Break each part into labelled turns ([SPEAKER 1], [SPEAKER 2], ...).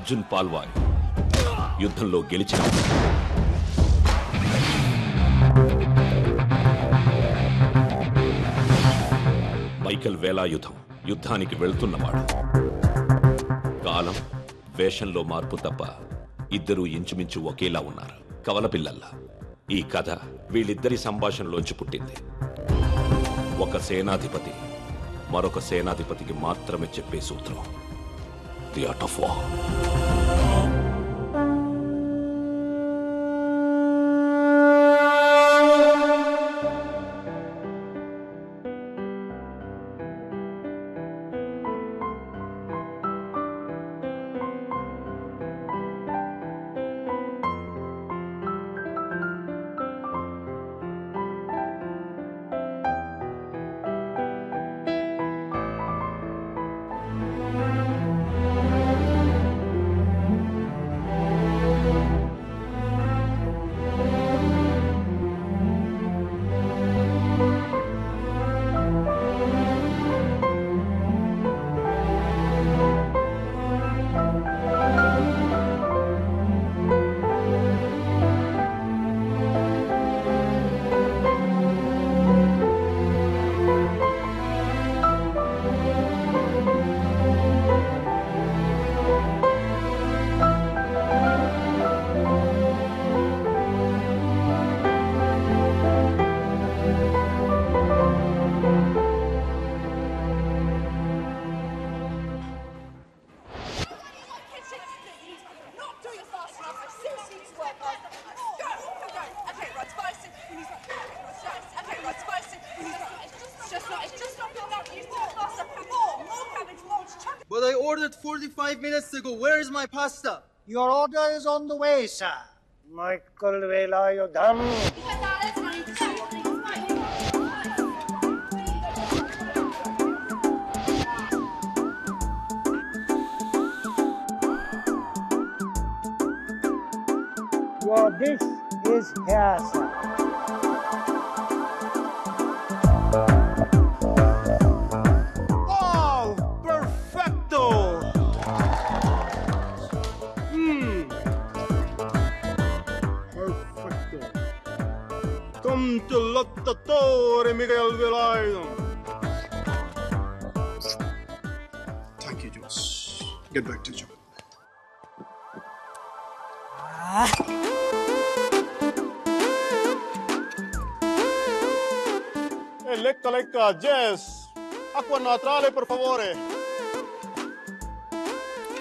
[SPEAKER 1] అర్జున్ పాల్వాయ్ యుద్ధంలో గెలిచిన మైకేల్ వేలాయుధం యుద్ధానికి వెళ్తున్నవాడు. కాలం వేషంలో మార్పు తప్ప ఇద్దరూ ఇంచుమించు ఒకేలా ఉన్నారు, కవలపిల్లల్లా. ఈ కథ వీళ్ళిద్దరి సంభాషణలోంచి పుట్టింది. ఒక సేనాధిపతి మరొక సేనాధిపతికి మాత్రమే చెప్పే సూత్రం, the art of war.
[SPEAKER 2] But I ordered 45 minutes ago. Where is my pasta?
[SPEAKER 3] Your order is on the way, sir. Michael Velayudham. Your dish is here, sir.
[SPEAKER 4] To Lottatore Miguel Velayudham. Thank you, Josh. Get back to job. Lecca, Jess. Acqua naturale, per favore.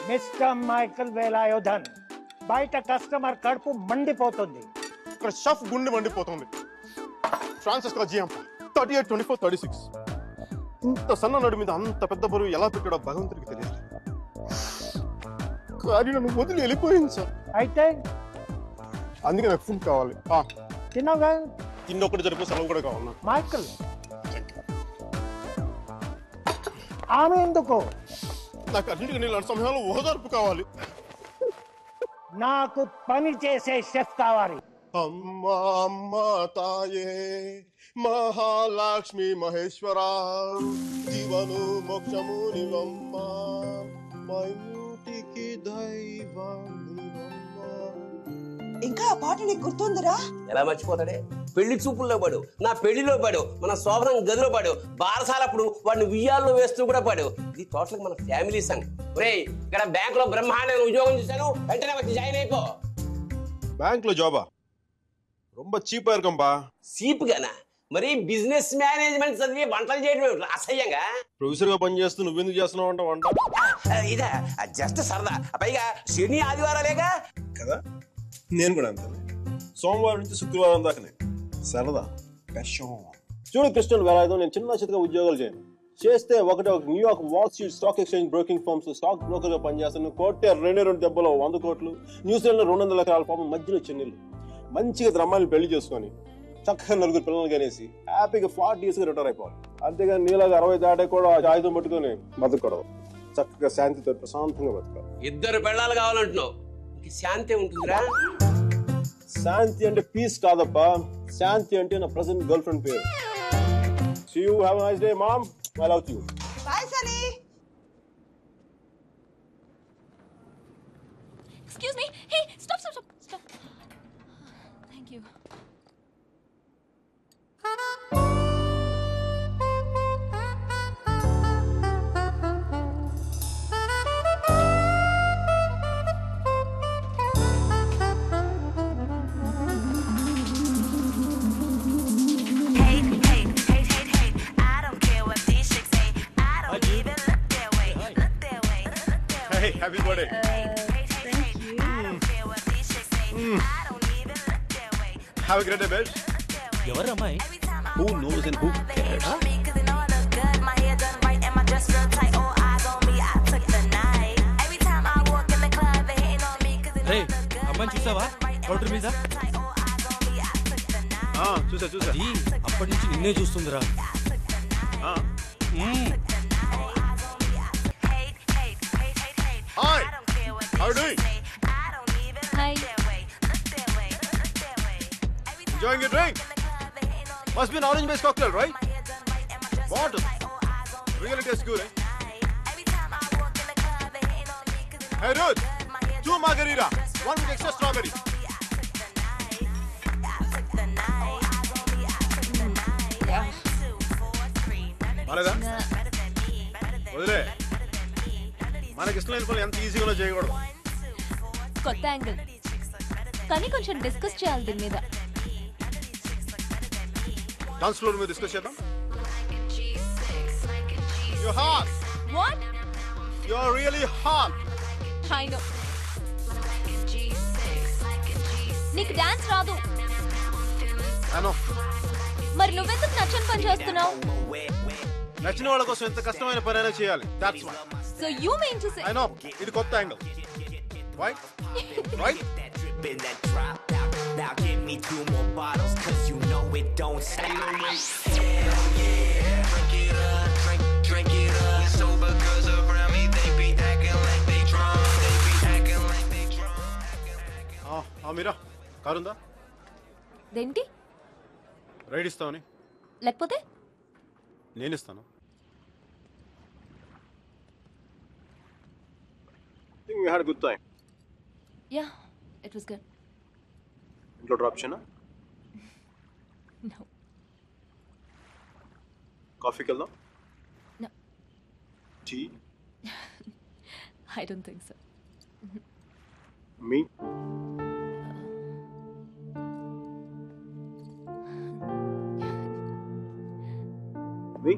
[SPEAKER 3] Mr. Michael Velayudham. బయట customer కడుపు మండిపోతుంది.
[SPEAKER 4] ఇక్కడ chef గుండె మండిపోతుంది. Francisco జియాంప 38, 24, 36. ఇంత సన్న నడు మీద అంత పెద్ద బరువు ఎలా పెట్టాడో భగవంతుడికి తెలియదు. కానీ నన్ను వదిలి వెళ్ళిపోయింది సార్.
[SPEAKER 3] అయితే
[SPEAKER 4] అందుకే నాకు ఫుడ్ కావాలి.
[SPEAKER 3] తిన్నావుగా?
[SPEAKER 4] తిన్నొక్కటి జరిపే సెలవు కూడా కావాలి.
[SPEAKER 3] మైకల్, ఆమె ఎందుకు?
[SPEAKER 4] నాకు అన్నింటికి నీళ్ళ సమయంలో ఓదార్పు కావాలి.
[SPEAKER 3] నాకు పని చేసే షెఫ్ కావాలి.
[SPEAKER 4] అమ్మా అమ్మా తాయే మహాలక్ష్మి మహేశ్వర జీవను మోక్షము నివమ్మ మైటికి దైవం.
[SPEAKER 5] ఇంకా ఆ పాట నీకు గుర్తుందిరా?
[SPEAKER 6] ఎలా మర్చిపోతాడే? పెళ్లి చూపుల్లో పాడు, నా పెళ్లిలో పాడు, మన శోభనం గదిలో పాడు, బారసాలప్పుడు వాడిని ఉయ్యాల్లో వేస్తూ కూడా పాడు. ఇది టోటల్ మన ఫ్యామిలీ సంగ్. ఒరేయ్, ఇక్కడ బ్యాంక్ లో బ్రహ్మాండమైన ఉద్యోగం చూశాను, వెంటనే వచ్చి జాయిన్ అయిపో.
[SPEAKER 4] బ్యాంక్ లో జాబా? ரொம்ப చీపా ఇరుకంపా.
[SPEAKER 6] చీప్ గానా? మరి బిజినెస్ మేనేజ్మెంట్ చదివి వంటలు చేయడం అసహ్యంగా?
[SPEAKER 4] ప్రొఫెసర్ గా పని చేస్తూ నువ్వెందుకు చేస్తున్నావు అంట వంట?
[SPEAKER 6] ఇదా జస్ట్ సరదా. పైగా శని ఆదివారాలేగా
[SPEAKER 4] కదా. నేను కూడా అంతే. సోమవారం నుంచి శుక్రవారం దాకానే సరదా. చూడు క్రిస్టియన్ వేలాయుధం, నేను చిన్న చితగా ఉద్యోగాలు చేయను. చేస్తే ఒక New York wall street stock exchange broking firms stock broker గా పనిచేస్తాను. కోటే 2 దెబ్బలో 100 కోట్లు. న్యూజిలాండ్ లో 200 ఎకరాల పాపం మధ్యలో చెన్నీళ్ళు. మంచిగా అమ్మాయిని పెళ్లి చేసుకొని చక్కగా 4 పిల్లలు కనేసి హ్యాపీగా 40 years రిటైర్ అయిపోవాలి. అంతేగాని నీలాగా 60 దాటే కూడా ఆయుధం పట్టుకొని బతకూడదు. చక్కగా శాంతితో ప్రశాంతంగా బతకాలి.
[SPEAKER 6] 2 పెళ్ళాలు కావాలంటున్నావు, శాంతి ఉంటుందిరా?
[SPEAKER 4] శాంతి అంటే పీస్ కాదప్పా. శాంతి అంటే నా ప్రెసెంట్ గర్ల్ ఫ్రెండ్ పేరు. See you, have a nice day, mom. I love you.
[SPEAKER 5] Bye, Sunny.
[SPEAKER 4] Have a great day best.
[SPEAKER 7] ఎవరమ్మాయి?
[SPEAKER 4] Who knows and who cares?
[SPEAKER 7] రే అమ్మాయిని చూసావా కౌంటర్ మీద?
[SPEAKER 4] చూసా
[SPEAKER 7] ఈ అప్పటి నుంచి నిన్నే చూస్తుందిరా.
[SPEAKER 4] Hi, how are you doing?
[SPEAKER 8] Hi.
[SPEAKER 4] Enjoying your drink? Must be an orange-based cocktail, right? What? Really tastes good, eh? Hey, dude, 2 margarita, 1 with extra strawberry. బాలేదా? వదిలే, మనకి ఇష్టం లేని పనులు ఎంత ఈజీగా చేయకూడదు.
[SPEAKER 8] కొత్త యాంగిల్ కానీ కొంచెం డిస్కస్ చేయాలి దీని మీద.
[SPEAKER 4] డాన్స్ ఫ్లోర్ మీద డిస్కస్ చేద్దాం. You're hot.
[SPEAKER 8] What?
[SPEAKER 4] You're really hot.
[SPEAKER 8] I know. నీకు డాన్స్ రాదు.
[SPEAKER 4] I know.
[SPEAKER 8] మరి నువ్వెందుకు నచ్చని పని చేస్తున్నావు?
[SPEAKER 4] నచ్చిన వాళ్ళ కోసం ఎంత కష్టమైన పనైనా చేయాలి. That's why.
[SPEAKER 8] So you mean to say?
[SPEAKER 4] I know. ఇది కొత్త angle. Right? Right?
[SPEAKER 9] Now give me 2 more bottles, cause you know it don't stop. Hell yeah, drink it up, drink it up. Sober girls around me, they be acting like they drunk, they be acting like they drunk.
[SPEAKER 4] Mira కారుందా?
[SPEAKER 8] దేంటి?
[SPEAKER 4] Ride ఇస్తావని?
[SPEAKER 8] లేకపోతే
[SPEAKER 4] నేను ఇస్తాను. I think we had a good time.
[SPEAKER 8] Yeah, it was good.
[SPEAKER 4] ఇంట్లో drop చేయనా?
[SPEAKER 8] No.
[SPEAKER 4] కాఫీకి వెళ్దాం?
[SPEAKER 8] No.
[SPEAKER 4] Tea?
[SPEAKER 8] I don't think so.
[SPEAKER 4] మీ? మీ?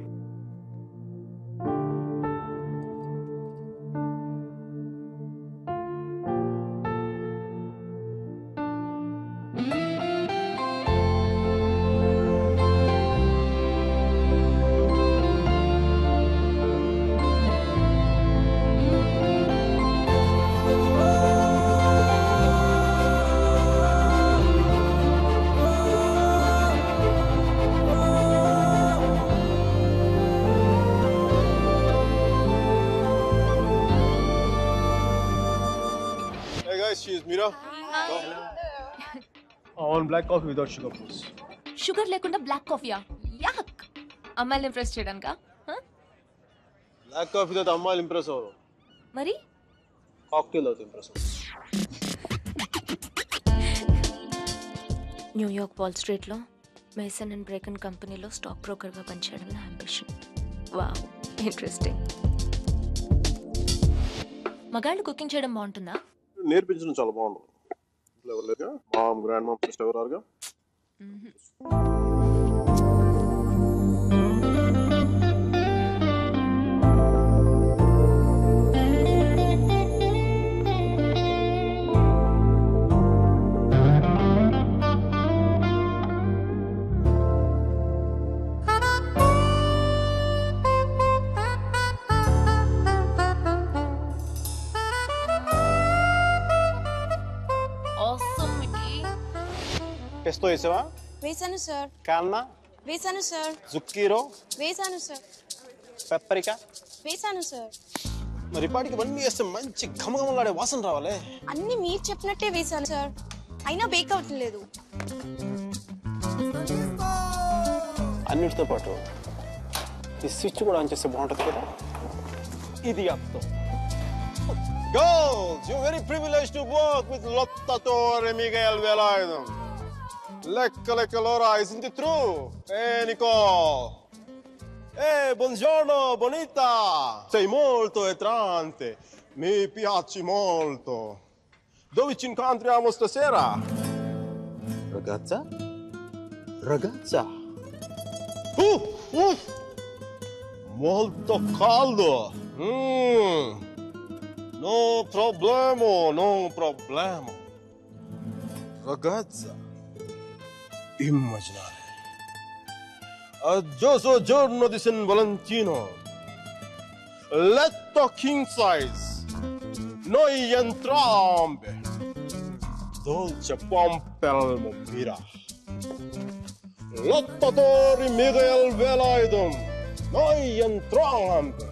[SPEAKER 4] Hey guys, she's Mira. I want black coffee without sugar, please.
[SPEAKER 8] Sugar లేకుండా black కాఫీయా? యాక్. అమ్మాయిని impress చేయడానికా?
[SPEAKER 4] Black coffee తో అమ్మాయిలు ఇంప్రెస్ అవ్వరు.
[SPEAKER 8] మరి
[SPEAKER 4] కాక్టైల్ తో ఇంప్రెస్ అవ్వరు.
[SPEAKER 8] న్యూయార్క్ వాల్ స్ట్రీట్లో మేసన్ అండ్ బ్రేకన్ కంపెనీలో స్టాక్ బ్రోకర్గా పనిచేయడం నా అంబిషన్. Wow, interesting. మగాళ్ళు కుకింగ్ చేయడం బాగుంటుందా?
[SPEAKER 4] నేర్పించడం చాలా బాగుంటుంది. ఇంట్లో ఎవరు లేరుగా? మామ్, గ్రాండ్ మామ్, సిస్టర్ ఎవరు రారుగా? పెస్తో వేసావా?
[SPEAKER 5] వేసాను సార్.
[SPEAKER 4] కాల్నా?
[SPEAKER 5] వేసాను సార్.
[SPEAKER 4] జుక్కీరో?
[SPEAKER 5] వేసాను సార్.
[SPEAKER 4] పెప్పరికా?
[SPEAKER 5] వేసాను సార్.
[SPEAKER 4] మరి ఇప్పటికి ఇవన్నీ వేస్తే మంచి ఘమఘమలాడే వాసన రావాలి.
[SPEAKER 5] అన్ని మీరు చెప్పినట్టే వేసాను సార్, అయినా బేక్ అవ్వట్లేదు.
[SPEAKER 4] అన్నిటితో పాటు ఈ స్విచ్ కూడా ఆన్ చేస్తే బాగుంటుంది కదా. ఇది అప్తో. Girls, you're very privileged to work with Lotta Torre e Miguel Velardo. Lecca Laura, isn't it true? Hey Nicole. Hey, buongiorno, bonita. Sei molto entrante. Mi piaci molto. Dove ci incontriamo stasera? Ragazza? Ragazza? Molto caldo. No problema, no problema. Ragazza, immaginare. Addosso giorno di San Valentino. Letto king size. Noi entrambi. Dolce pompelmo mira. Lottatori Miguel Velayudum. Noi entrambi.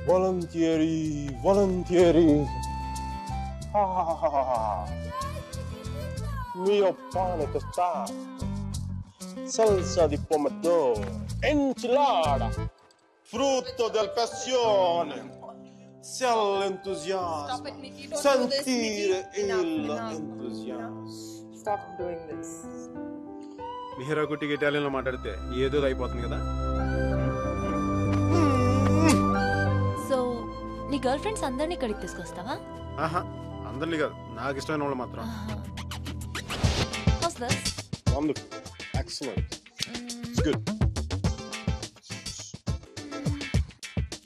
[SPEAKER 4] Volentieri, volentieri. Ah, mio pane tostato, salsa di pomodoro, enchilada, frutto del passione. C'è l'entusiasmo, sentire l'entusiasmo.
[SPEAKER 10] Stop doing this.
[SPEAKER 4] Mihira కుట్టికి ఇటాలియన్లో మాట్లాడితే ఏదో అయిపోతుంది కదా.
[SPEAKER 8] So నీ girl friends అందరినీ ఇక్కడికి తీసుకొస్తావా?
[SPEAKER 4] ఆహా, అందరినీ కాదు, నాకు ఇష్టమైన వాళ్ళు మాత్రం.
[SPEAKER 8] How's this?
[SPEAKER 4] Wonderful, excellent, it's good.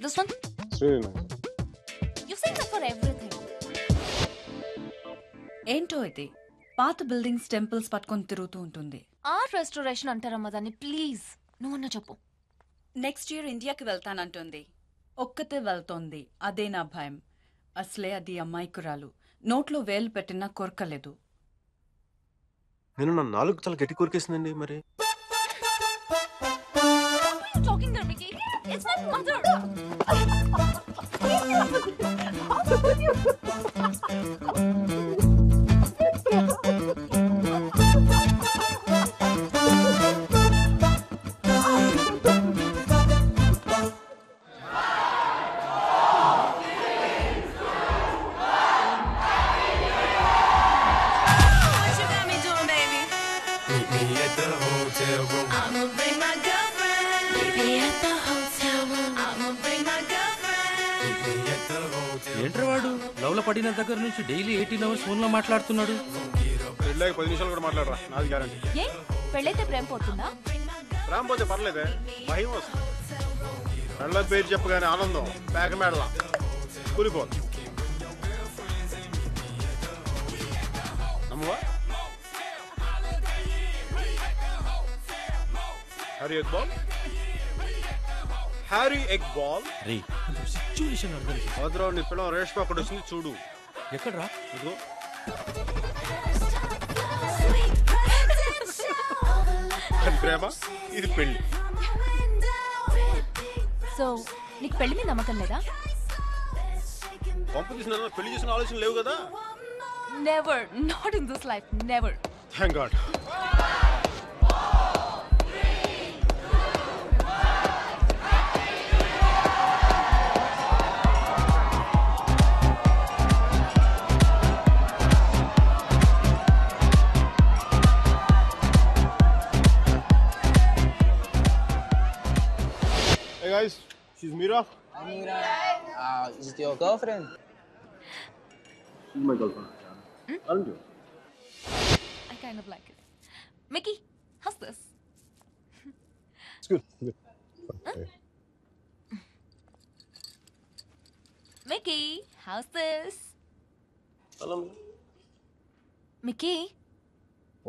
[SPEAKER 8] This one?
[SPEAKER 4] It's really nice.
[SPEAKER 8] You say that for everything.
[SPEAKER 10] ఏంటో ఇది పాత బిల్డింగ్స్ టెంపుల్స్ పట్టుకొని తిరుగుతూ ఉంటుంది.
[SPEAKER 8] ఆర్ట్ రెస్టోరేషన్ అంటారమ్మా దాన్ని. ప్లీజ్ నువ్వన్నా చెప్పు.
[SPEAKER 10] నెక్స్ట్ ఇయర్ ఇండియాకి వెళ్తానంటుంది. ఒక్కతే వెళ్తోంది, అదే నా భయం. అసలే అది అమ్మాయికురాలు, నోట్లో వేలు పెట్టినా కొరకలేదు.
[SPEAKER 4] నేను నా నాలుగు చాలా గట్టి కోరికేసిందండి. మరి
[SPEAKER 8] Talking there, Mickey. It's my mother.
[SPEAKER 7] ఏంట్రా వాడు లవ్ లో పడిన దగ్గర నుంచి డైలీ 18 hours ఫోన్ లో మాట్లాడుతున్నాడు.
[SPEAKER 4] పెళ్ళాక 10 నిమిషాలు కూడా మాట్లాడరా, నాది గ్యారంటీ.
[SPEAKER 8] ఏ పెళ్ళైతే ప్రేమ పోతుందా?
[SPEAKER 4] ప్రేమ పోతే పర్లేదే, భయం వస్తుంది. పెళ్ళ పేరు చెప్పగానే ఆనందం పేక మేడలా కూలిపోతుంది. నమ్మవా? Harry Iqbal, Harry Iqbal.
[SPEAKER 7] రే సిచ్యువేషన్ అర్థం చేసుకో.
[SPEAKER 4] భద్రావు నీ పిల్లలు రేష్మ అక్కడ వచ్చింది చూడు.
[SPEAKER 7] ఎక్కడ్రా?
[SPEAKER 4] ఇదిగో. అది ప్రేమ, ఇది పెళ్లి.
[SPEAKER 8] సో నీకు పెళ్లి మీద నమ్మకం లేదా?
[SPEAKER 4] పంపు తీసిన పెళ్లి చేసిన ఆలోచన లేవు కదా.
[SPEAKER 8] Never, not in this life, never.
[SPEAKER 4] Thank God. Hey guys, she's Mira.
[SPEAKER 11] Hi Mira. Is it your girlfriend?
[SPEAKER 4] She's my girlfriend. Aren't you?
[SPEAKER 8] I kind of like it. Mickey, how's this?
[SPEAKER 4] It's good. Good. Okay.
[SPEAKER 8] Mickey, how's this?
[SPEAKER 4] Hello.
[SPEAKER 8] Mickey,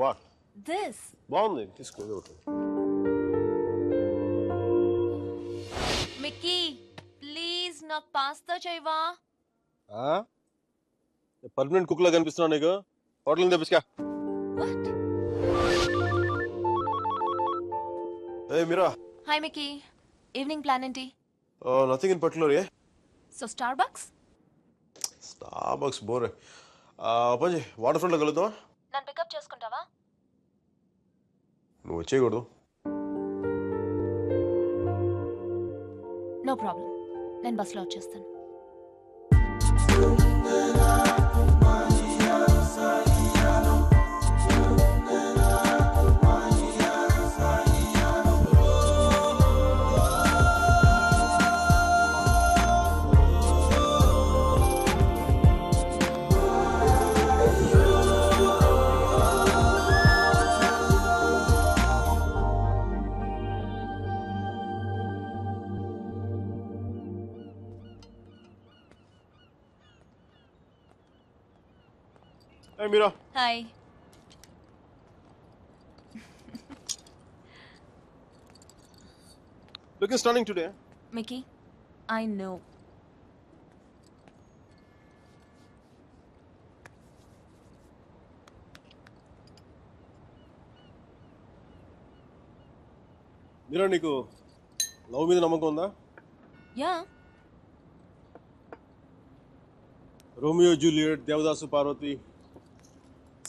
[SPEAKER 4] What?
[SPEAKER 8] this.
[SPEAKER 4] బాగుంది, తీసుకో.
[SPEAKER 8] Mickey please నాకు pasta చేయవా?
[SPEAKER 4] Permanent cook లా కనిపిస్తున్నా నీకు. Hotel తెప్పించుకా. Hey Mira.
[SPEAKER 8] Hi Mickey, evening plan ఏంటి?
[SPEAKER 4] Nothing in particular, yeah?
[SPEAKER 8] So Starbucks?
[SPEAKER 4] Starbucks బోరే. పని వాటర్ ఫ్రంట్ లో కలుద్దామా?
[SPEAKER 8] నన్ను పికప్ చేసుకుంటావా?
[SPEAKER 4] నువ్వు వచ్చేయకూడదు.
[SPEAKER 8] నో ప్రాబ్లం, నేను బస్లో వచ్చేస్తాను.
[SPEAKER 4] Hey Mira.
[SPEAKER 8] Hi.
[SPEAKER 4] Looking stunning today.
[SPEAKER 8] Mickey, I know.
[SPEAKER 4] Mira నీకు లవ్ మీద నమ్మకం ఉందా?
[SPEAKER 8] Yeah.
[SPEAKER 4] Romeo Juliet, Devadasu Parvati,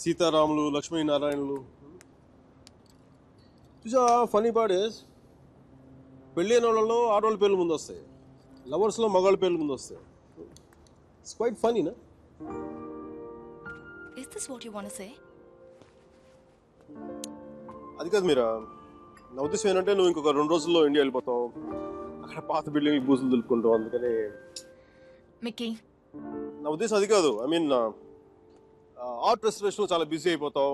[SPEAKER 4] సీతారాములు, లక్ష్మీనారాయణులు. చూసా ఫనీ పార్ట్ ఇస్ పెళ్ళి అయిన వాళ్ళలో ఆడవాళ్ళ పేర్లు ముందు వస్తాయి, లవర్స్లో మగాళ్ళ పేర్లు ముందు వస్తాయి. ఇట్స్ క్వైట్ ఫనీ నా?
[SPEAKER 5] Is this what you want to say?
[SPEAKER 4] అది కాదు మీరా, నా ఉద్దేశం ఏంటంటే నువ్వు ఇంకొక 2 రోజుల్లో ఇండియా వెళ్ళిపోతావు, అక్కడ పాత బిల్డింగ్ బూజులు దులుపుకుంటావు, అందుకని.
[SPEAKER 8] Mickey.
[SPEAKER 4] నా ఉద్దేశం అది కాదు. ఐ మీన్ ఆర్ట్ రెస్టరేషన్లో చాలా బిజీ అయిపోతావు.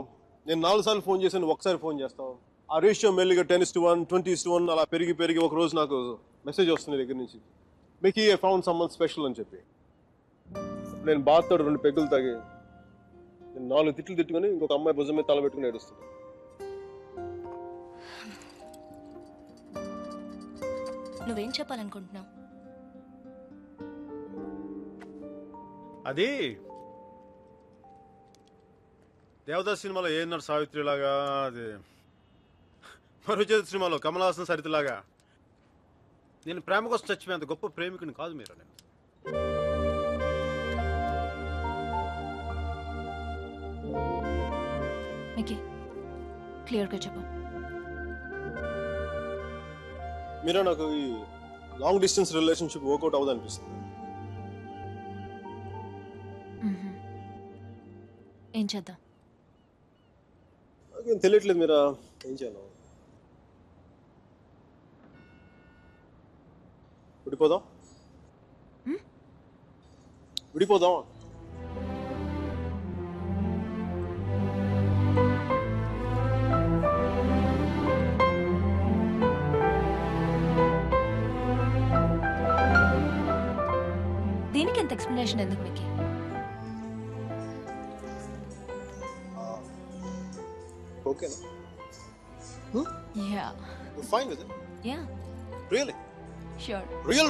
[SPEAKER 4] నేను 4 సార్లు ఫోన్ చేశాను, ఒకసారి ఫోన్ చేస్తావు. ఆ రేషియో మెల్లిగా 10:1, 20:1 అలా పెరిగి ఒక రోజు నాకు మెసేజ్ వస్తుంది దగ్గర నుంచి, మీకు ఐ ఫౌండ్ సమ్మన్ స్పెషల్ అని చెప్పి. నేను బాధతో 2 పెగ్గులు తాగి నేను 4 తిట్లు తిట్టుకొని ఇంకొక అమ్మాయి భుజం మీద తల పెట్టుకుని ఏడుస్తున్నాను.
[SPEAKER 8] నువ్వేం చెప్పాలనుకుంటున్నావు?
[SPEAKER 4] అది దేవదాస్ సినిమాలో ఏన్నారు సావిత్రి లాగా, అది మరుచేత సినిమాలో కమల్ హాసన్ సరితలాగా. నేను ప్రేమ కోసం చచ్చిపోయేంత గొప్ప ప్రేమికుని కాదు మీరు. నేను
[SPEAKER 8] మిక్కీ, క్లియర్గా చెప్పు.
[SPEAKER 4] మీరా నాకు ఈ లాంగ్ డిస్టెన్స్ రిలేషన్షిప్ వర్కౌట్ అవ్వదు అనిపిస్తుంది.
[SPEAKER 8] ఏం చేద్దాం?
[SPEAKER 4] నాకేం తెలియట్లేదు మీరా, ఏం చేయాలి? విడిపోదాం.
[SPEAKER 8] దీనికి ఎంత ఎక్స్ప్లెనేషన్ ఎందుకు మిక్కీ?
[SPEAKER 4] ఓకేనా?
[SPEAKER 8] Yeah.
[SPEAKER 4] You're fine with it?
[SPEAKER 8] Yeah.
[SPEAKER 4] Really?
[SPEAKER 8] Sure.
[SPEAKER 4] Real.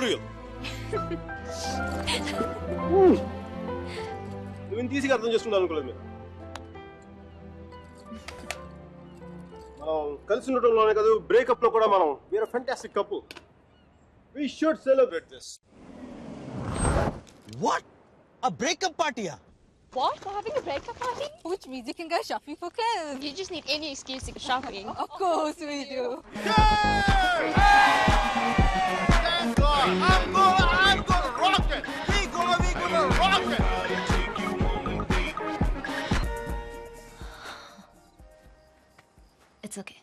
[SPEAKER 4] నువ్వు ఇంత ఈజీగా అర్థం చేసుకుంటా అనుకోలేదు మీరు. మనం కలిసి ఉండటంలోనే కాదు, బ్రేకప్ లో కూడా మనం we're fantastic couple. We should celebrate this.
[SPEAKER 2] What? A breakup party?
[SPEAKER 5] What? We're having a breakup party? Which means you can go shopping for clothes. You just need any excuse to go shopping. Of course we do.
[SPEAKER 2] Thank God. I'm gonna rock it. We gonna rock it.
[SPEAKER 8] It's okay.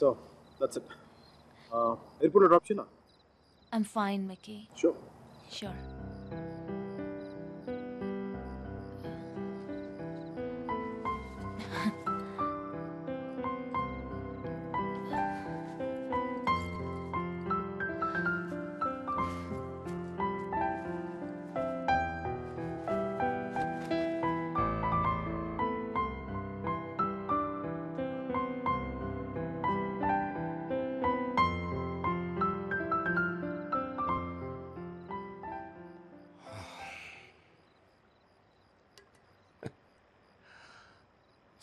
[SPEAKER 4] So, that's it. Airport drop china?
[SPEAKER 8] I'm fine, Mickey.
[SPEAKER 4] Sure.
[SPEAKER 8] Sure.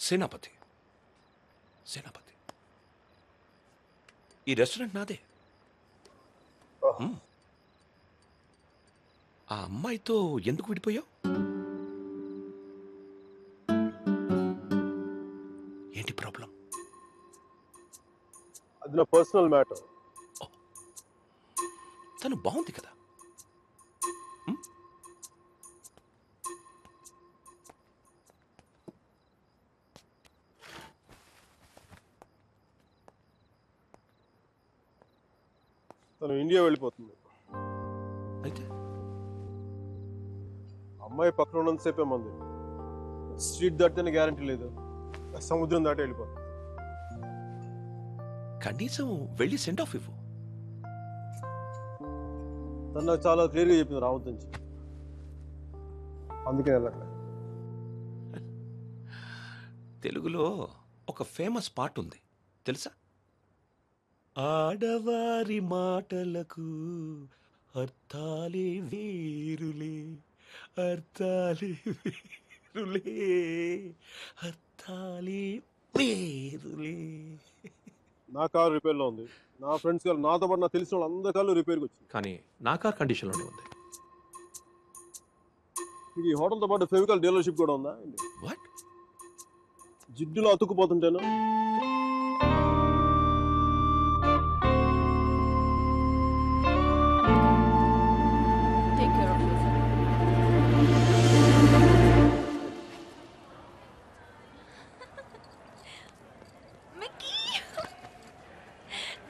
[SPEAKER 1] సేనాపతి, ఈ restaurant నాదే. ఆ అమ్మాయితో ఎందుకు విడిపోయావు? ఏంటి problem?
[SPEAKER 4] అది నా personal matter.
[SPEAKER 1] తను బాగుంది కదా.
[SPEAKER 4] తను ఇండియా వెళ్ళిపోతుంది.
[SPEAKER 1] అయితే
[SPEAKER 4] అమ్మాయి పక్కన ఉన్నంతసేపే మంది. స్ట్రీట్ దాటితేనే గ్యారంటీ లేదు, సముద్రం దాటి వెళ్ళిపోతుంది.
[SPEAKER 1] కనీసం వెళ్ళి సెండ్ ఆఫ్ ఇవ్వు.
[SPEAKER 4] తను నాకు చాలా క్లియర్గా చెప్పింది రావద్దని చెప్పి, అందుకే వెళ్ళట్లేదు.
[SPEAKER 1] తెలుగులో ఒక ఫేమస్ పాట ఉంది, తెలుసా? ఆడవారి మాటలకు అర్థాలే వేరులే, అర్థాలే వేరులే, అర్థాలే వేరులే.
[SPEAKER 4] నా కారు రిపేర్లో ఉంది. నా ఫ్రెండ్స్ కారు, నాతో పాటు నాకు తెలిసిన వాళ్ళు అందరి కార్లు రిపేర్కి వచ్చింది.
[SPEAKER 1] కానీ నా కార్ కండిషన్లోనే ఉంది.
[SPEAKER 4] మీకు ఈ హోటల్తో పాటు ఫెవికాల్ డీలర్షిప్ కూడా ఉందా?
[SPEAKER 1] వాట్?
[SPEAKER 4] జిడ్డులో అతుక్కుపోతుంటేను.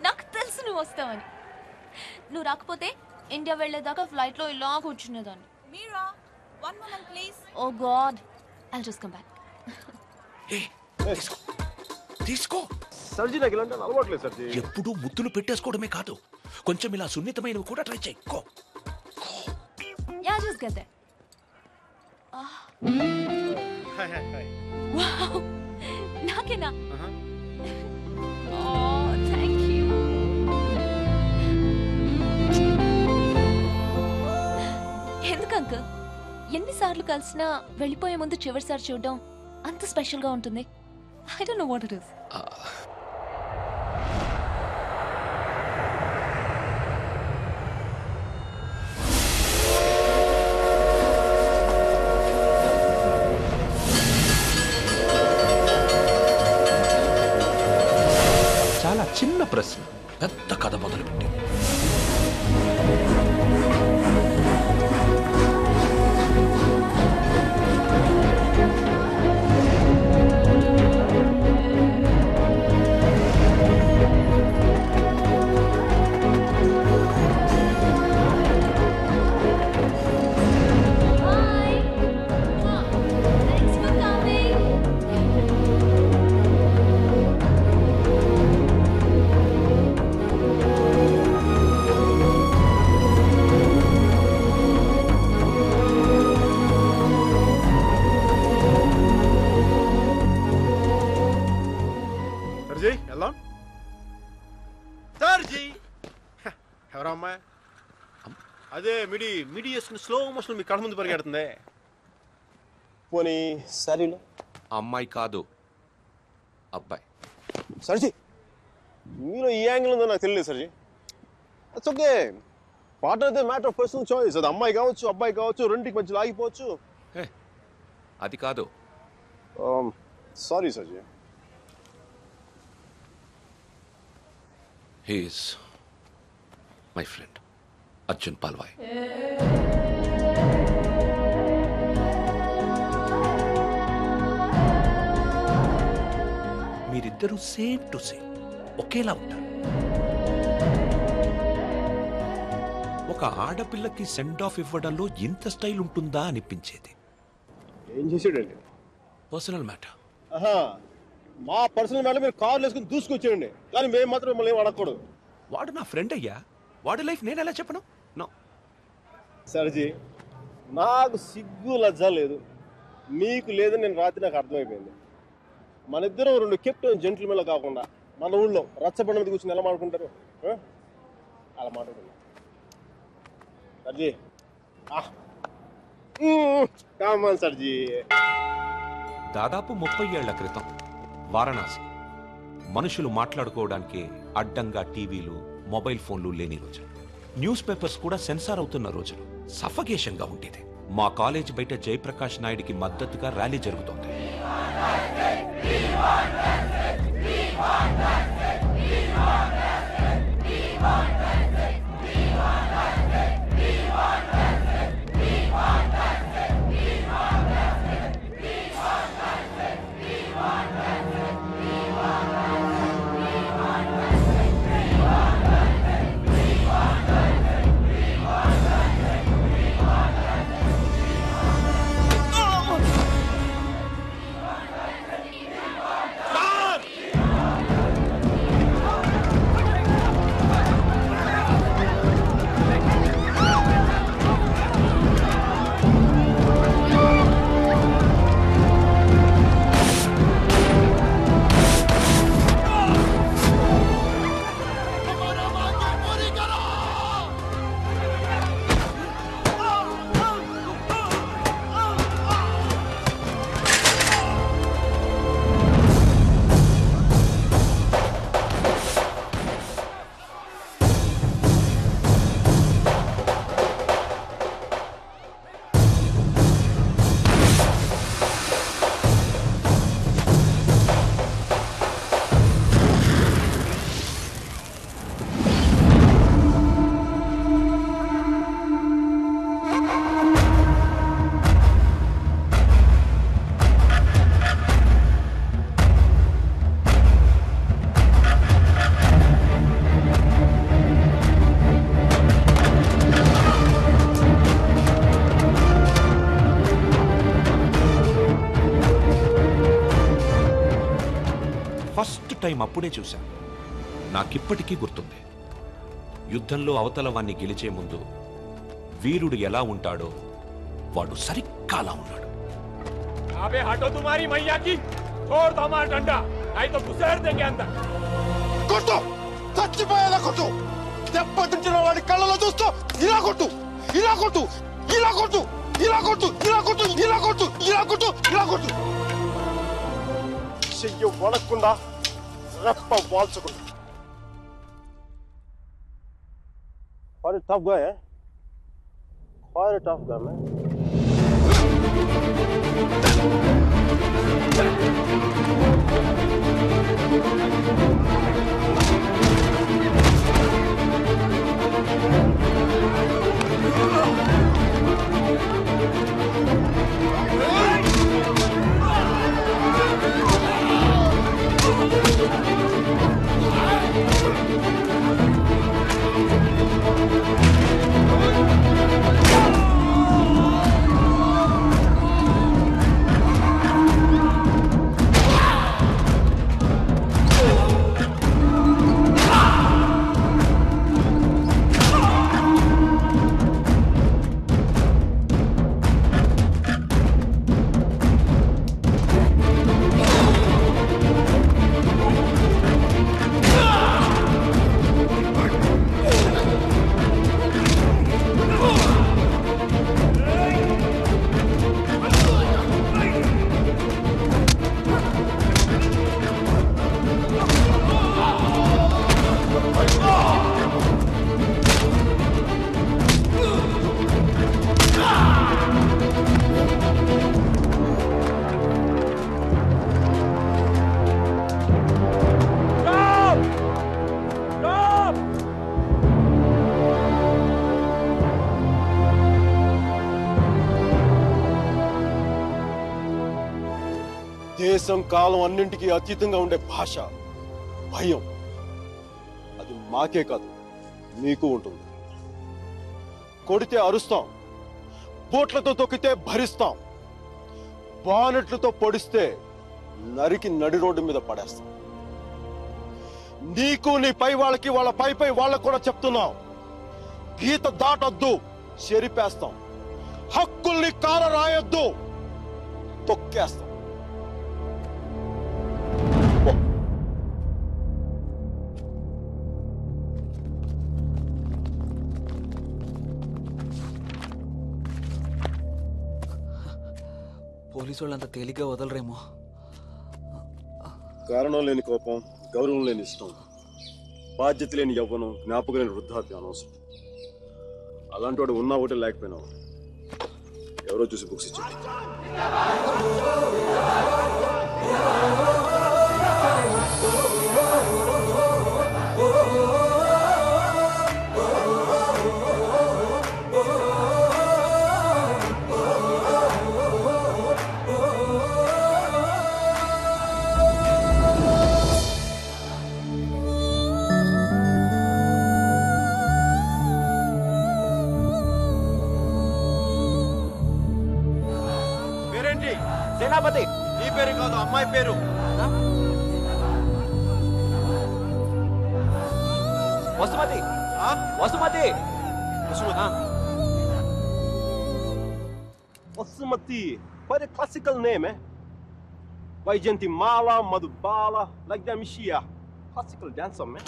[SPEAKER 8] నాకు తెలుసు నువ్వు వస్తావని. నువ్వు రాకపోతే ఇండియా వెళ్ళేదాకా ఫ్లైట్లో ఇలా కూర్చునేదాన్ని.
[SPEAKER 10] Meera, 1 moment please.
[SPEAKER 8] Oh god, I'll just come back.
[SPEAKER 1] తీసుకో.
[SPEAKER 4] సర్జీ నాకు ఇలాంటి అలవాట్లేదు సర్జీ.
[SPEAKER 1] ఎప్పుడు ముద్దులు పెట్టేసుకోవడమే కాదు, కొంచెం ఇలా సున్నితమైనవి కూడా ట్రై చేయి. Go.
[SPEAKER 8] Yeah, just get there. Wow, నాకేనా? Oh, thank you. ఎందుకు అంకుల్ ఎన్నిసార్లు కలిసినా వెళ్ళిపోయే ముందు చివరిసారి చూడడం అంత స్పెషల్ గా ఉంటుంది? I don't know what it is.
[SPEAKER 1] చాలా చిన్న ప్రశ్న పెద్ద కథ మొదలుపెట్టింది.
[SPEAKER 4] ఎవరమ్మా? అదే మిడి చేసుకుని స్లో మోషన్ మీ కళ్ళ ముందు పరిగెడుతుంది. పోనీ సరేనా?
[SPEAKER 1] అమ్మాయి కాదు, అబ్బాయి.
[SPEAKER 4] సర్జీ, మీలో ఈ యాంగిల్ ఉందో నాకు తెలియదు సర్జీ. It's okay. పార్ట్నర్ అయితే మ్యాటర్ ఆఫ్ పర్సనల్ చాయిస్. అది అమ్మాయి కావచ్చు, అబ్బాయి కావచ్చు, రెండింటికి మధ్యలో ఆగిపోవచ్చు.
[SPEAKER 1] అది కాదు.
[SPEAKER 4] Sorry సర్జీ.
[SPEAKER 1] He is my friend, Arjun Palwai. మీరిద్దరూ సేమ్ టు సేమ్ ఒకేలా ఉంటారు. ఒక ఆడపిల్లకి సెండ్ ఆఫ్ ఇవ్వడంలో ఇంత స్టైల్ ఉంటుందా అనిపించేది.
[SPEAKER 4] ఏం చేసాడండి?
[SPEAKER 1] Personal matter.
[SPEAKER 4] మా పర్సనల్ మ్యాటర్ మీరు కార్లు వేసుకుని దూసుకొచ్చేయండి, కానీ మేము మాత్రం మిమ్మల్ని ఏం అడగకూడదు.
[SPEAKER 1] వాడు నా ఫ్రెండ్ అయ్యా, వాడి లైఫ్ నేను ఎలా చెప్పను? నో
[SPEAKER 4] సర్జీ, నాకు సిగ్గు లజ్జ లేదు, మీకు లేదని నేను రాత్రి నాకు అర్థమైపోయింది. మన ఇద్దరం రెండు కెప్టెన్ జెంట్ల కాకుండా మన ఊళ్ళో రచ్చబండ మీద కూర్చొని ఎలా మాట్లాడుకుంటారు అలా మాట్లాడుకున్నాం. సర్జీ కామన్ సర్జీ.
[SPEAKER 1] దాదాపు 30 ఏళ్ల క్రితం వారణాసి మనుషులు మాట్లాడుకోవడానికి అడ్డంగా టీవీలు, మొబైల్ ఫోన్లు లేని రోజులు, న్యూస్ పేపర్స్ కూడా సెన్సార్ అవుతున్న రోజులు. సఫకేషన్ గా ఉండేది. మా కాలేజ్ బయట జయప్రకాష్ నాయుడికి మద్దతుగా ర్యాలీ జరుగుతోంది. ఫస్ట్ టైం అప్పుడే చూశాను. నాకిప్పటికీ గుర్తుంది. యుద్ధంలో అవతల వాణ్ణి గెలిచే ముందు వీరుడు ఎలా ఉంటాడో వాడు సరిగ్గా అలా ఉన్నాడు.
[SPEAKER 12] अबे हटो तुम्हारी मैया की, छोड़ दो हमारा डंडा, नहीं तो घुसेड़ देंगे अंदर.
[SPEAKER 2] కొట్టు, చచ్చిపోయేలా కొట్టు. దెబ్బతింటున్న వాడి కళ్ళలో చూస్తూ ఇలా కొట్టు, ఇలా కొట్టు, ఇలా కొట్టు, ఇలా కొట్టు, ఇలా కొట్టు, ఇలా కొట్టు, ఇలా కొట్టు, ఇలా కొట్టు. చెయ్యి వడకుండా రెప్ప వాల్చకుండా.
[SPEAKER 4] Quite a tough guy, eh? Quite a tough guy, man. దేశం కాలం అన్నింటికీ అతీతంగా ఉండే భాష భయం. అది మాకే కాదు మీకు ఉంటుంది. కొడితే అరుస్తాం, బోట్లతో తొక్కితే భరిస్తాం, బానెట్లతో పొడిస్తే నరికి నడి రోడ్డు మీద పడేస్తాం. నీకు నీ పై వాళ్ళకి వాళ్ళ పై వాళ్ళకు కూడా చెప్తున్నాం, గీత దాటొద్దు, చెరిపేస్తాం. హక్కుల్ని కార రాయొద్దు, తొక్కేస్తాం.
[SPEAKER 13] పోలీసు వాళ్ళు అంత తేలిగ్గా వదలరేమో.
[SPEAKER 4] కారణం లేని కోపం, గౌరవం లేని ఇష్టం, బాధ్యత లేని యవ్వనం, జ్ఞాపకం లేని వృద్ధాప్యం అనవసరం. అలాంటి వాడు ఉన్నా ఒకటి లేకపోయినా ఎవరో చూసి బుక్స్ ఇచ్చాడు.
[SPEAKER 2] సేనాపతి, నీ పేరు కాదు, అమ్మాయి పేరు.
[SPEAKER 13] Vasumathi. Vasumathi.
[SPEAKER 4] Vasumati, quite a classical name, eh? Vaijantimala, Madhubala, like that, Mishia. Classical dancer, man.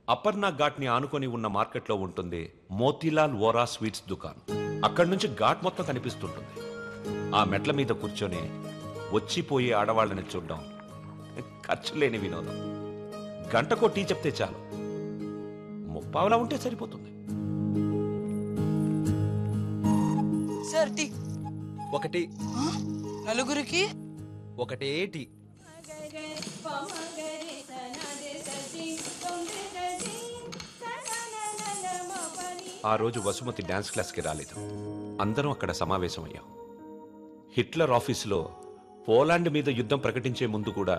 [SPEAKER 1] Aparna ghat ని ఆనుకొని ఉన్న మార్కెట్లో ఉంటుంది మోతీలాల్ వోరా స్వీట్స్ దుకాణం. అక్కడి నుంచి ఘాట్ మొత్తం కనిపిస్తుంటుంది. ఆ మెట్ల మీద కూర్చొని వచ్చిపోయే ఆడవాళ్ళని చూడడం ఖర్చు లేని వినోదం. గంటకో టీ చెప్తే చాలు, 30 పావలా ఉంటే సరిపోతుంది.
[SPEAKER 14] Sir tea.
[SPEAKER 13] ఒకటి.
[SPEAKER 14] నలుగురికి
[SPEAKER 13] ఒకటే టీ.
[SPEAKER 1] ఆ రోజు వసుమతి డాన్స్ క్లాస్కి రాలేదు. అందరం అక్కడ సమావేశమయ్యాం. హిట్లర్ ఆఫీసులో పోలాండ్ మీద యుద్ధం ప్రకటించే ముందు కూడా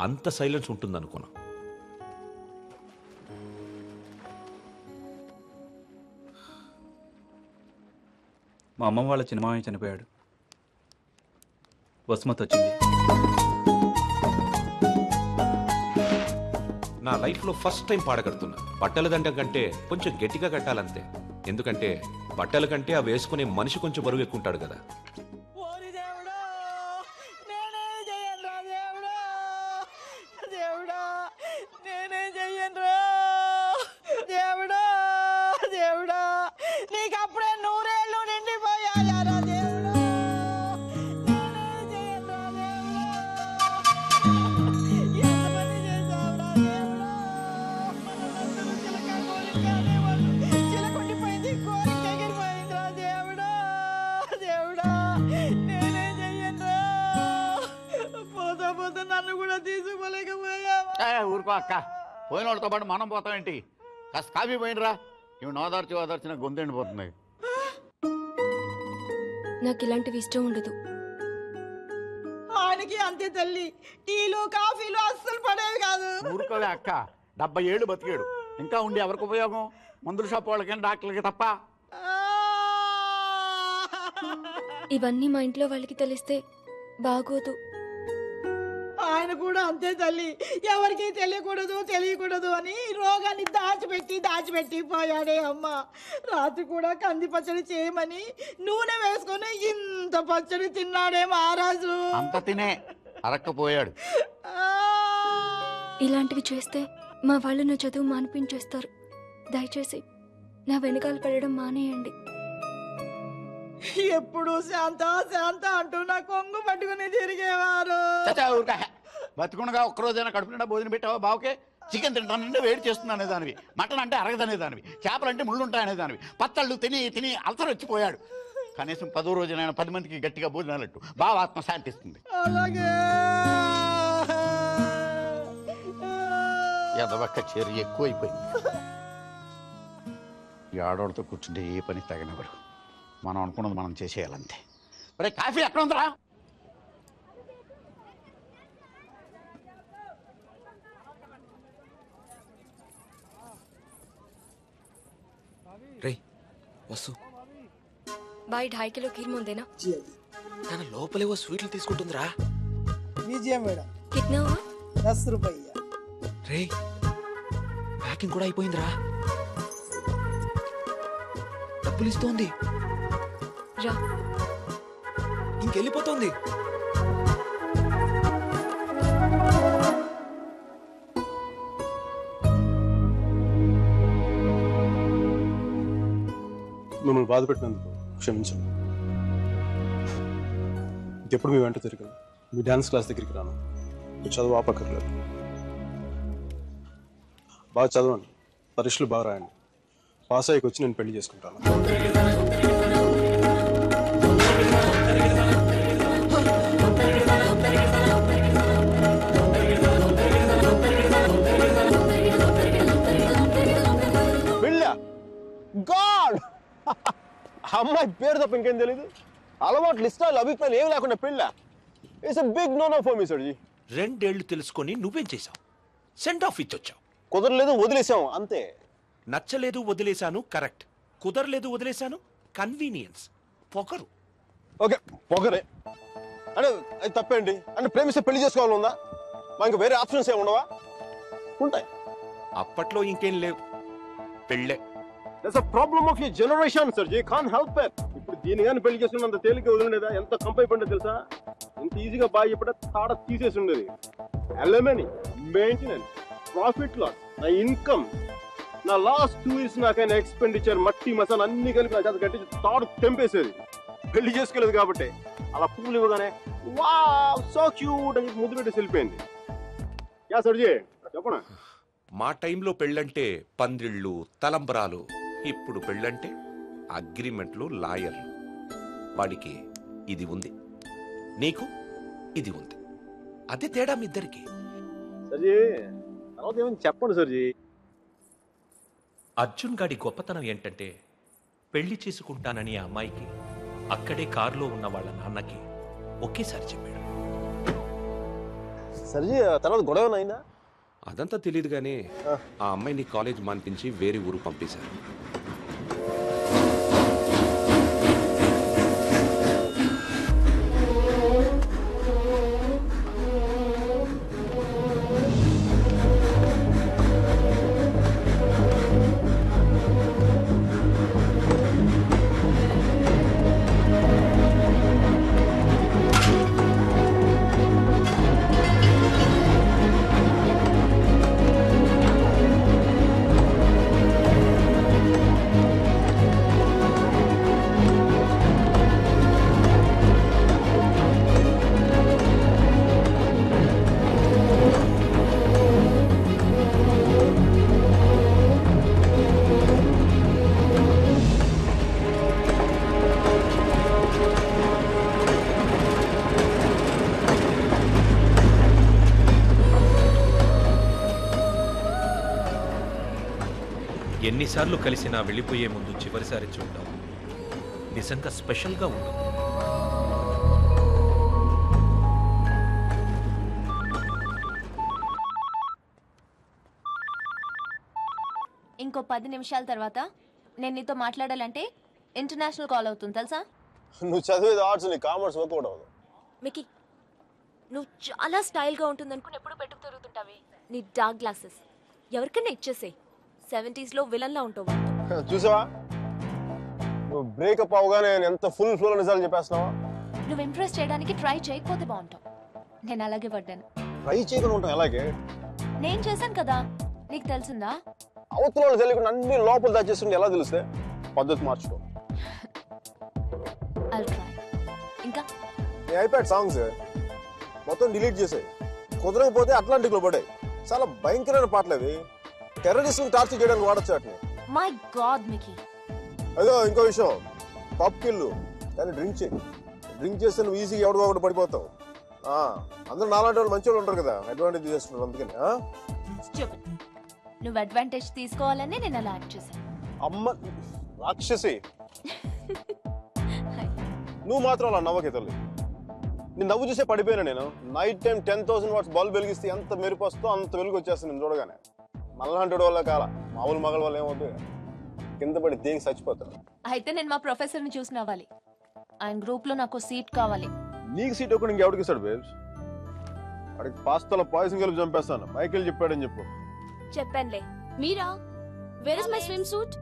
[SPEAKER 1] అంత సైలెన్స్ ఉంటుందనుకున్నాం.
[SPEAKER 13] మా అమ్మమ్మ వాళ్ళ చిన్నమామయ్య చనిపోయాడు. వసుమతి వచ్చింది.
[SPEAKER 1] నా లైఫ్లో ఫస్ట్ టైం పాడగడుతున్నా. బట్టల దండం కంటే కొంచెం గట్టిగా కట్టాలంతే. ఎందుకంటే బట్టల కంటే ఆ వేసుకునే మనిషి కొంచెం బరువు ఎక్కుంటాడు కదా.
[SPEAKER 15] ఊరుకో అక్క, పోయిన వాళ్ళతో పాటు మనం పోతామేంటి? కాస్త కాఫీ పోయినరా. ఇవి ఓదార్చిన గొంతెండిపోతుంది.
[SPEAKER 16] నాకు ఇలాంటివి ఇష్టం ఉండదు.
[SPEAKER 14] ఆయనకి అంతే తల్లి, టీలు కాఫీలు అస్సలు పడేవి కాదు.
[SPEAKER 15] ఊరుకోలే అక్క, 70 ఏళ్ళు బతికాడు. ఇంకా ఉండి ఎవరికి ఉపయోగం? మందుల షాప్ వాళ్ళకి డాక్టర్లకి తప్ప.
[SPEAKER 16] ఇవన్నీ మా ఇంట్లో వాళ్ళకి తెలిస్తే బాగోదు.
[SPEAKER 14] ఆయన కూడా అంతే తల్లి, ఎవరికి తెలియకూడదు అని రోగాన్ని దాచిపెట్టి పోయాడే అమ్మ. రాత్రి కూడా కంది పచ్చడి చేయమని నూనె వేసుకొని ఇంత పచ్చడి తిన్నాడే మహారాజు.
[SPEAKER 15] అంత తినే అరక్కపోయాడు.
[SPEAKER 16] ఇలాంటివి చేస్తే మా వాళ్ళు నా చదువు మానిపించేస్తారు. దయచేసి నా వెనకాల పడడం మానేయండి.
[SPEAKER 14] ఎప్పుడు శాంత అంటూ నా కొంగు పట్టుకుని తిరిగేవారు.
[SPEAKER 15] బతుకుండగా ఒక్కరోజైనా కడుపు నిండా భోజనం పెట్టావా బావుకే? చికెన్ తింటానంటే వేడి చేస్తుంది అనేదానివి, మటన్ అంటే అరగదనేదానివి, చేపలంటే ముళ్ళు ఉంటాయనేదానివి, పచ్చళ్ళు తిని అల్సర్ వచ్చిపోయాడు. కనీసం 10వ రోజునైనా 10 మందికి గట్టిగా భోజనాలట్టు బావ ఆత్మ శాంతిస్తుంది. ఎదవక్క చేరి ఎక్కువైపోయింది. ఈ ఆడవాళ్ళతో కూర్చుంటే ఏ పని తగినవాడు. మనం అనుకున్నది మనం చేసేయాలంతే. మరి కాఫీ ఎక్కడ ఉందిరా?
[SPEAKER 13] వస్తు
[SPEAKER 16] బాయ్ 2.5 కిలో ఖీర్ ముందేనా?
[SPEAKER 13] తన లోపలేవో స్వీట్లు తీసుకుంటుందిరా.
[SPEAKER 14] మేడం
[SPEAKER 16] కిట్నా
[SPEAKER 14] 10 రూపాయ.
[SPEAKER 13] రే ప్యాకింగ్ కూడా అయిపోయిందిరా. డబ్బులు ఇస్తోంది.
[SPEAKER 16] రా
[SPEAKER 13] ఇంకెళ్ళిపోతుంది.
[SPEAKER 4] మిమ్మల్ని బాధ పెట్టినందుకు క్షమించండి. ఇంకెప్పుడు మీ వెంట తిరిగాను. మీ డ్యాన్స్ క్లాస్ దగ్గరికి రాను. మీ చదువు ఆపక్కర్లేదు. బాగా చదవండి, పరీక్షలు బాగా రాయండి. పాస్ అయ్యకి వచ్చి నేను పెళ్లి చేసుకుంటాను. గాడ్, అమ్మాయి పేరు తప్ప ఇంకేం తెలీదు. అలవాట్లు, ఇష్టాలు, అభిప్రాయాలు ఏమి లేకుండా పెళ్ళ. It's a big no for me సర్జీ.
[SPEAKER 1] 2 ఏళ్లు తెలుసుకొని నువ్వేం చేశావు? Send off ఇచ్చొచ్చావు.
[SPEAKER 4] కుదరలేదు వదిలేసాం అంతే.
[SPEAKER 1] నచ్చలేదు వదిలేశాను కరెక్ట్. కుదరలేదు వదిలేశాను కన్వీనియన్స్. పొగరు.
[SPEAKER 4] ఓకే పొగరే అంటే అది తప్పేంటి? అంటే ప్రేమిస్తే పెళ్లి చేసుకోవాలి ఉందా? మా ఇంకా వేరే ఆప్షన్స్ ఏమి ఉండవా? ఉంటాయి.
[SPEAKER 1] అప్పట్లో ఇంకేం లేవు, పెళ్ళే.
[SPEAKER 4] That's a problem of your generation, sir. You can't help it. ఇప్పుడు దీని కానీ పెళ్లి చేసుకున్నంత తేలిక వదిలేదా? ఎంత కంపైపోయిందో తెలుసా? ఎంత ఈజీగా బాగా చెప్పడా తాడ తీసేసి ఉండేది. అలమనీ, మెయింటెనెన్స్, ప్రాఫిట్ లాస్, నా ఇన్కమ్ నా లాస్ట్ 2 years నాకైనా ఎక్స్పెండిచర్ మట్టి మసాలా అన్ని కలిపి నా చేత కట్టి తాడు తెంపేసేది. పెళ్లి చేసుకోలేదు కాబట్టి అలా పువ్వులు ఇవ్వగానే వావ్ సో క్యూట్ అని ముద్దు పెట్టి వెళ్ళిపోయింది. యా సర్జీ చెప్పనా?
[SPEAKER 1] మా టైంలో పెళ్ళంటే పందిళ్ళు తలంబరాలు, ఇప్పుడు పెళ్ళంటే అగ్రిమెంట్లు లాయర్లు. వాడికి ఇది ఉంది, నీకు ఇది ఉంది, అదే తేడా మీ ఇద్దరికి.
[SPEAKER 4] సర్జీ తర్వాత ఏమైనా చెప్పండి సర్జీ.
[SPEAKER 1] అర్జున్ గాడి గొప్పతనం ఏంటంటే పెళ్లి చేసుకుంటానని ఆ అమ్మాయికి అక్కడే కారులో ఉన్న వాళ్ళ నాన్నకి ఒకేసారి చెప్పాడు.
[SPEAKER 4] సర్జీ తర్వాత గొడవ అయిందా?
[SPEAKER 1] అదంతా తెలియదు కానీ ఆ అమ్మాయిని కాలేజ్ మాన్పించి వేరే ఊరు పంపేశారు. ఎన్నిసార్లు కలిసినా వెళ్ళిపోయే ముందు చివరిసారి చూడటం నిజంగా స్పెషల్గా ఉంటుంది.
[SPEAKER 8] ఇంకో 10 నిమిషాల తర్వాత నేను నీతో మాట్లాడాలంటే ఇంటర్నేషనల్ కాల్ అవుతుంది తెలుసా?
[SPEAKER 4] నువ్వు చదివేది ఆర్ట్స్, నీ కామర్స్ వర్కౌట్ అవ్వదు.
[SPEAKER 8] మికీ, నువ్వు చాలా స్టైల్గా ఉంటుంది అనుకుని ఎప్పుడు పెట్టుకు తిరుగుతుంటావే. నీ డార్క్ గ్లాసెస్ ఎవరికైనా ఇచ్చేసే. 70s లో విలన్లా ఉంటావు.
[SPEAKER 4] చూసావా నువ్వు బ్రేకప్ అవగానే ఎంత ఫుల్ ఫ్లో నిజాలు చెప్పేస్తున్నావా?
[SPEAKER 8] నువ్వు ఇంప్రెస్ చేయడానికి ట్రై చేయకపోతే బాగుంటావు. నేను అలాగే పడ్డాను.
[SPEAKER 4] ట్రై చేయకుండా ఉంటాం ఎలాగే?
[SPEAKER 8] నేను చేశాను కదా, నీకు తెలిసిందా?
[SPEAKER 4] అవతల వాళ్ళు తెలియకుండా అన్ని లోపల దాచేస్తుంటే ఎలా తెలిస్తే? పద్ధతి మార్చుకో.
[SPEAKER 8] ఇంకా
[SPEAKER 4] నీ ఐప్యాడ్ సాంగ్స్ మొత్తం డిలీట్ చేసాయి. కుదరకపోతే అట్లాంటిక్ లో పడాయి. చాలా భయంకరమైన పాటలు అవి. టెర్రరిస్ట్ టార్చర్ చేయడానికి వాడచ్చు వాటిని.
[SPEAKER 8] My God Mickey.
[SPEAKER 4] అదో ఇంకో విషయం, పబ్ కిల్లు కానీ డ్రింక్ చేయి. డ్రింక్ చేస్తే నువ్వు ఈజీగా ఎవడో ఒకటి పడిపోతావు. అందరూ నాలాంటి వాళ్ళు మంచి వాళ్ళు ఉంటారు కదా, అడ్వాంటేజ్ చేస్తున్నారు. అందుకని
[SPEAKER 8] నువ్వు అడ్వాంటేజ్ తీసుకోవాలని నేను అలా యాక్ట్ చేశాను.
[SPEAKER 4] అమ్మ రాక్షసి, నువ్వు మాత్రం అలా నవ్వకే తల్లి. నేను నవ్వు చూసే పడిపోయినా. నేను నైట్ టైం 10,000 watts బల్బ్ వెలిగిస్తే ఎంత మెరుపు వస్తుందో అంత వెలుగు వచ్చేస్తుంది నేను చూడగానే. మళ్ళీ వల్ల కాల మామూలు మగల వల్ల ఏమవుతుంది, కింద పడి దేనికి చచ్చిపోతాను.
[SPEAKER 8] అయితే నేను మా ప్రొఫెసర్ని చూసి నవ్వాలి. ఆయన గ్రూప్ లో నాకు సీట్ కావాలి.
[SPEAKER 4] నీకు సీట్ ఒకటి ఇంకెవడికి ఇస్తాడు బేబ్స్? అడిగి పాస్తాలో పాయసం కలిపి చంపేస్తాను. మైకేల్ చెప్పాడని చెప్పు.
[SPEAKER 8] చెప్పానులే. Mira, where is my swimsuit?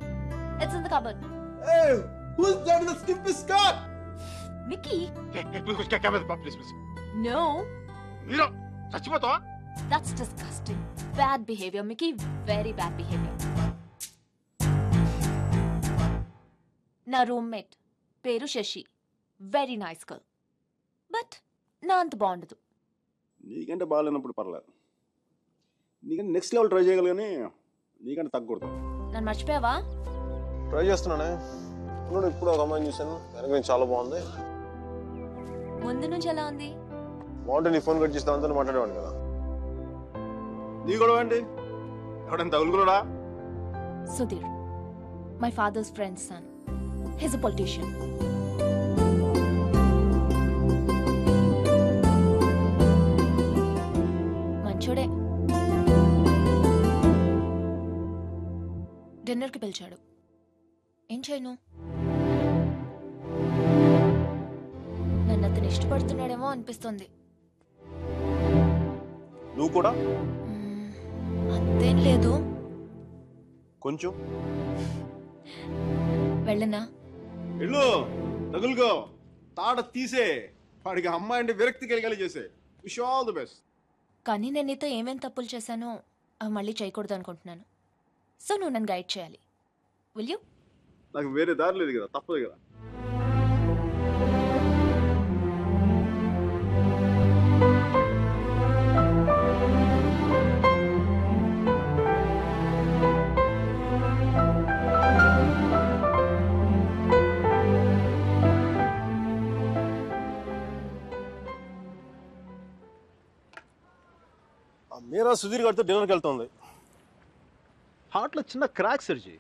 [SPEAKER 8] It's in the cupboard.
[SPEAKER 4] Hey, who's that in the skimpy skirt?
[SPEAKER 8] Mickey.
[SPEAKER 15] Please.
[SPEAKER 8] No.
[SPEAKER 15] Mira, చచ్చిపోతావా?
[SPEAKER 8] That's disgusting. Bad behavior, Mickey. Very bad behavior. నా రూమ్మేట్ పేరు Shashi. Very nice girl. But నా అంత బాగుండదు.
[SPEAKER 4] నీకంటే బాగాలేనప్పుడు పర్లేదు. నీకంటే నెక్స్ట్ లెవెల్ ట్రై చేయగలి కానీ నీకంటే తగ్గకూడదు.
[SPEAKER 8] నన్ను మర్చిపోయావా?
[SPEAKER 4] ట్రై చేస్తున్నానే. ఇప్పుడు ఒక అమ్మాయిని చూశాను, వెనక చాలా బాగుంది.
[SPEAKER 8] ముందు నుంచి ఎలా ఉంది?
[SPEAKER 4] బాగుంటే నీ ఫోన్ కట్ చేస్తే అంతా మాట్లాడేవాడిని కదా. నీ గొడవ ఏంటి? ఎవడైనా తగులుకున్నాడా?
[SPEAKER 8] Sudheer, my father's friend's son. He's a politician. మంచోడే. డిన్నర్కి పిలిచాడు. ఏం చేయను? నన్ను అతను ఇష్టపడుతున్నాడేమో అనిపిస్తుంది.
[SPEAKER 4] నువ్వు కూడా?
[SPEAKER 8] అంతేం లేదు.
[SPEAKER 4] కొంచెం
[SPEAKER 8] వెళ్ళనా?
[SPEAKER 4] వెళ్ళు, తగులుకో, తాడ తీసే. వాడికి అమ్మాయి అంటే విరక్తి కలిగేలా చేసే. Wish all the best.
[SPEAKER 8] కానీ నేను నీతో ఏమేం తప్పులు చేశానో అవి మళ్ళీ చేయకూడదు అనుకుంటున్నాను. సో నువ్వు నన్ను గైడ్ చేయాలి. Will you?
[SPEAKER 4] నాకు వేరే దారి లేదు కదా, తప్పదు కదా. మీరా సుధీర్ గారితో డిన్నర్కి వెళ్తుంది. హార్ట్లో చిన్న క్రాక్ సర్జీ.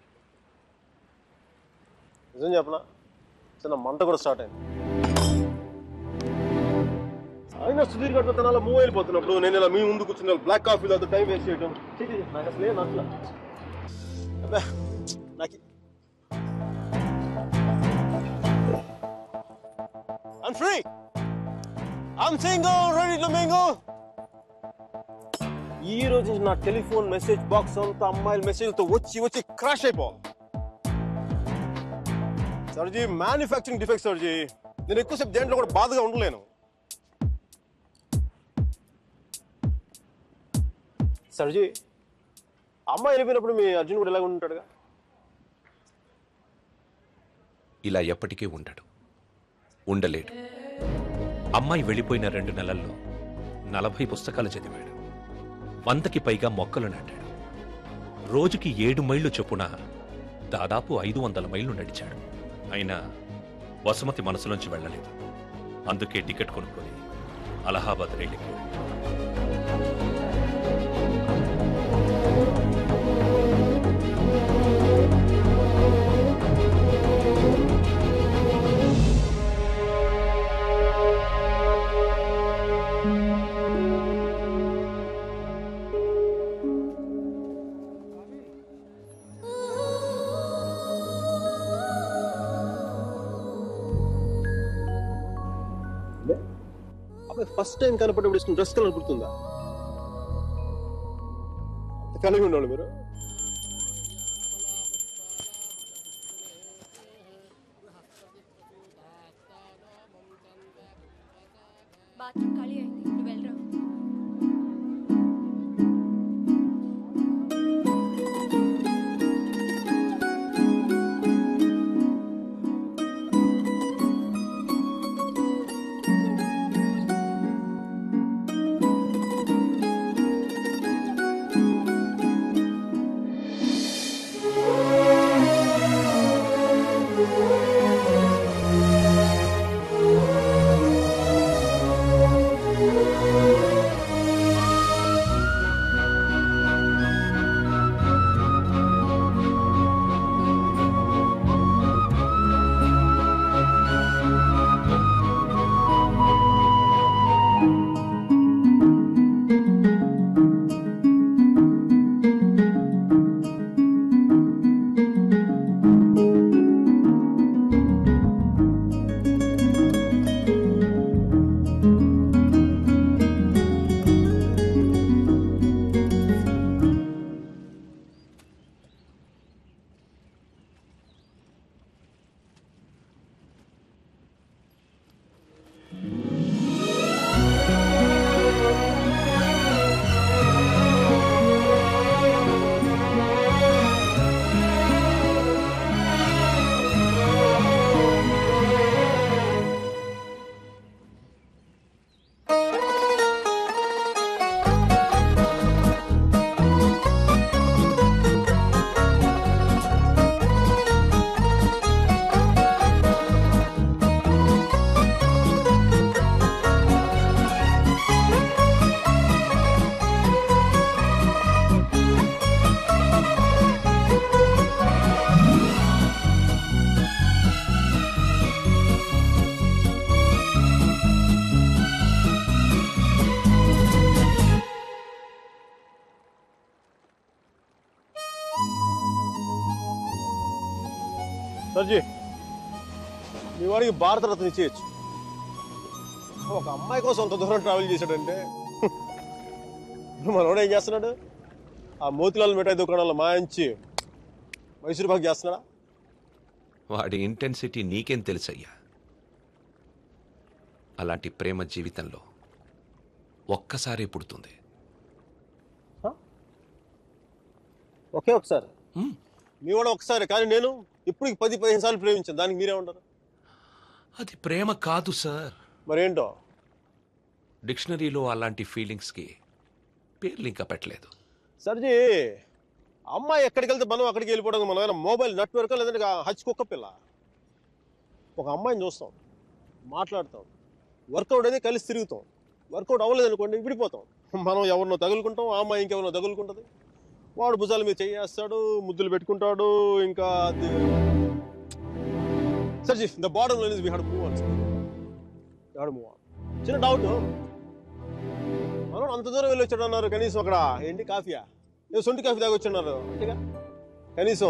[SPEAKER 4] నిజం చెప్పనా, చిన్న మంట కూడా స్టార్ట్ అయింది. అయినా సుధీర్ గారితో తన అలా మూవ్ అయిపోతున్నప్పుడు నేను ఇలా మీ ముందు కూర్చున్న బ్లాక్ కాఫీలో టైం వేస్ట్ చేయడం నాకు అసలు ఏం నచ్చలా. నాకు I'm free. I'm single, ready to mingle. ఈ రోజు నా టెలిఫోన్ మెసేజ్ బాక్స్ అంతా అమ్మాయిల మెసేజ్తో వచ్చి క్రాష్ అయిపోవాలి. సర్జీ మ్యానుఫ్యాక్చరింగ్ డిఫెక్ట్ సర్జీ. నేను ఎక్కువసేపు దేంట్లో కూడా బాధగా ఉండలేను. సర్జీ అమ్మాయి వెళ్ళిపోయినప్పుడు మీ అర్జున్ కూడా ఎలాగ ఉంటాడుగా?
[SPEAKER 1] ఇలా ఎప్పటికీ ఉండడు, ఉండలేడు. అమ్మాయి వెళ్ళిపోయిన 2 నెలల్లో 40 పుస్తకాలు చదివాడు, 100కి పైగా మొక్కలు నాటాడు, రోజుకి 7 మైళ్ళు చొప్పున దాదాపు 500 మైళ్ళు నడిచాడు. అయినా వసుమతి మనసులోంచి వెళ్ళలేదు. అందుకే టికెట్ కొనుక్కొని అలహాబాద్ రైలుకి.
[SPEAKER 4] ఫస్ట్ టైం కనపడేప్పుడు డ్రెస్ కలర్ గుర్తుందా? కలిగి ఉన్నాడు మీరు.
[SPEAKER 16] బాత్రూమ్ ఖాళీ అయింది, నువ్వు వెళ్ళరా.
[SPEAKER 4] సర్జీ మీ వాడికి భారతరత్న ఇచ్చేయచ్చు. ఒక అమ్మాయి కోసం అంత దూరం ట్రావెల్ చేశాడంటే మనోడు ఏం చేస్తున్నాడు? ఆ మోతిలాల్ మిఠాయి దుకాణంలో మాయించి మైసూరు పాక్ చేస్తున్నాడా?
[SPEAKER 1] వాడి ఇంటెన్సిటీ నీకేం తెలుసయ్యా? అలాంటి ప్రేమ జీవితంలో ఒక్కసారి పుడుతుంది.
[SPEAKER 4] ఒకే ఒకసారి మీ కూడా ఒకసారి, కానీ నేను ఇప్పుడు 10-15 సార్లు ప్రేమించాను. దానికి మీరేమంటారు?
[SPEAKER 1] అది ప్రేమ కాదు సార్.
[SPEAKER 4] మరేంటో?
[SPEAKER 1] డిక్షనరీలో అలాంటి ఫీలింగ్స్కి పేర్లు ఇంకా పెట్టలేదు.
[SPEAKER 4] సర్జీ, అమ్మాయి ఎక్కడికి వెళ్తే మనం అక్కడికి వెళ్ళిపోవడం. మనం ఏమైనా మొబైల్ నెట్వర్క్ లేదంటే హచ్ కుక్క పిల్ల. ఒక అమ్మాయిని చూస్తాం, మాట్లాడతాం, వర్కౌట్ అయితే కలిసి తిరుగుతాం. వర్కౌట్ అవ్వలేదు అనుకోండి, విడిపోతాం. మనం ఎవరినో తగులుకుంటాం, ఆ అమ్మాయి ఇంకెవరినో తగులుకుంటుంది. వాడు భుజాల మీద చేయేస్తాడు, ముద్దులు పెట్టుకుంటాడు. ఇంకా సర్జీ, the bottom line is we have to move on. చిన్న డౌట్, మనం అంత దూరం వెళ్ళి వచ్చాడు అన్నారు, కనీసం అక్కడ ఏంటి కాఫీయా, ఏదో సొంటి కాఫీ తాగి వచ్చున్నారు అంతేగా, కనీసం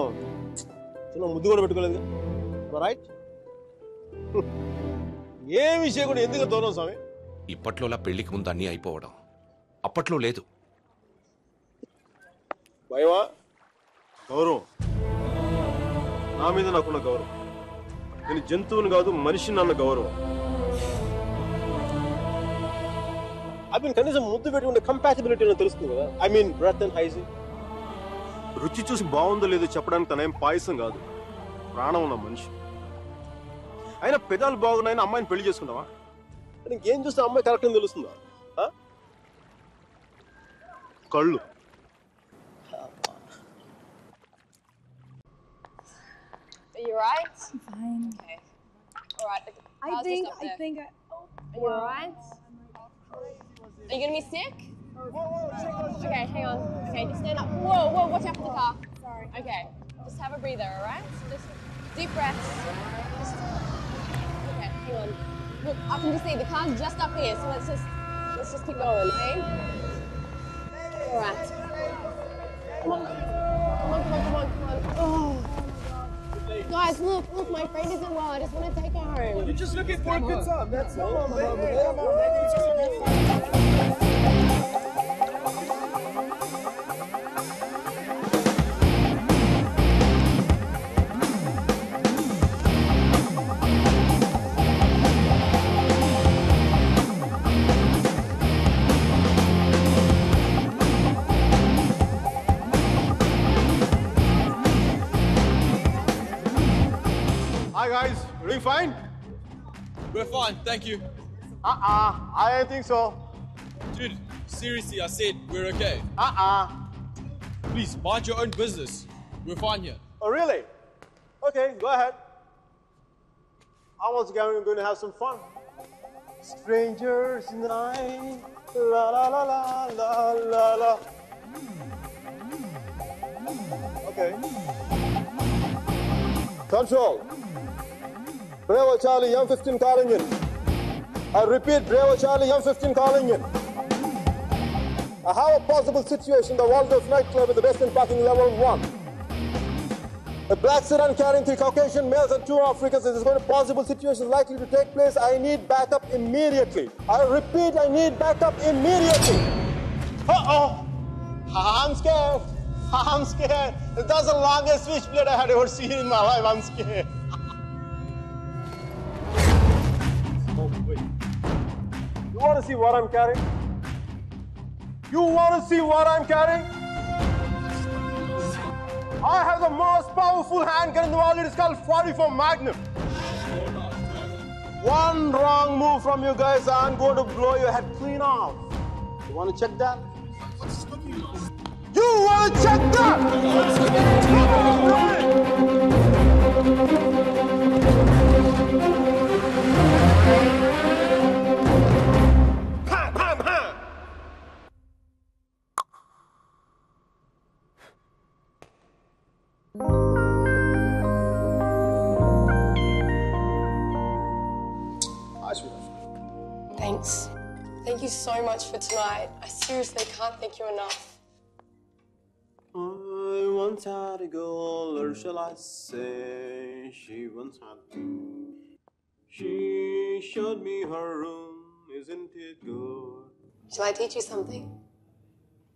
[SPEAKER 4] చిన్న ముద్దు కూడా పెట్టుకోలేదు. రైట్? ఏ విషయం కూడా ఎందుకు దూరం స్వామి?
[SPEAKER 1] ఇప్పట్లోలా పెళ్లికి ముందు అన్నీ అయిపోవడం అప్పట్లో లేదు.
[SPEAKER 4] భయమా? గౌరవం, నా మీద నాకున్న గౌరవం. నేను జంతువుని కాదు, మనిషిని అన్న గౌరవం. కనీసం ముద్దు పెట్టుకుంటే కంపాటిబిలిటీ తెలుస్తుంది కదా. I mean breath and hygiene. రుచి చూసి బాగుందో లేదో చెప్పడానికి తనేం పాయసం కాదు, ప్రాణం ఉన్న మనిషి. అయినా పెదాలు బాగున్నాయని అమ్మాయిని పెళ్లి చేసుకుంటావా? ఇంకేం చూస్తే అమ్మాయి కరెక్ట్ అని తెలుస్తుందా? కళ్ళు.
[SPEAKER 5] Are you right? Fine. Okay. All right. I think. Are you alright? Are you gonna be sick? Okay, hang on. Okay, just stand up. Whoa, watch out for the car. Sorry. Okay, just have a breather, alright? Just deep breaths. Okay, hang on. Look, I can just see the car's just up here, so let's just keep going, okay? Alright. Come on. Oh. Guys, look, my friend isn't well. I just want to take her home.
[SPEAKER 2] You're just looking for a good time, that's all. Come on, baby.
[SPEAKER 4] Hi guys, are you fine?
[SPEAKER 17] We're fine, thank you.
[SPEAKER 4] I don't think so.
[SPEAKER 17] Dude, seriously, I said we're okay. Please, mind your own business. We're fine here.
[SPEAKER 4] Oh, really? Okay, go ahead. I was going to have some fun. Strangers in the night, la la la la la la la. Okay. Control. Bravo Charlie, M15 calling in. I repeat, Bravo Charlie, M15 calling in. I have a possible situation, the Waldorf nightclub at the Western Parking Level 1. A black sedan carrying 3 Caucasian males and 2 Africans. This is going to possible situation likely to take place. I need backup immediately. I repeat, I need backup immediately. Uh-oh. I'm scared. I'm scared. That's the longest switchblade I had ever seen in my life. I'm scared. Oh, wait. You want to see what I'm carrying? You want to see what I'm carrying? I have the most powerful handgun in the world. It is called 44 Magnum. One wrong move from you guys, I'm going to blow your head clean off. You want to check that? You want to check that?
[SPEAKER 5] Thanks. Thank you so much for tonight. I seriously can't thank you enough.
[SPEAKER 4] I once had a girl, or shall I say, she once had me. She showed me her room, isn't it good?
[SPEAKER 5] Shall I teach you something?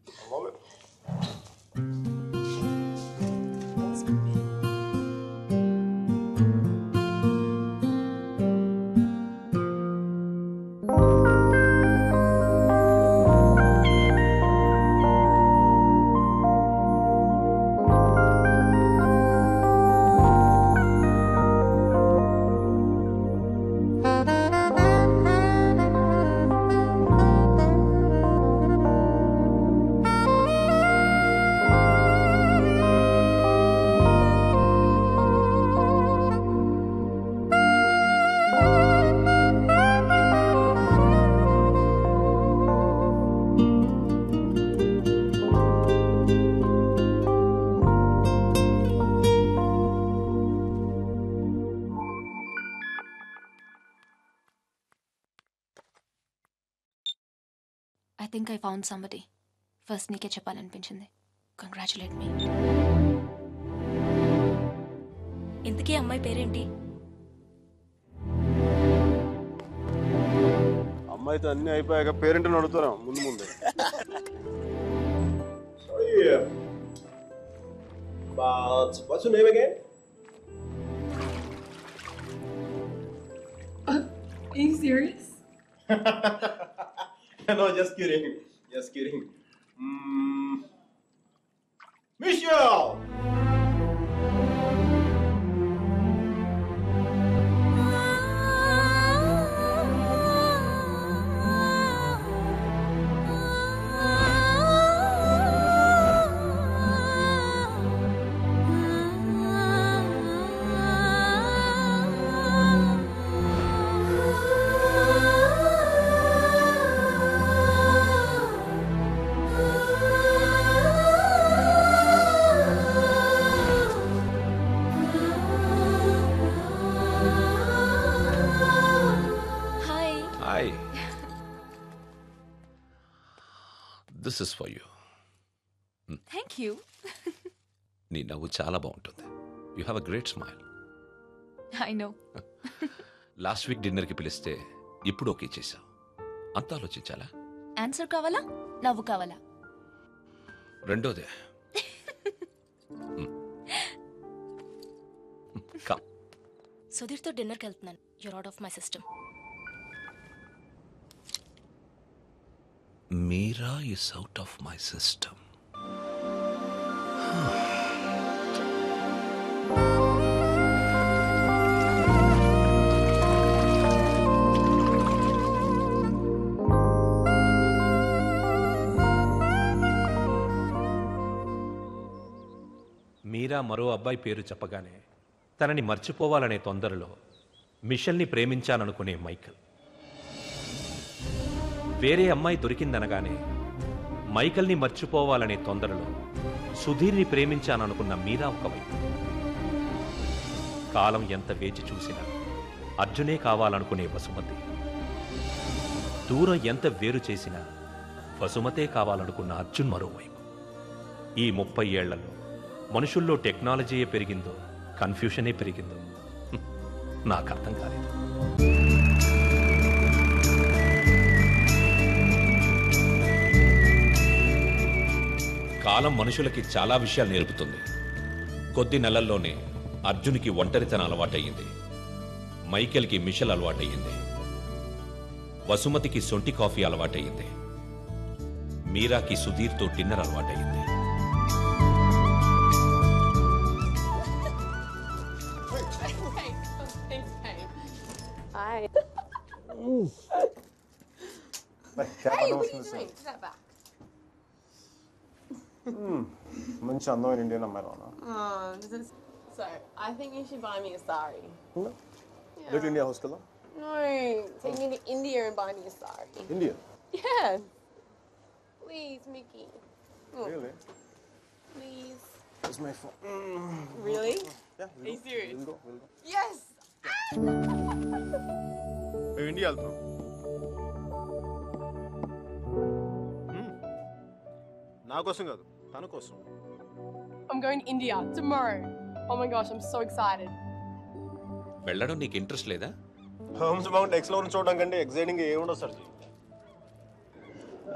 [SPEAKER 4] I love it.
[SPEAKER 8] I think I found somebody. First నీకే చెప్పాలనిపించింది. Congratulate మీ.
[SPEAKER 18] ఇంతకీ అమ్మాయి పేరేంటి?
[SPEAKER 4] అమ్మాయితో అన్ని అయిపోయాక పేరెంట్ని అడుగుతారా ముందు ముందు. But what's your name again?
[SPEAKER 5] Are you serious?
[SPEAKER 4] No, just kidding. Just kidding. Michelle!
[SPEAKER 1] This is for you.
[SPEAKER 8] Thank you.
[SPEAKER 1] నీ నవ్వు చాలా బాగుంటుంది. You have a great smile.
[SPEAKER 8] I know.
[SPEAKER 1] Last week డిన్నర్కి పిలిస్తే ఇప్పుడు ఓకే చేశావు. అంత ఆలోచించాలా?
[SPEAKER 8] ఆన్సర్ కావాలా, నవ్వు కావాలా?
[SPEAKER 1] రెండోదే.
[SPEAKER 18] సుధీర్తో డిన్నర్కి వెళ్తున్నాను. You're out of my system.
[SPEAKER 1] Meera is out of my system. Meera మరో అబ్బాయి పేరు చెప్పగానే తనని మర్చిపోవాలనే తొందరలో మిషెల్ని ప్రేమించాననుకునే మైకల్. వేరే అమ్మాయి దొరికిందనగానే మైకల్ని మర్చిపోవాలనే తొందరలో సుధీర్ని ప్రేమించాననుకున్న మీరా ఒకవైపు. కాలం ఎంత వేచి చూసినా అర్జునే కావాలనుకునే వసుమతి. దూరం ఎంత వేరు చేసినా వసుమతే కావాలనుకున్న అర్జున్ మరోవైపు. ఈ 30 ఏళ్లలో మనుషుల్లో టెక్నాలజీయే పెరిగిందో కన్ఫ్యూషనే పెరిగిందో నాకు అర్థం కాలేదు. కాలం మనుషులకి చాలా విషయాలు నేర్పుతుంది. కొద్ది నెలల్లోనే అర్జున్కి ఒంటరితనం అలవాటయ్యింది, మైకేల్కి మిషెల్ అలవాటయ్యింది, వసుమతికి సొంటి కాఫీ అలవాటయ్యింది, మీరాకి సుధీర్తో డిన్నర్ అలవాటయ్యింది.
[SPEAKER 5] Hi.
[SPEAKER 4] మంచి అందమైన ఇండియన్ అమ్మాయి రానా?
[SPEAKER 5] So, I think you should buy me a sari.
[SPEAKER 4] Little India house కదా?
[SPEAKER 5] No, take me to India and buy me a sari.
[SPEAKER 4] India?
[SPEAKER 5] Yeah. Please, Mickey.
[SPEAKER 4] Really?
[SPEAKER 5] Please.
[SPEAKER 4] Where's my phone?
[SPEAKER 5] Really?
[SPEAKER 4] Yeah.
[SPEAKER 5] Are you serious?
[SPEAKER 4] We'll go.
[SPEAKER 5] Yes!
[SPEAKER 4] మేము India వెళ్తాం. నా కోసం కాదు, తన కోసం.
[SPEAKER 5] I'm going to India tomorrow. Oh my gosh, I'm so excited.
[SPEAKER 1] వెళ్ళడం నీకు interest లేదా?
[SPEAKER 4] హోమ్స్ మౌంట్ ఎక్స్ప్లోర్ చూడడం కంటే ఎక్సైటింగ్ ఏముండదు సార్.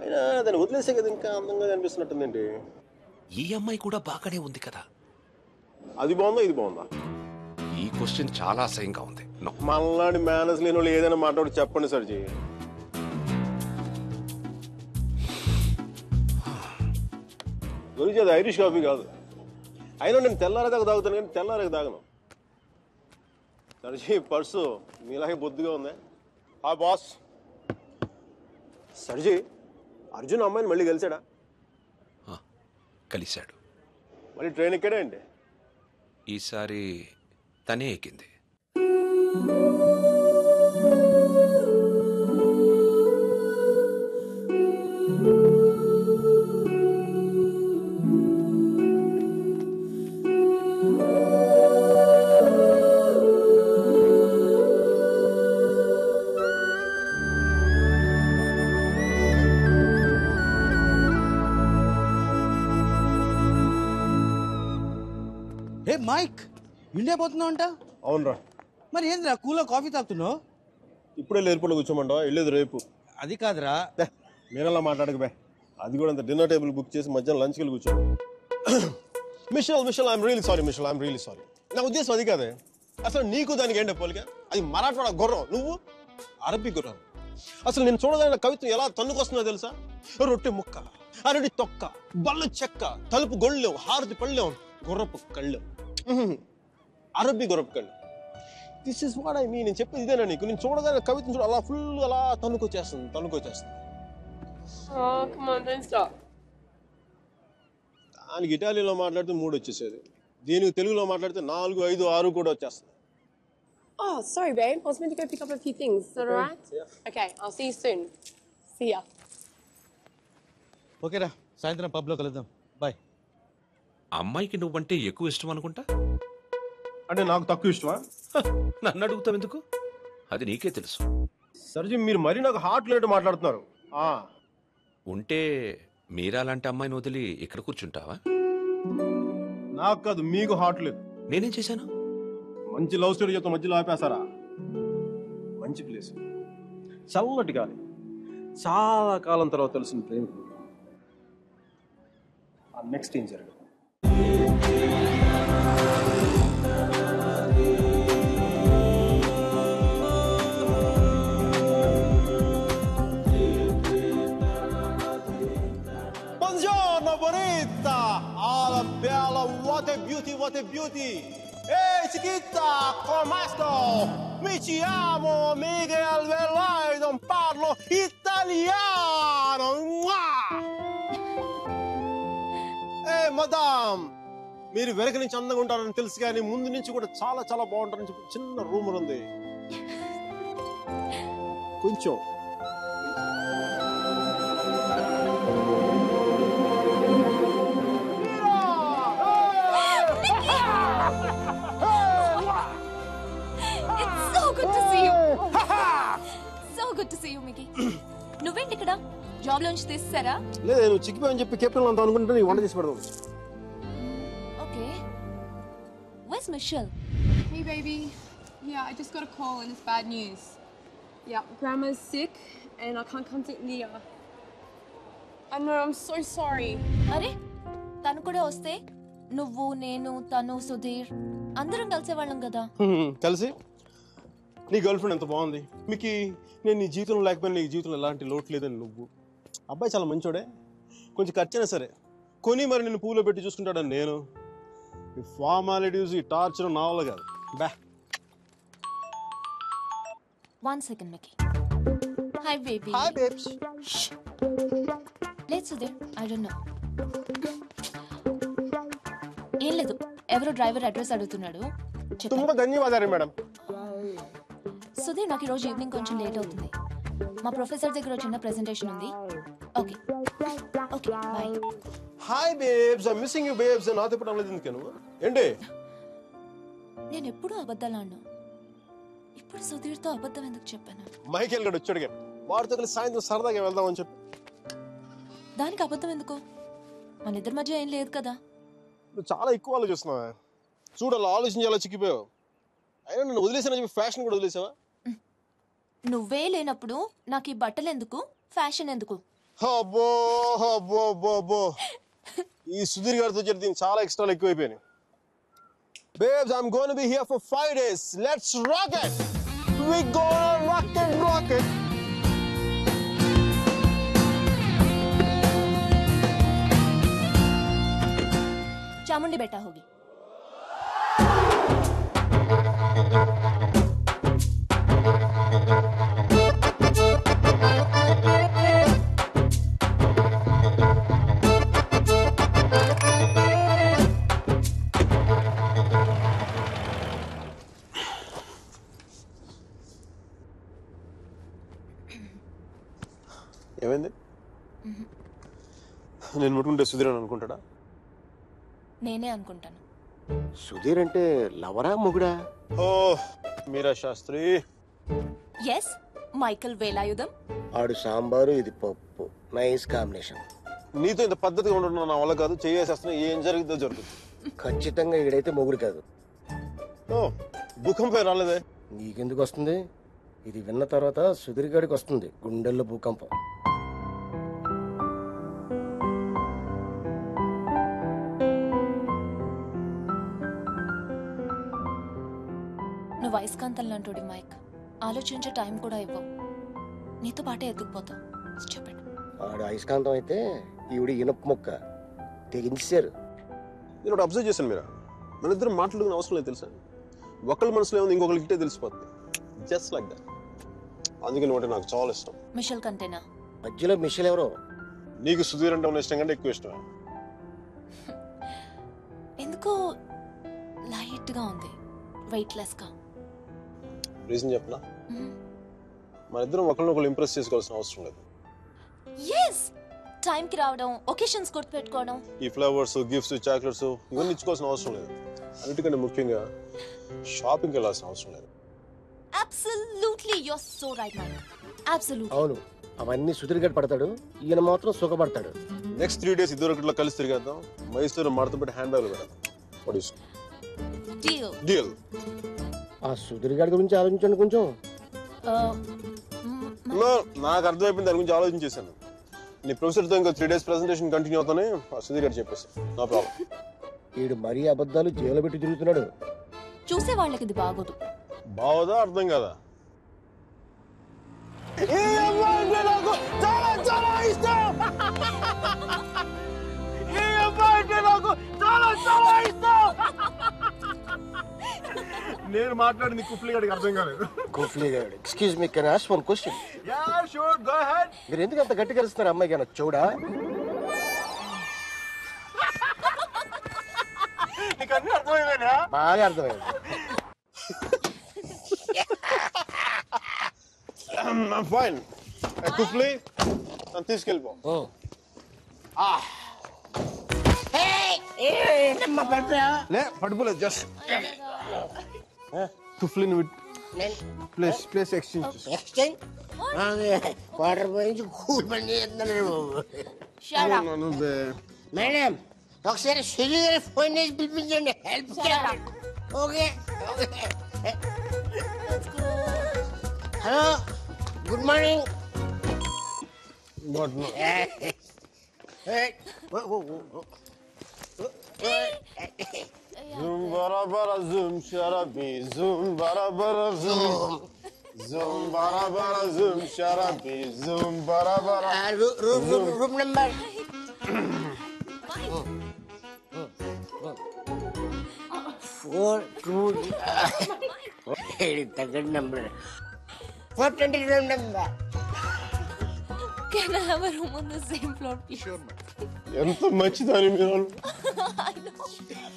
[SPEAKER 4] అయినా దాన్ని వదిలేసే కదా ఇంకా అందంగా కనిపిస్తున్నట్టుందండి.
[SPEAKER 1] ఈ అమ్మాయి కూడా బాగానే ఉంది కదా.
[SPEAKER 4] అది బాగుందా ఇది బాగుందా?
[SPEAKER 1] ఈ క్వశ్చన్ చాలా అసహ్యంగా ఉంది.
[SPEAKER 4] మనలాంటి మేనర్స్ లేని వాళ్ళు ఏదైనా మాట్లాడి చెప్పండి సర్జీ. గురించి అది ఐరిష్ కాఫీ కాదు. అయినా నేను తెల్లారేదాకా తాగుతాను కానీ తెల్లారేకి తాగను. సర్జీ పర్సు మీలాగే బొద్దుగా ఉంది. ఆ బాస్ సర్జీ అర్జున్ అమ్మాయిని మళ్ళీ కలిసాడా?
[SPEAKER 1] కలిశాడు.
[SPEAKER 4] మళ్ళీ ట్రైన్ ఎక్కాడా అండి?
[SPEAKER 1] ఈసారి తనే ఎక్కింది.
[SPEAKER 19] మైక్ ఇండియా పోతున్నావు అంట?
[SPEAKER 4] అవునరా.
[SPEAKER 19] మరి ఏంద్రా కూలో కాఫీ తాగుతున్నావు?
[SPEAKER 4] ఇప్పుడే ఎయిర్పోర్ట్లో కూర్చోమంటావా? వెళ్ళేది రేపు.
[SPEAKER 19] అది కాదురా.
[SPEAKER 4] మీరలా మాట్లాడక అది కూడా అంత డిన్నర్ టేబుల్ బుక్ చేసి మధ్యాహ్నం లంచ్కి వెళ్ళి కూర్చో. Mitchell I'm really sorry. నా ఉద్దేశం అది కాదే. అసలు నీకు దానికి ఏంటో పోలిక? అది మరాఠవాడ గుర్రం, నువ్వు అరబీ గుర్రం. అసలు నేను చూడగానే కవిత్వం ఎలా తన్నుకొస్తుందో తెలుసా? రొట్టె ముక్క, అరటి తొక్క, బల్లు చెక్క, తలుపు గొళ్ళెం, హారతి పళ్ళెం, గుర్రపు కళ్ళెం, అరబీ గుర్రపు కళ్ళెం. This is what I mean. నేను చెప్పేది ఇదేనా నీకు? నేను చూడగానే కవిత్వం చూడ అలా ఫుల్ అలా తన్నుకొచ్చేస్తుంది. దానికి ఇటాలియన్లో మాట్లాడితే 3 వచ్చేసేది, దీనికి తెలుగులో మాట్లాడితే 4, 5, 6 కూడా వచ్చేస్తుంది.
[SPEAKER 5] Oh, sorry, babe. I was meant to go pick up a few things. Is that alright? Yeah. Okay, I'll see you soon. See ya.
[SPEAKER 19] ఓకేరా, సాయంత్రం పబ్లో కలుద్దాం. బాయ్.
[SPEAKER 1] అమ్మాయికి నువ్వంటే ఎక్కువ ఇష్టం అనుకుంటా.
[SPEAKER 4] అంటే నాకు తక్కువ ఇష్టమా?
[SPEAKER 1] నన్ను అడుగుతావు ఎందుకు? అది నీకే తెలుసు.
[SPEAKER 4] సర్జీ, మీరు మరీ నాకు హార్ట్ లేట్ మాట్లాడుతున్నారు.
[SPEAKER 1] ఉంటే మీరా లాంటి అమ్మాయిని వదిలి ఇక్కడ కూర్చుంటావా?
[SPEAKER 4] నాకు కాదు, మీకు హార్ట్ లేదు.
[SPEAKER 1] నేనేం చేశాను?
[SPEAKER 4] మంచి లవ్ స్టోరీ చెప్తా మధ్యలో ఆపేస్తారా? మంచి ప్లేస్, చల్లటి గాలి, చాలా కాలం తర్వాత తెలిసిన ప్రేమ. నెక్స్ట్ ఏం జరగదు. Buongiorno bonita, alla bella, what a beauty. Ehi chiquita, come sto? Mi chiamo Miguel Velardo, parlo italiano. Ehi madame, మీరు వెనక నుంచి అందంగా ఉంటారని తెలుసు కానీ ముందు నుంచి కూడా చాలా చాలా బాగుంటారని చెప్పి చిన్న రూమర్ ఉంది. కొంచెం
[SPEAKER 8] నువ్వేంటి ఇక్కడ? జాబ్ లోంచి తీసేసారా?
[SPEAKER 4] లేదు, నువ్వు చిక్కిపోయని చెప్పి కెప్టెన్ అంతా అనుకుంటే నీ వంట చేసి పెడదాం.
[SPEAKER 8] Okay. Where's Michelle?
[SPEAKER 5] Hey baby. Yeah, I just got a call and it's bad news. Yeah, Grandma's sick and I can't come to India. I know, I'm so sorry.
[SPEAKER 8] అరే, తను కూడా వస్తే నువ్వు, నేను, తను, సుధీర్ అందరం కలిసేవాళ్ళం కదా.
[SPEAKER 4] కలిసి నీ గర్ల్ ఫ్రెండ్ ఎంత బాగుంది. మీకు నేను నీ జీవితంలో లేకపోయినా నీ జీవితంలో ఎలాంటి లోటు లేదని నువ్వు. అబ్బాయి చాలా మంచోడే, కొంచెం ఖర్చైనా సరే కొని మరి నేను పూలో పెట్టి చూసుకుంటాడని నేను. ఈ ఫార్మాలిటీస్, ఈ టార్చర్ నా వల్ల కాదు. బా.
[SPEAKER 8] 1 second, Mickey. Hi, baby.
[SPEAKER 4] Hi, babes.
[SPEAKER 8] Shh. లేదు సుధీర్, I don't know. ఏం లేదు, ఎవరో డ్రైవర్ అడ్రస్ అడుగుతున్నాడు.
[SPEAKER 4] తుంబ ధన్యవాదాలు మేడం.
[SPEAKER 8] సుధీర్, నాకు ఈరోజు ఈవినింగ్ కొంచెం లేట్ అవుతుంది. మా ప్రొఫెసర్ దగ్గర చిన్న ప్రెజెంటేషన్ ఉంది. Okay okay, bye.
[SPEAKER 4] Hi babes, I missing you babes. నాతో పాటు అవ్వలేదు ఎందుకను? ఏంటి?
[SPEAKER 8] నేను ఎప్పుడూ అబద్ధాలు ఆడను. ఇప్పుడు సుధీర్తో అబద్ధం ఎందుకు చెప్పాను?
[SPEAKER 4] మైకేల్ గడు వచ్చాడుగా, వాడితో కలిసి సాయంత్రం సరదాగా వెళ్దామని చెప్పి.
[SPEAKER 8] దానికి అబద్ధం ఎందుకు? మన ఇద్దరి మధ్య ఏం లేదు కదా.
[SPEAKER 4] నువ్వు చాలా ఎక్కువ ఆలోచిస్తున్నావా? చూడాలి, ఆలోచించి అలా చిక్కిపోయావు. అయినా నన్ను వదిలేసానని చెప్పి ఫ్యాషన్ కూడా వదిలేసావా?
[SPEAKER 8] నువ్వే లేనప్పుడు నాకు ఈ బట్టలు ఎందుకు, ఫ్యాషన్ ఎందుకు?
[SPEAKER 4] అబ్బో అబ్బో అబ్బో అబ్బో, ఈ సుధీర్ గారితో జరిగి దీనికి చాలా ఎక్స్ట్రాలు ఎక్కువైపోయినాయి. Babes, I'm going to be here for 5 days. Let's rock it. We gonna rock it.
[SPEAKER 8] Chamundi बेटा होगी.
[SPEAKER 4] ఏమైంది? నేను ముట్టుకుంటే సుధీర్ అని అనుకుంటాడా?
[SPEAKER 8] నేనే అనుకుంటాను.
[SPEAKER 2] సుధీర్ అంటే లవరా మొగుడా?
[SPEAKER 4] ఓ మీరా శాస్త్రి.
[SPEAKER 8] Yes, Michael Velayudham.
[SPEAKER 2] ఆడు సాంబారు, ఇది పప్పు, నైస్ కాంబినేషన్.
[SPEAKER 4] నీతో ఇంత పద్ధతిగా ఉండడం నా వల్ల కాదు. చేసేస్తున్నా, ఏం జరుగుతుందో జరుగుతుంది.
[SPEAKER 20] ఖచ్చితంగా ఈడైతే మొగుడు కాదు.
[SPEAKER 4] భూకంపం రాలేదే.
[SPEAKER 20] నీకెందుకు వస్తుంది? ఇది విన్న తర్వాత సుధీర్ గాడికి వస్తుంది గుండెల్లో భూకంపం.
[SPEAKER 8] నువ్వు అయస్కాంతం లాంటి మైక్, ఆలోచించే టైం కూడా ఇవ్వవు, నీతో పాటే ఎత్తుకుపోతావు. చెప్పండి.
[SPEAKER 20] ఆడు అయస్కాంతం అయితే ఈవిడ ఇనప మొక్క తెగించారు.
[SPEAKER 4] నేను ఒకటి అబ్జర్వ్ చేశాను. మీరు మన ఇద్దరు మాట్లాడుకునే అవసరం లేదు తెలుసా? ఒకళ్ళ మనసులో ఏముంది ఇంకొకరికి ఇట్టే తెలిసిపోతుంది. Just like that. అందుకే నువ్వు అంటే నాకు చాలా ఇష్టం.
[SPEAKER 8] మిషల్ కంటేనా?
[SPEAKER 20] మధ్యలో మిషల్ ఎవరో?
[SPEAKER 4] నీకు సుధీర్ అంటే ఉన్న ఇష్టం కంటే ఎక్కువ ఇష్టం.
[SPEAKER 8] ఎందుకో లైట్ గా ఉంది, వెయిట్ లెస్ గా.
[SPEAKER 4] రీజన్ చెప్పనా? మన ఇద్దరం ఒకళ్ళనొకళ్ళు ఇంప్రెస్ చేసుకోవాల్సిన అవసరం లేదు.
[SPEAKER 8] yes టైం కి రావడం, ఒకేషన్స్ గుర్తు పెట్టుకోవడం,
[SPEAKER 4] ఈ ఫ్లవర్స్, గిఫ్ట్స్, చాక్లెట్స్ ఇవన్నీ ఇచ్చుకోవాల్సిన అవసరం లేదు. అన్నిటికంటే ముఖ్యంగా షాపింగ్కి వెళ్ళాల్సిన అవసరం లేదు.
[SPEAKER 8] absolutely you're so right man, absolutely.
[SPEAKER 20] అవును, అవన్నీ సుధీర్ గారు పడతాడు, ఈయన మాత్రం సుఖపడతాడు.
[SPEAKER 4] నెక్స్ట్ 3 days ఇద్దరు ఒకటిలో కలిసి తిరిగేద్దాం. మైసూరు మడత పెట్టి హ్యాండ్ బ్యాగ్లో పెడదాం. డీల్.
[SPEAKER 20] ఆ సుధీర్ గారి గురించి ఆలోచించండి కొంచెం.
[SPEAKER 4] నాకు అర్థమైపోయింది, దాని గురించి ఆలోచించేశాను. నీ ప్రొఫెసర్తో ఇంకా 3 days ప్రెజెంటేషన్ కంటిన్యూ అవుతానే సుధీర్ గారు చెప్పేసి నో ప్రాబ్లం.
[SPEAKER 20] వీడు మరీ అబద్ధాలు జైలు పెట్టి తిరుగుతున్నాడు.
[SPEAKER 8] చూసే వాళ్ళకి ఇది బాగోదు.
[SPEAKER 4] బాగోదా? అర్థం కదా. నేను మాట్లాడింది కుఫ్లీ గారికి అర్థం కాలేదు.
[SPEAKER 20] కుఫ్లీ గారు, excuse me, can I ask one question?
[SPEAKER 4] Yeah sure, go ahead.
[SPEAKER 20] మీరు ఎందుకు అంత గట్టిగా అరుస్తున్నారు? అమ్మాయి కన్నా చూడా?
[SPEAKER 4] నీకు అన్నీ అర్థమైందా?
[SPEAKER 20] బాగా అర్థమైంది.
[SPEAKER 4] ఫైన్. కుఫ్లీ నన్ను తీసుకెళ్ళిపో. లే పడిపోలేదు, జస్ట్ కుఫ్లీని ప్లేస్ ఎక్స్చేంజ్.
[SPEAKER 20] వాటర్ పోయించి కూల్ పని మేడం, ఒకసారి సుధీర్ గారి ఫోన్ చేసి పిలిపించండి, హెల్ప్ చేయాలి. Okay. Hello, good morning.
[SPEAKER 4] Good Zoom bara bara zoom sharabi zoom bara bara zoom zoom bara bara zoom sharabi zoom bara bara
[SPEAKER 20] room number 422 number 420 room number.
[SPEAKER 8] Can I have a room on the same floor, please? Sure, ma'am.
[SPEAKER 4] ఎంత మంచిదని మీరు.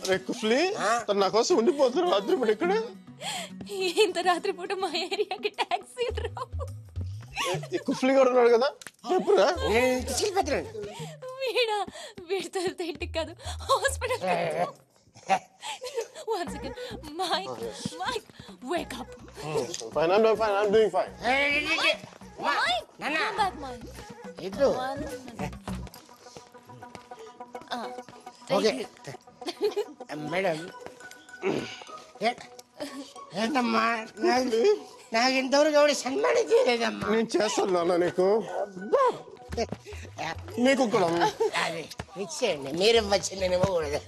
[SPEAKER 4] అరే కుఫ్లీ, తను నా కోసం ఉండిపోతున్నారు రాత్రి పూట ఇక్కడ.
[SPEAKER 8] ఇంత రాత్రి పూట మా ఏరియాకి టాక్సీ రావు.
[SPEAKER 4] కుఫ్లీ కూడా ఉన్నాడు కదా, చెప్పురా.
[SPEAKER 8] వీడితో ఇంటికి కాదు, hospital. One second, Mike, wake up.
[SPEAKER 4] Fine, I'm doing fine.
[SPEAKER 8] Mike, come back, Mike.
[SPEAKER 20] Itu. Okay. Madam. ఏంటమ్మా, నాకు ఇంతవరకు ఎవరు సన్మానం చేయలేదమ్మా.
[SPEAKER 4] నేను చేస్తాను నీకు. నీకు కూడా
[SPEAKER 20] అది ఇచ్చేయండి, మీరు ఇవ్వచ్చు, నేను ఇవ్వకూడదు.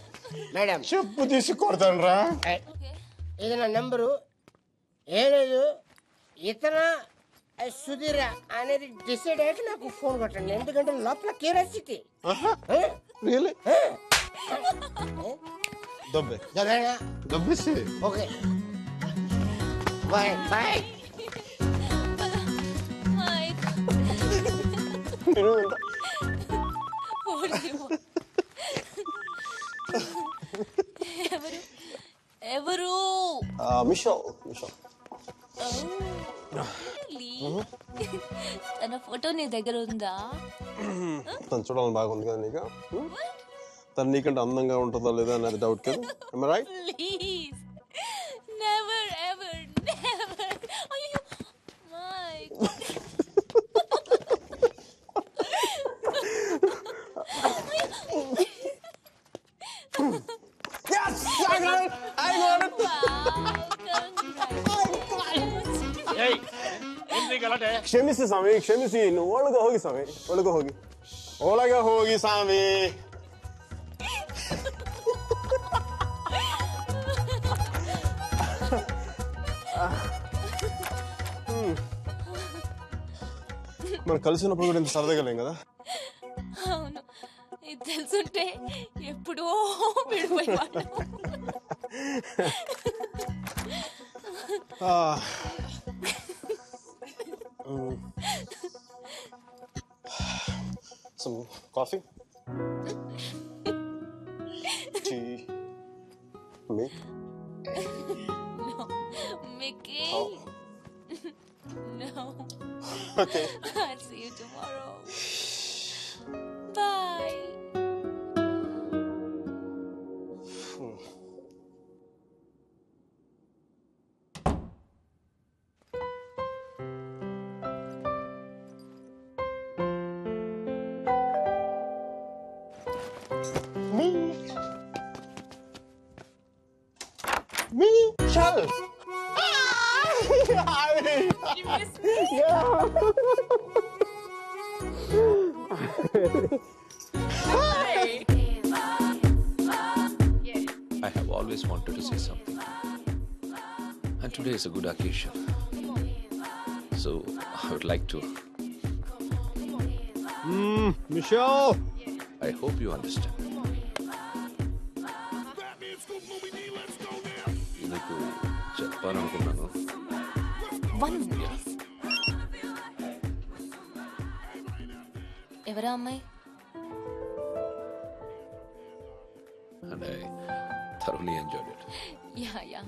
[SPEAKER 20] మేడం
[SPEAKER 4] చెప్పు తీసి కొడతాను రా.
[SPEAKER 20] ఇది నా నెంబరు. ఏం లేదు, ఇతర సుధీర అనేది డిసైడ్ అయ్యాక నాకు ఫోన్ కొట్టండి, ఎందుకంటే లోపల క్యూరియాసిటీ.
[SPEAKER 4] దబ్బేసి.
[SPEAKER 20] Okay, bye bye.
[SPEAKER 8] ఎవరు?
[SPEAKER 4] మిషల్.
[SPEAKER 8] తన ఫోటో నీ దగ్గర ఉందా?
[SPEAKER 4] తను చూడాలని బాగుంది కదా నీకు. తను నీకంటే అందంగా ఉంటుందా లేదా అనేది డౌట్ కదా. Right?
[SPEAKER 8] Please, never ever never. అయ్యో మైక్.
[SPEAKER 4] ಕ್ಷಮಿಸಿ ಸ್ವಾಮಿ, ಕ್ಷಮಿಸಿ. ಇನ್ನು ಒಳಗೆ ಹೋಗಿ ಸ್ವಾಮಿ, ಒಳಗೆ ಹೋಗಿ, ಒಳಗೆ ಹೋಗಿ ಸ್ವಾಮಿ. మనం కలిసినప్పుడు కూడా ఇంత సరదాగా లేం కదా.
[SPEAKER 8] అవును, ఇది తెలుసుంటే ఎప్పుడో విడిపోయేవాళ్ళం.
[SPEAKER 4] Some coffee? Tea? Me?
[SPEAKER 8] No, Mickey.
[SPEAKER 4] Oh.
[SPEAKER 8] No.
[SPEAKER 4] Okay.
[SPEAKER 8] I'll see you tomorrow. Bye.
[SPEAKER 4] Michelle!
[SPEAKER 5] You missed me?
[SPEAKER 4] Yeah!
[SPEAKER 5] Hi!
[SPEAKER 1] I have always wanted to say something. And today is a good occasion. So I would like to.
[SPEAKER 4] Michelle!
[SPEAKER 1] I hope you understand. నీకు చెప్పాలనుకున్నాను.
[SPEAKER 8] One minute. ఎవరా అమ్మాయి?
[SPEAKER 1] And I thoroughly enjoyed it.
[SPEAKER 8] Yeah.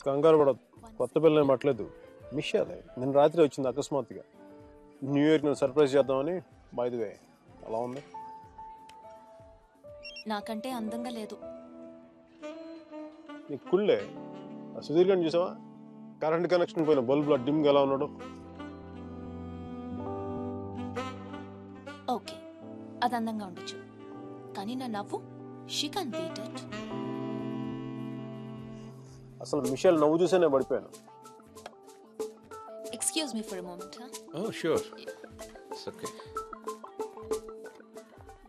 [SPEAKER 4] కంగారు పడదు, కొత్త పిల్లని పట్టలేదు. మిషాలే నిన్న రాత్రి వచ్చింది అకస్మాత్తుగా. న్యూ ఇయర్కి నేను సర్ప్రైజ్ చేద్దామని. బై ది వే, అలా ఉంది.
[SPEAKER 8] నాకంటే అందంగా లేదు.
[SPEAKER 4] నీకు కుళ్ళే. ఆ సుధీర్ గారిని చూసావా? కరెంట్ కనెక్షన్ పోయిన బల్బులో డిమ్గా ఎలా ఉన్నాడు.
[SPEAKER 8] ఓకే, అది అందంగా ఉండొచ్చు, కానీ నా నవ్వు షీ కాన్ బీట్ ఇట్.
[SPEAKER 4] అసలు మిషేల్ నవ్వు చూసే నేను పడిపోయాను.
[SPEAKER 8] Excuse me for a moment.
[SPEAKER 1] Oh, sure. It's okay.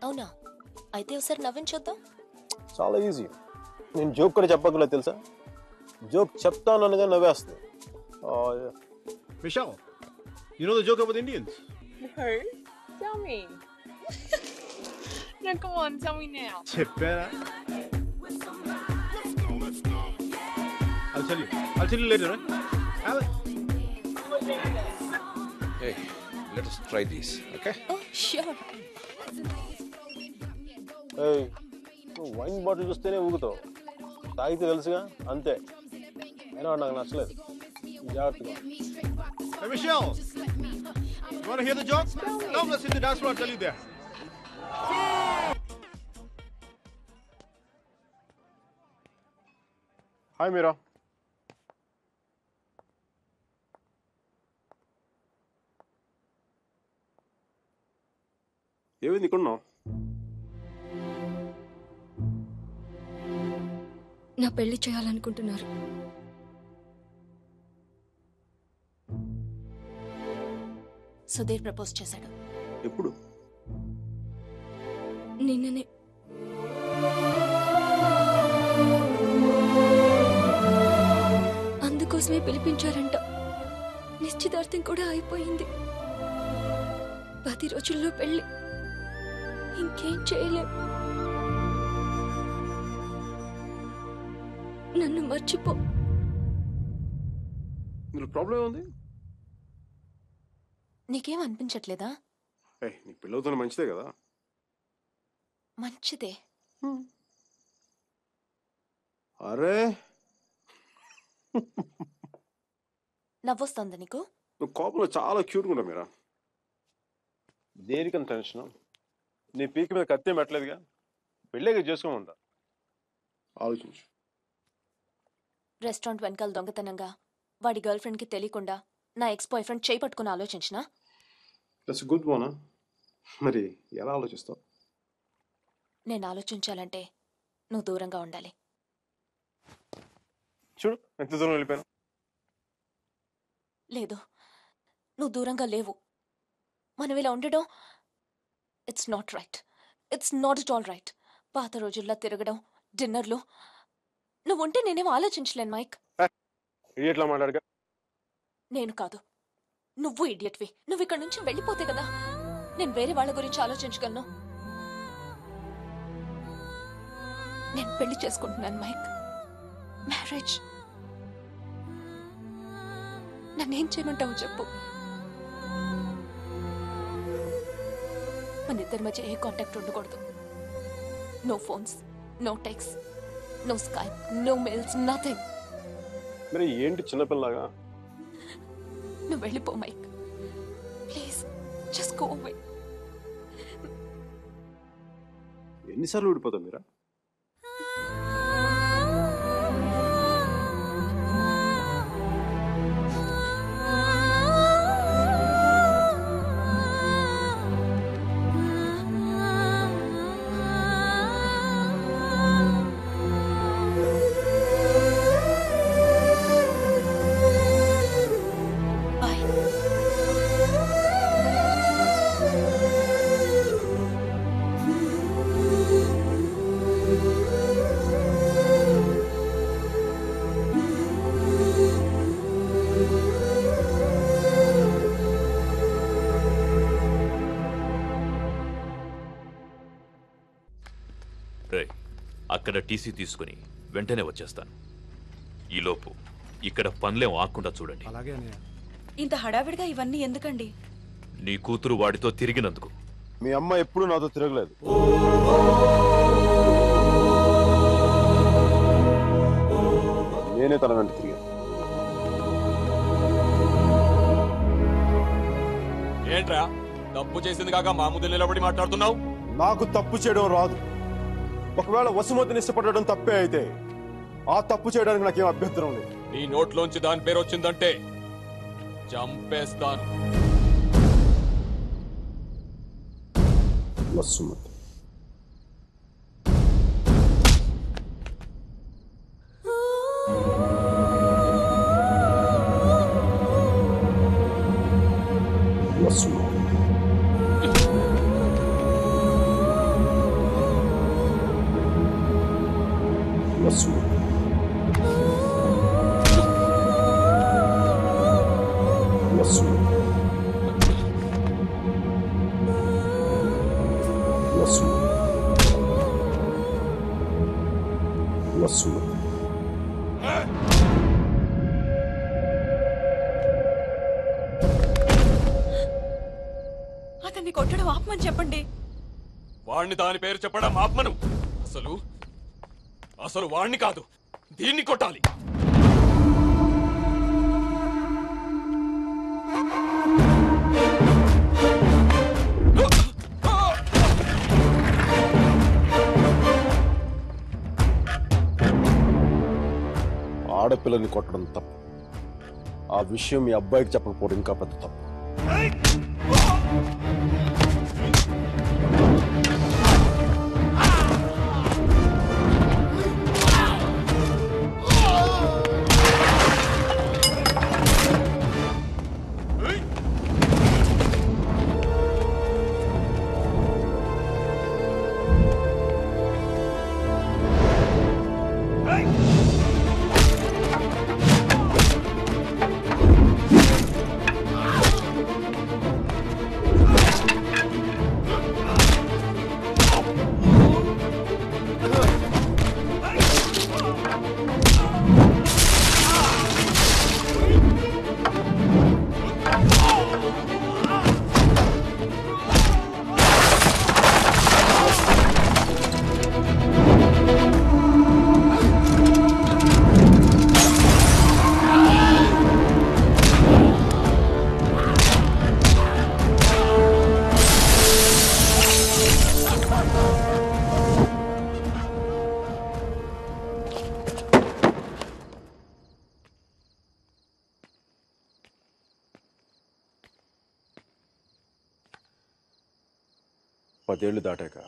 [SPEAKER 8] అవునా? అయితే ఒకసారి నవ్వించొద్దాం.
[SPEAKER 4] చాలా ఈజీ. నేను జోక్ కూడా చెప్పగల తెలుసా? జోక్ చెప్తాను అనగా నవ్వేస్తుంది. Michelle, you know the joke about Indians?
[SPEAKER 5] No, tell me. No, come on, tell me now.
[SPEAKER 4] చెప్పారా? I'll tell you later, right?
[SPEAKER 1] Hey, let us try these, okay?
[SPEAKER 8] Oh, sure.
[SPEAKER 4] ఏయ్, నువ్వు wine bottle చూస్తేనే ఊగుతావు, తాగితే తెలుసుగా, అంతే. అయినా నాకు నచ్చలేదు. జాగ్రత్తగా. Hey Michelle, you want to hear the joke? Come, let's hit the dance floor. I'll tell you there. Hi Mira. ఏమైంది కొన్నావు?
[SPEAKER 16] నా పెళ్లి చేయాలనుకుంటున్నారు.
[SPEAKER 8] సుధీర్ ప్రపోజ్ చేశాడు.
[SPEAKER 4] ఎప్పుడు?
[SPEAKER 16] నిన్ననే. అందుకోసమే పిలిపించారంట. నిశ్చితార్థం కూడా అయిపోయింది. 10 రోజుల్లో పెళ్లి. ఇంకేం చేయలేం. నన్ను మర్చిపో.
[SPEAKER 4] ఇందులో ప్రాబ్లం ఏముంది?
[SPEAKER 8] నీకేం అనిపించట్లేదా?
[SPEAKER 4] నీ పిల్లలతో మంచిదే కదా.
[SPEAKER 8] మంచిదే.
[SPEAKER 4] అరే
[SPEAKER 8] నవ్వొస్తుందా నీకు?
[SPEAKER 4] నువ్వు కోపంలో చాలా క్యూట్గా ఉంటావు మీరా. దేనికని టెన్షన్? నీ పీక మీద కత్తి పెట్టలేదుగా. పెళ్ళేగా చేసుకోమంటా. ఆలోచించు.
[SPEAKER 8] రెస్టారెంట్ వెనకాల దొంగతనంగా వాడి గర్ల్ ఫ్రెండ్కి తెలియకుండా నా ఎక్స్ బాయ్ ఫ్రెండ్ చేయి పట్టుకుని ఆలోచించినా?
[SPEAKER 4] That's good Mona. మరి ఎలా ఆలోచిస్తావు?
[SPEAKER 8] నేను ఆలోచించాలంటే నువ్వు దూరంగా ఉండాలి.
[SPEAKER 4] చూడు ఎంత దూరం వెళ్ళిపోయాను.
[SPEAKER 8] లేదు, నువ్వు దూరంగా లేవు. మనం ఇలా ఉండడం it's not right. It's not it all right. పాత రోజుల్లో తిరగడం, డిన్నర్లు, నువ్వు ఉంటే నేనేమో ఆలోచించలేను మైక్.
[SPEAKER 4] ఇట్లా మాట్లాడగా.
[SPEAKER 8] నేను కాదు, నువ్వు ఇడియట్వి. నువ్వు ఇక్కడ నుంచి వెళ్ళిపోతే కదా నేను వేరే వాళ్ళ గురించి ఆలోచించగలను. నేను పెళ్లి చేసుకుంటున్నాను మైక్. మ్యారేజ్. నన్నేం చేయమంటావు చెప్పు. మన ఇద్దరి మధ్య ఏ కాంటాక్ట్ ఉండకూడదు. No phones, no text, no Skype, no mails, nothing.
[SPEAKER 4] మరి ఏంటి చిన్నపిల్లగా?
[SPEAKER 8] నువ్వు వెళ్ళిపో Mike please. Just go away.
[SPEAKER 4] ఎన్నిసార్లు ఊడిపోతావు మీరా?
[SPEAKER 21] అక్కడ టీసీ తీసుకుని వెంటనే వచ్చేస్తాను. ఈలోపు ఇక్కడ పనులేం ఆకుండా చూడండి.
[SPEAKER 10] ఇంత హడావిడిగా ఇవన్నీ ఎందుకండి?
[SPEAKER 21] నీ కూతురు వాడితో తిరిగినందుకు.
[SPEAKER 4] మీ అమ్మ ఎప్పుడు నాతో తిరగలేదు. నేనే తన వెంట తిరిగాను.
[SPEAKER 12] ఏంట్రా తప్పు చేసింది కాక మా ముందు నిలబడి మాట్లాడుతున్నావు?
[SPEAKER 4] నాకు తప్పు చేయడం రాదు. ఒకవేళ వసుమతిని ఇష్టపడడం తప్పే అయితే ఆ తప్పు చేయడానికి నాకేం అభ్యంతరం లేదు.
[SPEAKER 12] నీ నోట్లోంచి దాని పేరు వచ్చిందంటే చంపేస్తాను.
[SPEAKER 4] వసుమతి వసుమతి
[SPEAKER 10] అతన్ని కొట్టడం ఆపమని చెప్పండి.
[SPEAKER 12] వాణ్ణి దాని పేరు చెప్పడం ఆపమను. అసలు వాణ్ణి కాదు, దీన్ని కొట్టాలి.
[SPEAKER 4] ఆడపిల్లని కొట్టడం తప్పు. ఆ విషయం మీ అబ్బాయికి చెప్పకపోవడం ఇంకా పెద్ద తప్పు. పదేళ్లు దాటాక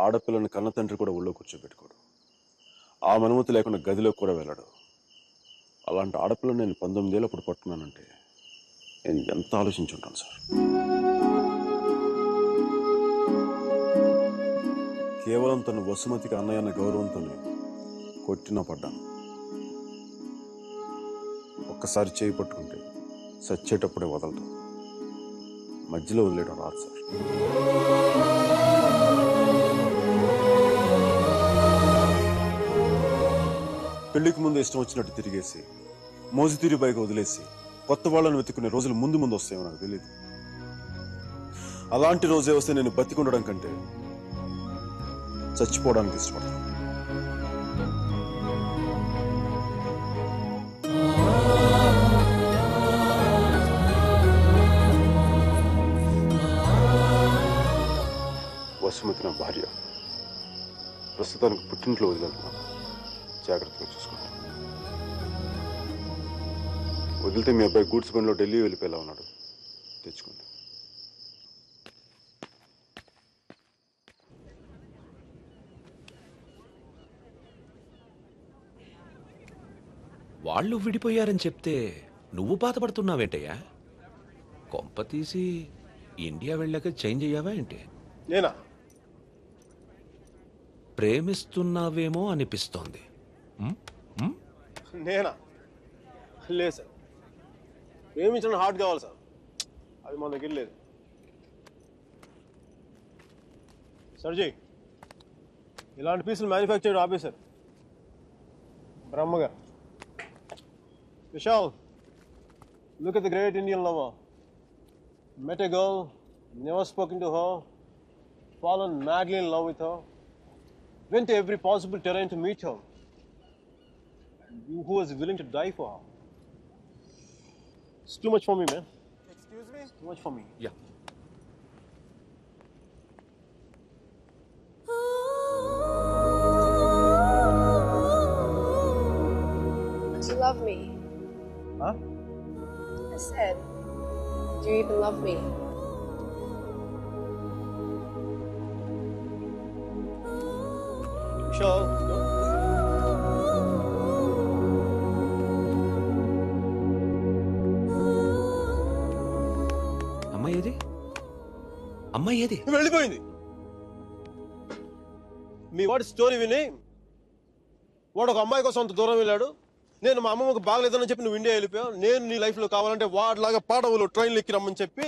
[SPEAKER 4] ఆడపిల్లని కన్న తండ్రి కూడా ఒళ్ళో కూర్చోబెట్టుకోడు. ఆ అనుమతి లేకుండా గదిలోకి కూడా వెళ్ళడు. అలాంటి ఆడపిల్ల నేను 19 ఏళ్ళప్పుడు పట్టుకున్నానంటే నేను ఎంత ఆలోచించుంటాను సార్. కేవలం తను వసుమతికి అన్నయ్య అన్న గౌరవంతోనే కొట్టినా పడ్డాను. ఒక్కసారి చేయి పట్టుకుంటే చచ్చేటప్పుడే వదలటం, మధ్యలో వదిలేయడం రాదు సార్. పెళ్లికి ముందు ఇష్టం వచ్చినట్టు తిరిగేసి మోజుతీరి బైక్ వదిలేసి కొత్త వాళ్ళని వెతుక్కునే రోజులు ముందు ముందు వస్తాయేమో నాకు తెలియదు. అలాంటి రోజే వస్తే నేను బతికుండడం కంటే చచ్చిపోవడానికి ఇష్టపడతాను. వసుమతి నా భార్య. ప్రస్తుతానికి పుట్టింట్లో వదిలేస్తున్నాను. జాగ్రత్తగా చూసుకోండి. వదిలితే మీ అబ్బాయి గూడ్స్ బండిలో ఢిల్లీ వెళ్ళిపోయేలా ఉన్నాడు. తెచ్చుకోండి.
[SPEAKER 1] వాళ్ళు విడిపోయారని చెప్తే నువ్వు బాధపడుతున్నావేంటయ్యా? కొంప తీసి ఇండియా వెళ్ళాక చేంజ్ అయ్యావా ఏంటి?
[SPEAKER 4] నేనా?
[SPEAKER 1] ప్రేమిస్తున్నావేమో అనిపిస్తోంది.
[SPEAKER 4] నేనా? లేదు సార్. ప్రేమించడం హార్ట్ కావాలి సార్. అది మన దగ్గర లేదు. సర్జీ, ఇలాంటి పీసులు మ్యానుఫ్యాక్చర్ ఆపేశారు. బ్రహ్మగారు. Vishal, look at the great Indian lover. Met a girl, never spoken to her, fallen madly in love with her, went to every possible terrain to meet her. You who was willing to die for her. It's too much for me, man. Excuse me? It's too much for me.
[SPEAKER 1] Yeah.
[SPEAKER 5] Do you love me?
[SPEAKER 4] Huh?
[SPEAKER 5] I said, do you even love me?
[SPEAKER 4] Vishal,
[SPEAKER 1] అమ్మాయి ఏది? అమ్మాయి ఏది?
[SPEAKER 4] వెళ్ళిపోయింది. మీ వాడి story విని వాడు ఒక అమ్మాయి కోసం అంత దూరం వెళ్ళాడు. నేను మా అమ్మమ్మకు బాగలేదని చెప్పి నువ్వు ఇండియా వెళ్ళిపోయావు. నేను నీ లైఫ్లో కావాలంటే వాడిలాగా పాడవులు ట్రైన్లు ఎక్కి రమ్మని చెప్పి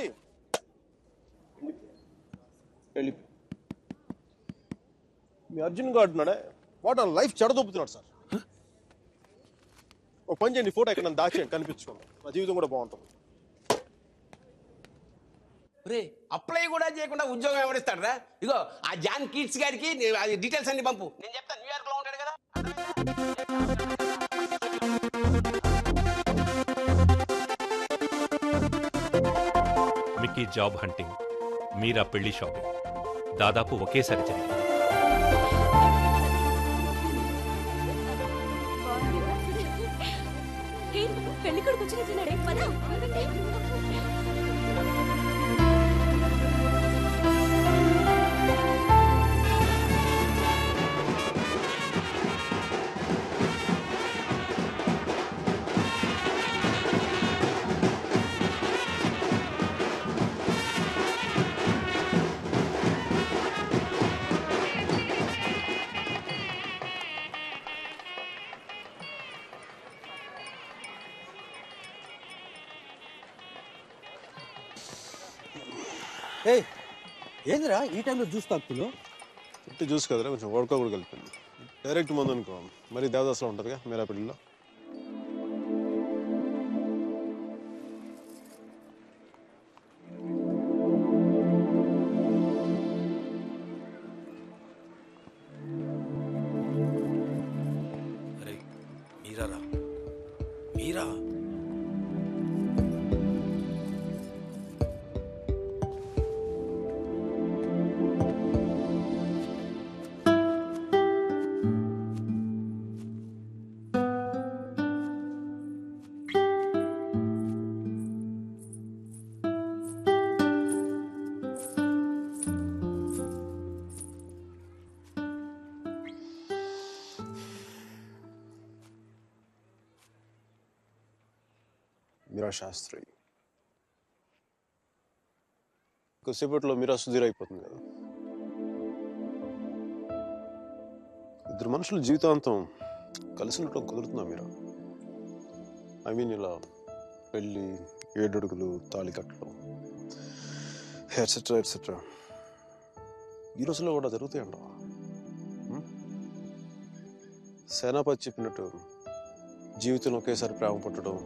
[SPEAKER 4] వెళ్ళిపోయి మీ అర్జున్ గారు అంటున్నాడే వాడు లైఫ్ చెడదొప్పుతున్నాడు సార్. ఒక పని చేయండి, ఫోటో ఎక్కడ దాచేయండి, కనిపించుకోండి. నా జీవితం కూడా బాగుంటుంది.
[SPEAKER 6] రే అప్లై కూడా చేయకుండా ఉద్యోగం ఎవరిస్తాడు రా? ఇగో ఆ జాన్ కిడ్స్ గారికి అది డీటెయిల్స్ అన్ని పంపు. నేను చెప్తాను, న్యూయార్క్ లో ఉంటాడు కదా.
[SPEAKER 21] మిక్కీ జాబ్ హంటింగ్, మీరా పెళ్లి షాపింగ్ దాదాపు ఒకేసారి జరిగింది.
[SPEAKER 8] పెళ్లి కొడుకు వచ్చినట్టున్నాడే, పద.
[SPEAKER 19] ఏందిరా ఈ టైంలో జ్యూస్ తాగుతున్నావు?
[SPEAKER 4] ఇంటి జ్యూస్ కదరా, కొంచెం ఓడక కూడా కలిపింది. డైరెక్ట్ మందు అనుకో మరి దేవదాస్లో ఉంటుందిగా మీరా పెళ్లిలో.
[SPEAKER 7] అరే మీరా మీరా
[SPEAKER 4] మీరా శాస్త్రి. కొద్దిసేపట్లో మీరా సుధీర్ అయిపోతుంది కదా. ఇద్దరు మనుషులు జీవితాంతం కలిసి ఉండటం కుదురుతుందా మీరా? ఐ మీన్ ఇలా పెళ్ళి, 7 అడుగులు, తాళి కట్టడం, ఎట్సెట్రా ఎట్సెట్రా ఈ రోజుల్లో కూడా జరుగుతాయంట. సేనాపతి చెప్పినట్టు జీవితంలో ఒకేసారి ప్రేమ పట్టడం,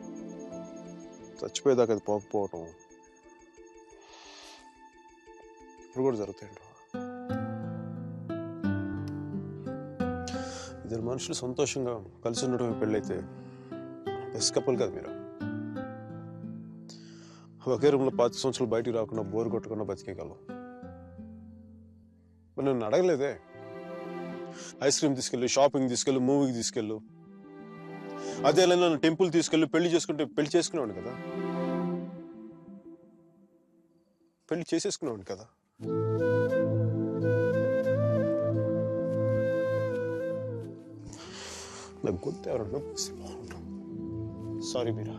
[SPEAKER 4] చచ్చిపోయేదాకా అది పోకపోవడం ఇప్పుడు కూడా జరుగుతాయంట. ఇద్దరు మనుషులు సంతోషంగా కలిసి ఉండటం పెళ్ళైతే బెస్ట్ కపుల్ కదా మీరు. ఒకే రూమ్లో 5 సంవత్సరాలు బయటికి రాకుండా బోర్ కొట్టకుండా బతికేయగలవు. మరి నన్ను అడగలేదే, ఐస్ క్రీమ్ తీసుకెళ్ళు, షాపింగ్ తీసుకెళ్ళు, మూవీకి తీసుకెళ్ళు. అదే నన్ను టెంపుల్ తీసుకెళ్ళి పెళ్లి చేసుకుంటే పెళ్లి చేసుకునేవాడు కదా, పెళ్లి చేసేసుకునేవాడు కదా. నాకు గొంతు ఎవరన్నా బాగుంటాం. సారీ మీరా,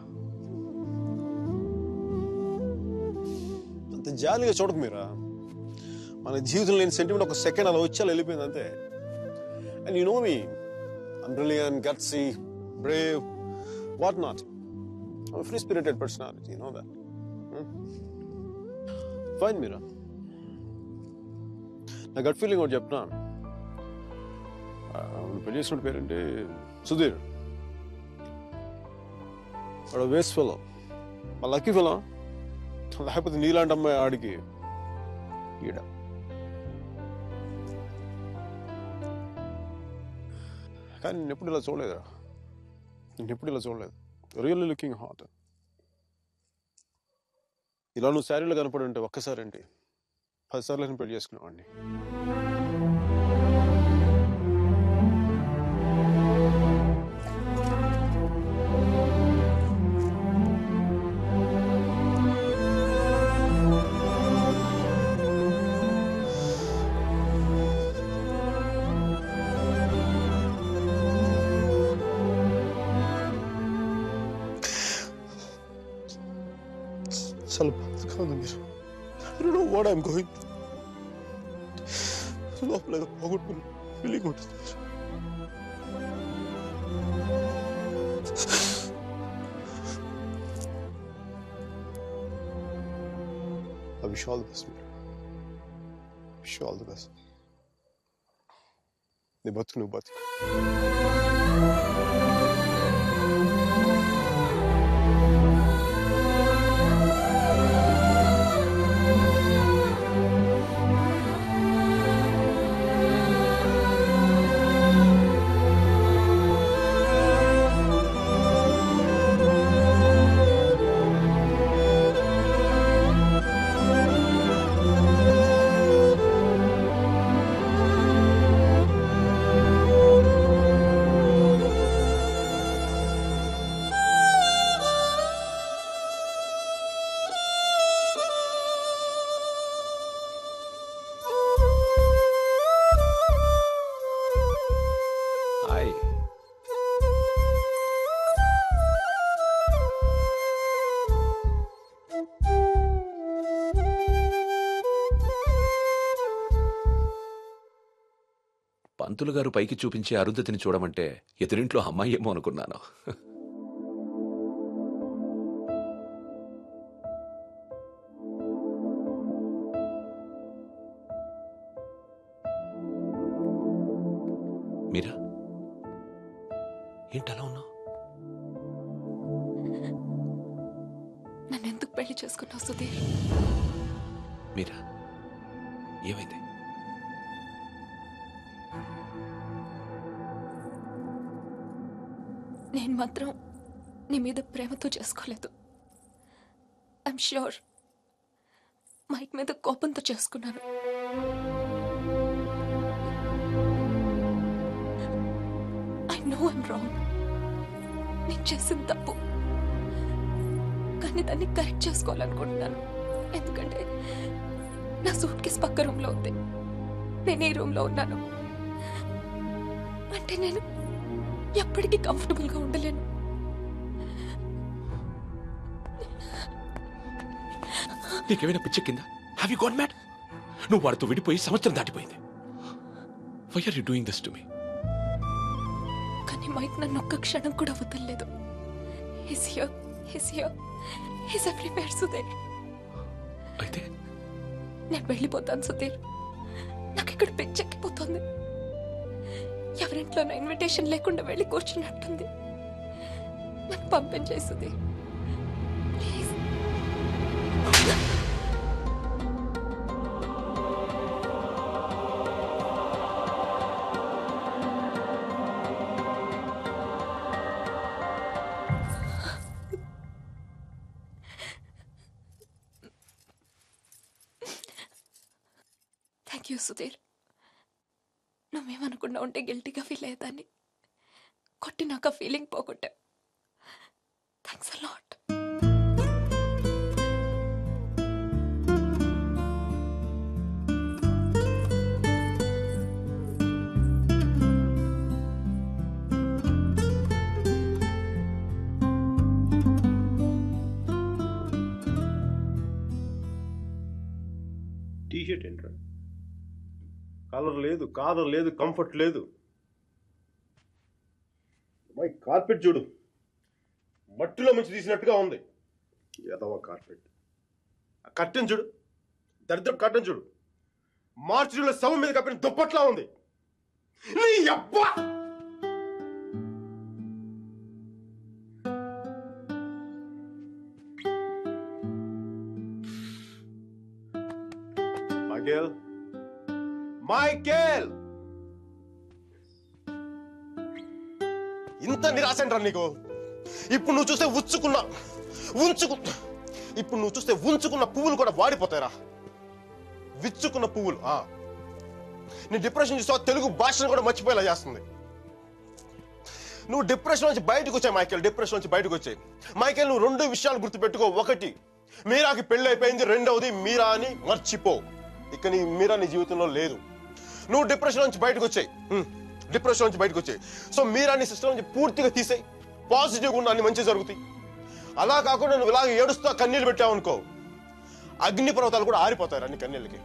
[SPEAKER 4] అంత జాలిగా చూడకు మీరా. మన జీవితంలో లేని సెంటిమెంట్ ఒక సెకండ్ అలా వచ్చి అలా వెళ్ళిపోయింది అంతే. And you know me, I'm brilliant, gutsy, brave, what not. I'm a free-spirited personality, you know that. Fine, Mira. నా గట్ ఫీలింగ్ ఒకటి చెప్తున్నా. పెళ్లి చేసిన పేరేంటి? సుధీర్. వాడు వేస్ట్ ఫెలో, మా లక్కీ ఫెలో. లేకపోతే నీలాంటి అమ్మాయి ఆడికి ఈడ. కానీ నేను ఎప్పుడు ఇలా చూడలేదురా, నేను ఎప్పుడు ఇలా చూడలేదు. Really looking hot. ఇలా నువ్వు శారీలో కనపడి ఉంటే ఒక్కసారి ఏంటి 10 సార్లు నేను పెళ్లి చేసుకునేవాడిని. చాలా బాధగా ఉంది మీరు. I don't know what I'm going through. లోపల ఏదో పోగొట్టుకుని ఫీలింగ్ ఉంటుంది. I wish you all the best, Mira. Wish you all the best. నీ బతుకు నువ్వు బతుకు.
[SPEAKER 1] పంతులు గారు పైకి చూపించే అరుంధతిని చూడమంటే ఎదురింట్లో అమ్మాయి ఏమో అనుకున్నాను. మీరా, ఏంటలా ఉన్నావు?
[SPEAKER 8] నన్ను ఎందుకు పెళ్లి చేసుకున్నావు సుధీర్?
[SPEAKER 1] మీరా, ఏమైంది?
[SPEAKER 8] నేను మాత్రం నీ మీద ప్రేమతో చేసుకోలేదు. ఐఎమ్ ష్యూర్ మైక్ మీద కోపంతో చేసుకున్నాను. I know I'm wrong. నేను చేసిన తప్పు, కానీ దాన్ని కరెక్ట్ చేసుకోవాలనుకుంటున్నాను. ఎందుకంటే నా సూట్ కేసు పక్క రూమ్లో ఉంది, నేను ఈ రూమ్లో ఉన్నాను. అంటే నేను ఎప్పటికీ కంఫర్టబుల్గా ఉండలేను.
[SPEAKER 1] నీకేమైనా పిచ్చెక్కిందా? Have you got mad? నువ్వు వాడితో విడిపోయి సంవత్సరం దాటిపోయింది. Why are you doing this to me?
[SPEAKER 8] కానీ మైక్ నన్ను ఒక్క క్షణం కూడా వదలలేదు. He's here. He's everywhere, Sudheer.
[SPEAKER 1] అయితే
[SPEAKER 8] నేను వెళ్ళిపోతాను సుధీర్. నాకు ఇక్కడ పిచ్చెక్కిపోతుంది. ఎవరింట్లోనో ఇన్విటేషన్ లేకుండా వెళ్ళి కూర్చున్నట్టుంది. నన్ను పంపించేయి Sudheer, please. Thank you Sudheer. నువ్వేమనుకున్నా ఉంటే గిల్టీగా ఫీల్ అయ్యేదాన్ని. కొట్టినాక ఫీలింగ్ పోగొట్టా. Thanks a lot.
[SPEAKER 4] టీషర్ట్ ఏంట్రా? కలర్ లేదు, కాలర్ లేదు, కంఫర్ట్ లేదు. మై కార్పెట్ చూడు, మట్టిలో నుంచి తీసినట్టుగా ఉంది. ఎదవ కార్పెట్. ఆ కర్టెన్ చూడు, దరిద్రపు కర్టెన్ చూడు, మార్చిలో శవం మీద కప్పిన దుప్పట్లా ఉంది. నీ అబ్బా! మైకేల్, ఇంత నిరాశ అంటారా నీకు? ఇప్పుడు నువ్వు చూస్తే ఉంచుకున్న పువ్వులు కూడా వాడిపోతాయిరా. విచ్చుకున్న పువ్వులు. నీ డిప్రెషన్ చూస్తే తెలుగు భాషను కూడా మర్చిపోయేలా చేస్తుంది. నువ్వు డిప్రెషన్ నుంచి బయటకు వచ్చాయి మైకేల్. డిప్రెషన్ నుంచి బయటకు వచ్చాయి మైకేల్. నువ్వు 2 విషయాలు గుర్తుపెట్టుకో. 1, మీరాకి పెళ్లి అయిపోయింది. 2వది, మీరా అని మర్చిపో. ఇక మీరా నీ జీవితంలో లేదు. నువ్వు డిప్రెషన్ నుంచి బయటకు వచ్చాయి. సో మీరా నీ సిస్టమ్ నుంచి పూర్తిగా తీసేయి. పాజిటివ్గా ఉన్న అన్ని మంచి జరుగుతాయి. అలా కాకుండా నువ్వు ఇలాగ ఏడుస్తా కన్నీళ్ళు పెట్టావు అనుకో, అగ్ని పర్వతాలు కూడా ఆరిపోతాయి అన్ని కన్నీళ్ళకి.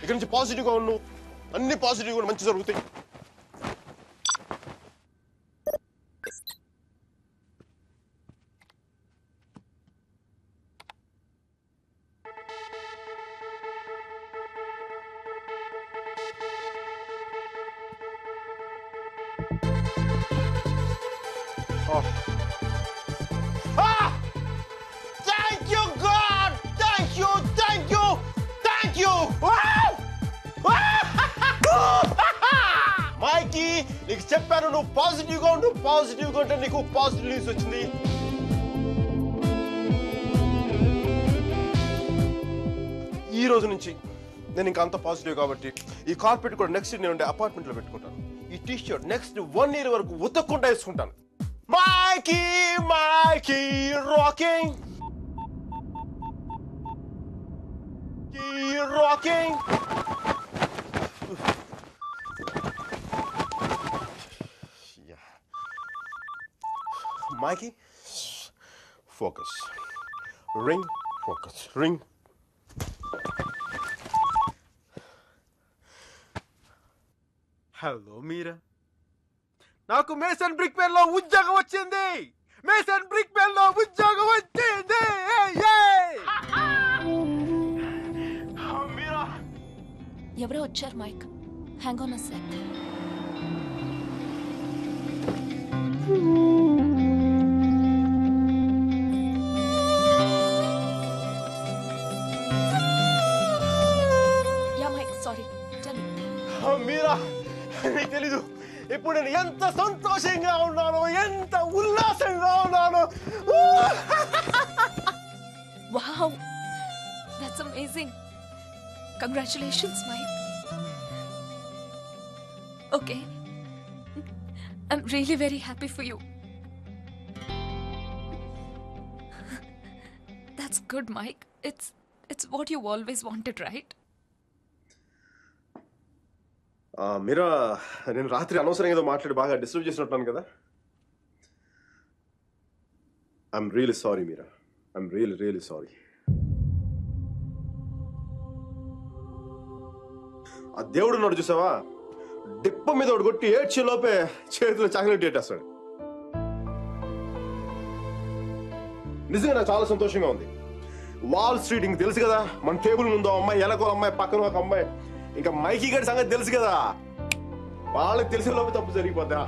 [SPEAKER 4] ఇక్కడి నుంచి పాజిటివ్గా ఉన్నావు, అన్ని పాజిటివ్గా కూడా మంచి జరుగుతాయి. Thank you, God! Thank you! మైకీ, నీకు చెప్పాను నువ్వు పాజిటివ్గా ఉంటే నీకు పాజిటివ్ న్యూస్ వచ్చింది. ఈ రోజు నుంచి నేను ఇంకా అంత పాజిటివ్ కాబట్టి ఈ కార్పెట్ కూడా నెక్స్ట్ నేను ఉండే అపార్ట్మెంట్ లో పెట్టుకుంటాను. ఈ టీ షర్ట్ నెక్స్ట్ 1 year వరకు ఉతక్కుండా వేసుకుంటాను. Mikey, rocking. Yeah. Mikey, focus. Ring, focus. Ring. Hello, Mira. నాకు మేసన్ బ్రిక్ పెన్ లో ఉద్యోగం వచ్చింది.
[SPEAKER 8] ఎవరో వచ్చారు Mike. Hang on a second. Yeah Mike, sorry.
[SPEAKER 4] Mira, నీకు తెలీదు ఇప్పుడు నేను ఎంత సంతోషంగా ఉన్నానో, ఎంత ఉల్లాసంగా ఉన్నానో.
[SPEAKER 8] Wow, that's amazing. Congratulations, Mike. Okay, I'm really very happy for you. That's good, Mike. It's what you always wanted, right?
[SPEAKER 4] మీరా, నేను రాత్రి అనవసరంగా ఏదో మాట్లాడి బాగా డిస్టర్బ్ చేసినట్టున్నాను కదా. I'm really sorry Meera. I'm really sorry. ఆ దేవుడు ఉన్నాడు చూసావా, డిప్ప మీద ఒకటి కొట్టి ఏడ్చే లోపే చేతిలో చాక్లెట్ పెట్టేస్తాడు. నిజంగా నాకు చాలా సంతోషంగా ఉంది. వాల్ స్ట్రీట్ ఇంక తెలుసు కదా, మన టేబుల్ ముందు అమ్మాయి, ఎలకో అమ్మాయి, పక్కన ఒక అమ్మాయి, ఇంకా మైకీ గడి సంగతి తెలుసు కదా, వాళ్ళకి తెలిసే లోపే తప్పు జరిగిపోద్దా.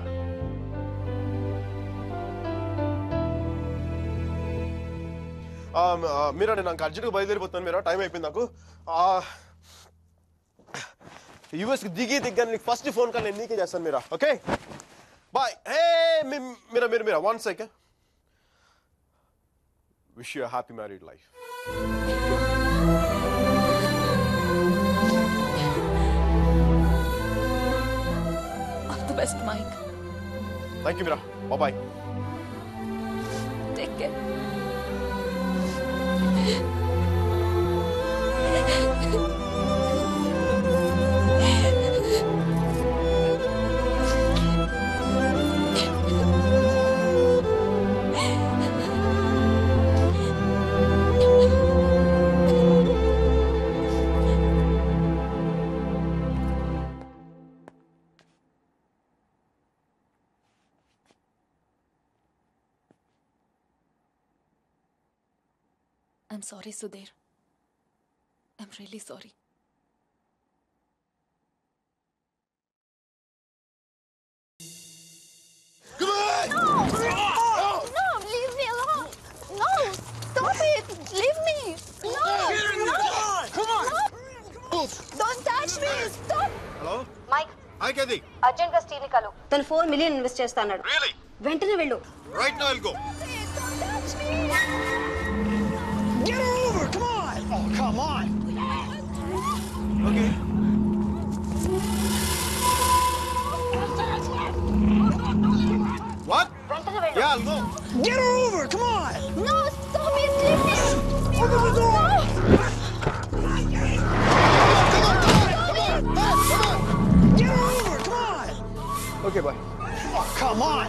[SPEAKER 4] మీరా, నేను నాకు అర్జెంట్గా బయలుదేరిపోతాను. మీరా, టైం అయిపోయింది నాకు. యూఎస్కి దిగ్గా నీకు ఫస్ట్ ఫోన్ కాల్ నేను నీకే చేస్తాను. మీరా, okay bye. Hey Meera, 1 second. Wish you a happy married life.
[SPEAKER 8] All the best, Mike.
[SPEAKER 4] Thank you, Mira. Bye-bye.
[SPEAKER 8] Take care. I'm sorry, Sudhir. I'm really sorry.
[SPEAKER 2] Come on!
[SPEAKER 5] No, leave me alone. No, stop it. Leave me. No,
[SPEAKER 2] Come on!
[SPEAKER 5] no. Don't touch me. Stop.
[SPEAKER 4] Hello?
[SPEAKER 3] Mike
[SPEAKER 4] Hi, Kathy.
[SPEAKER 3] Urgent గా Steel ని కలు. తను 4 million invest చేస్తాడు.
[SPEAKER 4] Really?
[SPEAKER 3] వెంటనే వెళ్ళు.
[SPEAKER 4] Right now I'll go.
[SPEAKER 5] Don't touch me.
[SPEAKER 2] Get over! Come on! Oh, come on!
[SPEAKER 4] Okay. What?
[SPEAKER 3] వెంటనే వెళ్ళు.
[SPEAKER 4] Yeah, I'll go.
[SPEAKER 2] Get her over! Come on!
[SPEAKER 5] No, stop it. Leave me.
[SPEAKER 2] Open the door! Get her over! Come on!
[SPEAKER 4] Okay, bye.
[SPEAKER 2] Oh, come on!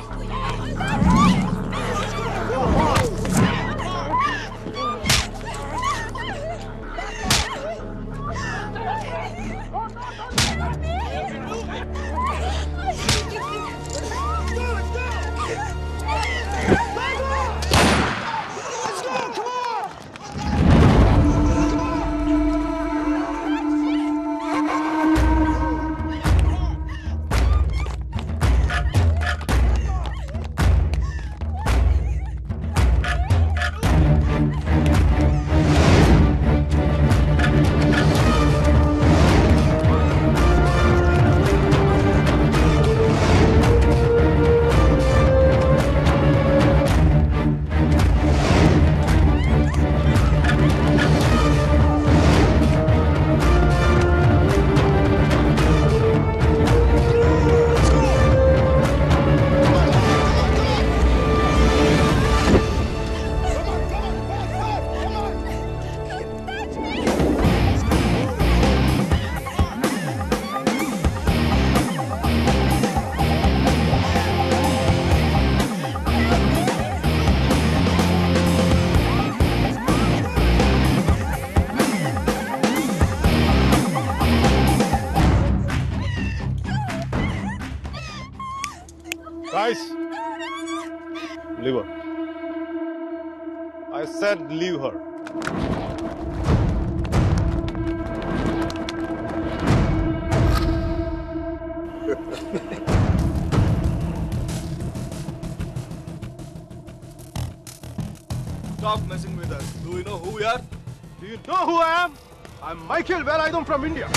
[SPEAKER 4] Guys, leave her. I said leave her.
[SPEAKER 2] Stop messing with us. Do you know who we are?
[SPEAKER 4] Do you know who I am? I'm Michael Velayudham from India.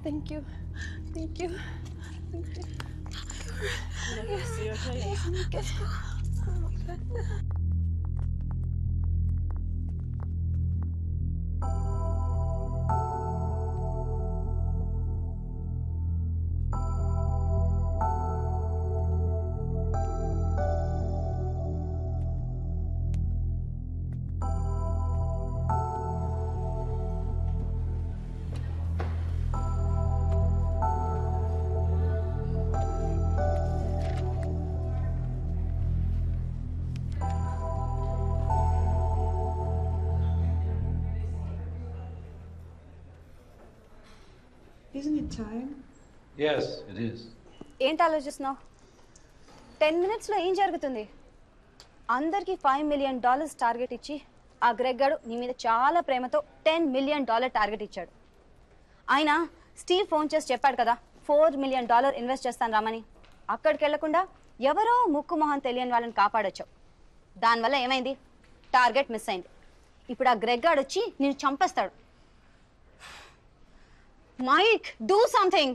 [SPEAKER 5] Thank you. Thank you. Thank you. Yes. Yes. Let's go. Oh my God.
[SPEAKER 9] Isn't it time?
[SPEAKER 22] Yes, it is.
[SPEAKER 3] ఏంటి ఆలోచిస్తున్నావు? 10 minutesలో ఏం జరుగుతుంది? అందరికి $5 million target ఇచ్చి ఆ Greg గాడు నీ మీద చాలా ప్రేమతో $10 million టార్గెట్ ఇచ్చాడు. ఆయన స్టీవ్ ఫోన్ చేసి చెప్పాడు కదా $4 million ఇన్వెస్ట్ చేస్తాను రామని. అక్కడికి వెళ్లకుండా ఎవరో ముక్కు మొహం తెలియని వాళ్ళని కాపాడొచ్చావు. దానివల్ల ఏమైంది? టార్గెట్ మిస్ అయింది. ఇప్పుడు ఆ గ్రెగ్ గాడు వచ్చి నిన్ను చంపేస్తాడు. Mike, do something.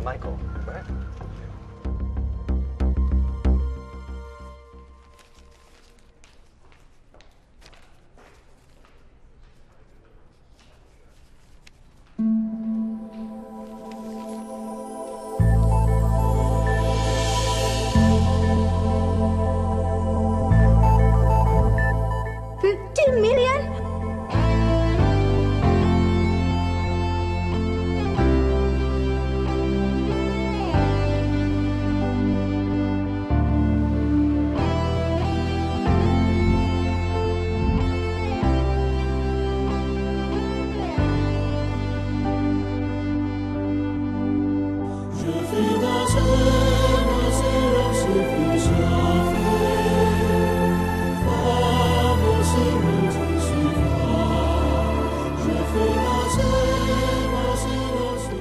[SPEAKER 22] Michael, right?
[SPEAKER 3] $50 million?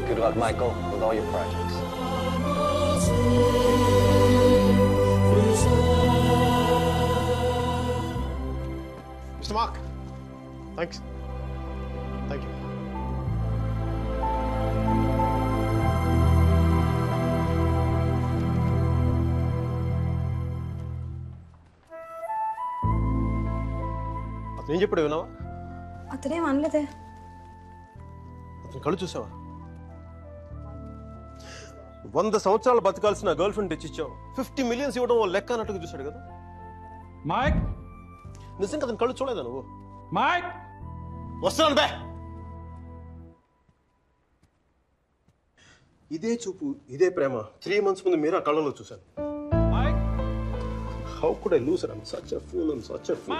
[SPEAKER 22] Good luck, Michael, with all your projects.
[SPEAKER 4] Mr. Mark, thanks. Thank you. అతను ఏం చెప్పాడు విన్నావా?
[SPEAKER 3] అతనేం అనలేదే.
[SPEAKER 4] అతను కళ్ళు చూసావా? 100 సంవత్సరాలు బతకాల్సిన గర్ల్ ఫ్రెండ్ తెచ్చిచ్చావు. 50 million ఇవ్వడం లెక్క అన్నట్టుగా చూశాడు కదా.
[SPEAKER 22] మైక్,
[SPEAKER 4] నిజంగా అతను కళ్ళు చూడలేదా నువ్వు?
[SPEAKER 22] మైక్,
[SPEAKER 4] వస్తున్నాను బే. ఇదే చూపు, ఇదే ప్రేమ 3 months ముందు మీరు ఆ కళ్ళలో చూశాను. How could could I lose it? I'm such a fool. I'm such a fool.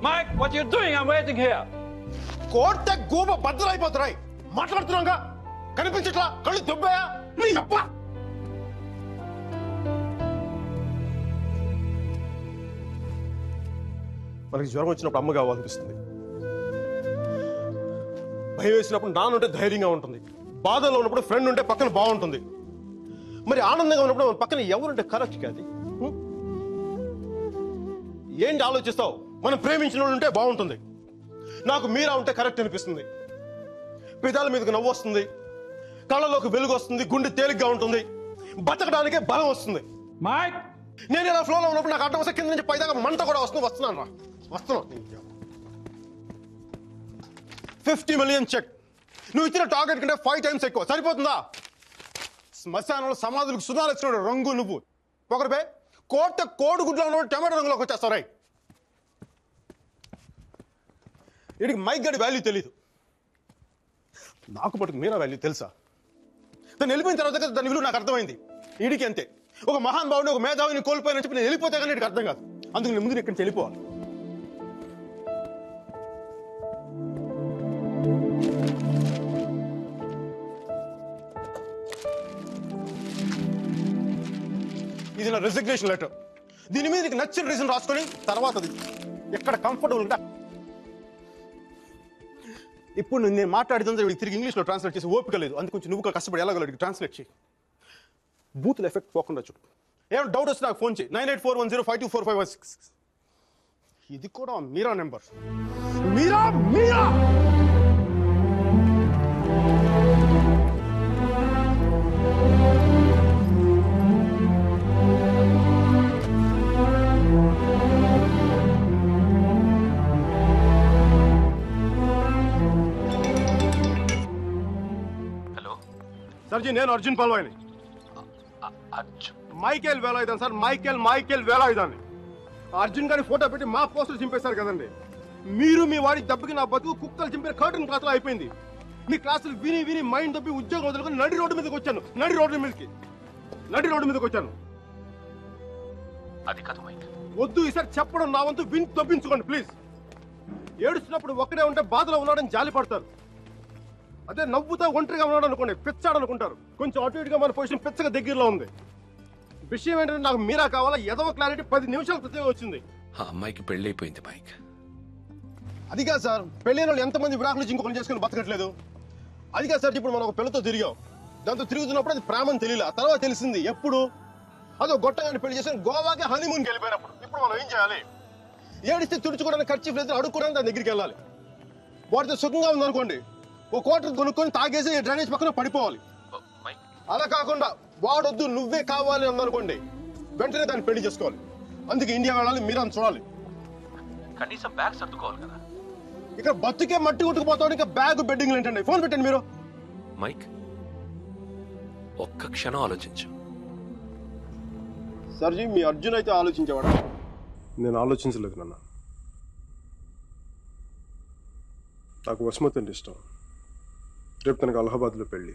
[SPEAKER 22] Mike, what you doing? I'm waiting here.
[SPEAKER 4] కోర్టే గోప బద్దలైపోతున్నాయి. మాట్లాడుతున్నాగా కనిపించట్లా? కళ్ళు దుబ్బాయా? నీ అబ్బ! మనకి జ్వరం వచ్చినప్పుడు అమ్మ కావాలనిపిస్తుంది. భయం వేసినప్పుడు నాన్న ఉంటే ధైర్యంగా ఉంటుంది. బాధలో ఉన్నప్పుడు ఫ్రెండ్ ఉంటే పక్కన బాగుంటుంది. మరి ఆనందంగా ఉన్నప్పుడు మన పక్కన ఎవరుంటే కరెక్ట్ కాదు. ఏంటి ఆలోచిస్తావు? మనం ప్రేమించిన వాళ్ళు ఉంటే బాగుంటుంది. నాకు మీరా ఉంటే కరెక్ట్ అనిపిస్తుంది. పెదాల మీదకి నవ్వు వస్తుంది, కళ్ళలోకి వెలుగు వస్తుంది, గుండె తేలిగ్గా ఉంటుంది, బతకడానికే బలం వస్తుంది. నేను ఇలా ఫ్లోలో ఉన్నప్పుడు నాకు అడ్డం వస్తే కింద నుంచి పైదాకా మంట కూడా వస్తున్నాను రా. వస్తున్నాను. 50 million చెక్. నువ్వు ఇచ్చిన టార్గెట్ కంటే 5 times ఎక్కువ. సరిపోతుందా? శ్మశానంలో సమాధులకు సుధాలు వచ్చినాడు రంగు నువ్వు. ఒకరిపై కోడిగుడ్లో ఉన్న టమాటో రంగులోకి వచ్చేస్తావు. రై వీడికి మైక్ గడి వాల్యూ తెలీదు. నాకు మటుకు మీరా వాల్యూ తెలుసా? తను వెళ్ళిపోయిన తర్వాత దాని విలువ నాకు అర్థమైంది. వీడికి అంతే. ఒక మహాన్ భావుని, ఒక మేధావిని కోల్పోయిన చెప్పి నేను వెళ్ళిపోతే కానీ వీడికి అర్థం కాదు. అందుకు నేను ముందు ఇక్కడి నుంచి వెళ్ళిపోవాలి. ఇది నా రెసిగ్నేషన్ లెటర్. దీని మీద నీకు నచ్చిన రీజన్ రాసుకొని తర్వాత ఎక్కడ కంఫర్టబుల్గా ఇప్పుడు నేను మాట్లాడితే వీడికి తిరిగి ఇంగ్లీష్లో ట్రాన్స్లేట్ చేసి ఓపిక లేదు. అందుకు కొంచెం నువ్వు కష్టపడి ఎలాగో ట్రాన్స్లేట్ చేయి. బూతుల ఎఫెక్ట్ పోకుండా చూడు. ఏమైనా డౌట్ వస్తే నాకు ఫోన్ చేయి. 9841052456. ఇది కూడా మీరా నెంబర్. మీరా మీరా సర్ జీ, నేను అర్జున్ పల్వాయిని. Michael Velayudham sir. మైకేల్ వేలాయుధాన్ని. అర్జున్ గారి ఫోటో పెట్టి మా పోస్టర్ చింపేశారు కదండి. మీరు మీ వాడి దెబ్బకి నా బతుకు కుక్కలు చింపే కర్టన్ క్లాస్ లో అయిపోయింది. మీ క్లాసులు విని మైండ్ దొబ్బి ఉద్యోగం వదులుకొని నడి రోడ్డు మీదకి వచ్చాను. నడి రోడ్డు మీదకి వచ్చాను.
[SPEAKER 21] అది కాదు మైక్.
[SPEAKER 4] వద్దు ఈసారి చెప్పడం నా వంతు. విని తప్పించుకోండి ప్లీజ్. ఏడుస్తున్నప్పుడు ఒక్కడే ఉంటే బాధలో ఉన్నాడని జాలి పడతారు. అదే నవ్వుతా ఒంటరిగా ఉన్నాడు అనుకోండి, పిచ్చాడు అనుకుంటారు. కొంచెం అటు ఇటుగా మన పొజిషన్ పిచ్చగా దగ్గరలో ఉంది. విషయం ఏంటంటే నాకు మీరా కావాలా? ఎదవ క్లారిటీ 10 నిమిషాల క్రితం వచ్చింది.
[SPEAKER 21] ఆ అమ్మాయికి పెళ్లి అయిపోయింది మైక్.
[SPEAKER 4] అది కాదు సార్, పెళ్ళైన వాళ్ళు ఎంతమంది విడాకులు ఇంకొకరు చేసుకుని బతకట్లేదు. అది కాదు సార్, ఇప్పుడు మనం ఒక పిల్లతో తిరిగాం. దాంతో తిరుగుతున్నప్పుడు అది ప్రేమని తెలియలే. ఆ తర్వాత తెలిసింది. ఎప్పుడు? అదో గొట్టగాని పెళ్లి చేసుకుని గోవాకి హనీమూన్కి వెళ్ళిపోయినప్పుడు. ఇప్పుడు మనం ఏం చేయాలి? ఏడిస్తే తుడుచుకోవడానికి ఖర్చు లేదు, అడుక్కోవడానికి దాని దగ్గరికి వెళ్ళాలి. వాటితో సుఖంగా ఉందనుకోండి, ఓ క్వార్టర్ కొనుక్కొని తాగేసి డ్రైనేజ్ పక్కన పడిపోవాలి. అలా కాకుండా వాడొద్దు నువ్వే కావాలి అందనుకోండి, వెంటనే దాన్ని పెళ్లి చేసుకోవాలి. అందుకే ఇండియా వెళ్ళాలి, మీరు అని చూడాలి.
[SPEAKER 21] కనీసం బ్యాగ్ సర్దుకోవాలి కదా.
[SPEAKER 4] ఇక్కడ బతుకే మట్టి కొట్టుకుపోతాడు, ఇంకా బ్యాగ్ బెడ్డింగ్ ఏంటండి? ఫోన్ పెట్టండి మీరు.
[SPEAKER 21] మైక్, ఒక్క క్షణం ఆలోచించు.
[SPEAKER 4] సర్జీ, మీ అర్జున్ అయితే ఆలోచించేవాడు. నేను ఆలోచించలేదు నాన్న. నాకు వసుమతి అంటే ఇష్టం. రేపు తనకు అలహాబాద్లో పెళ్ళి.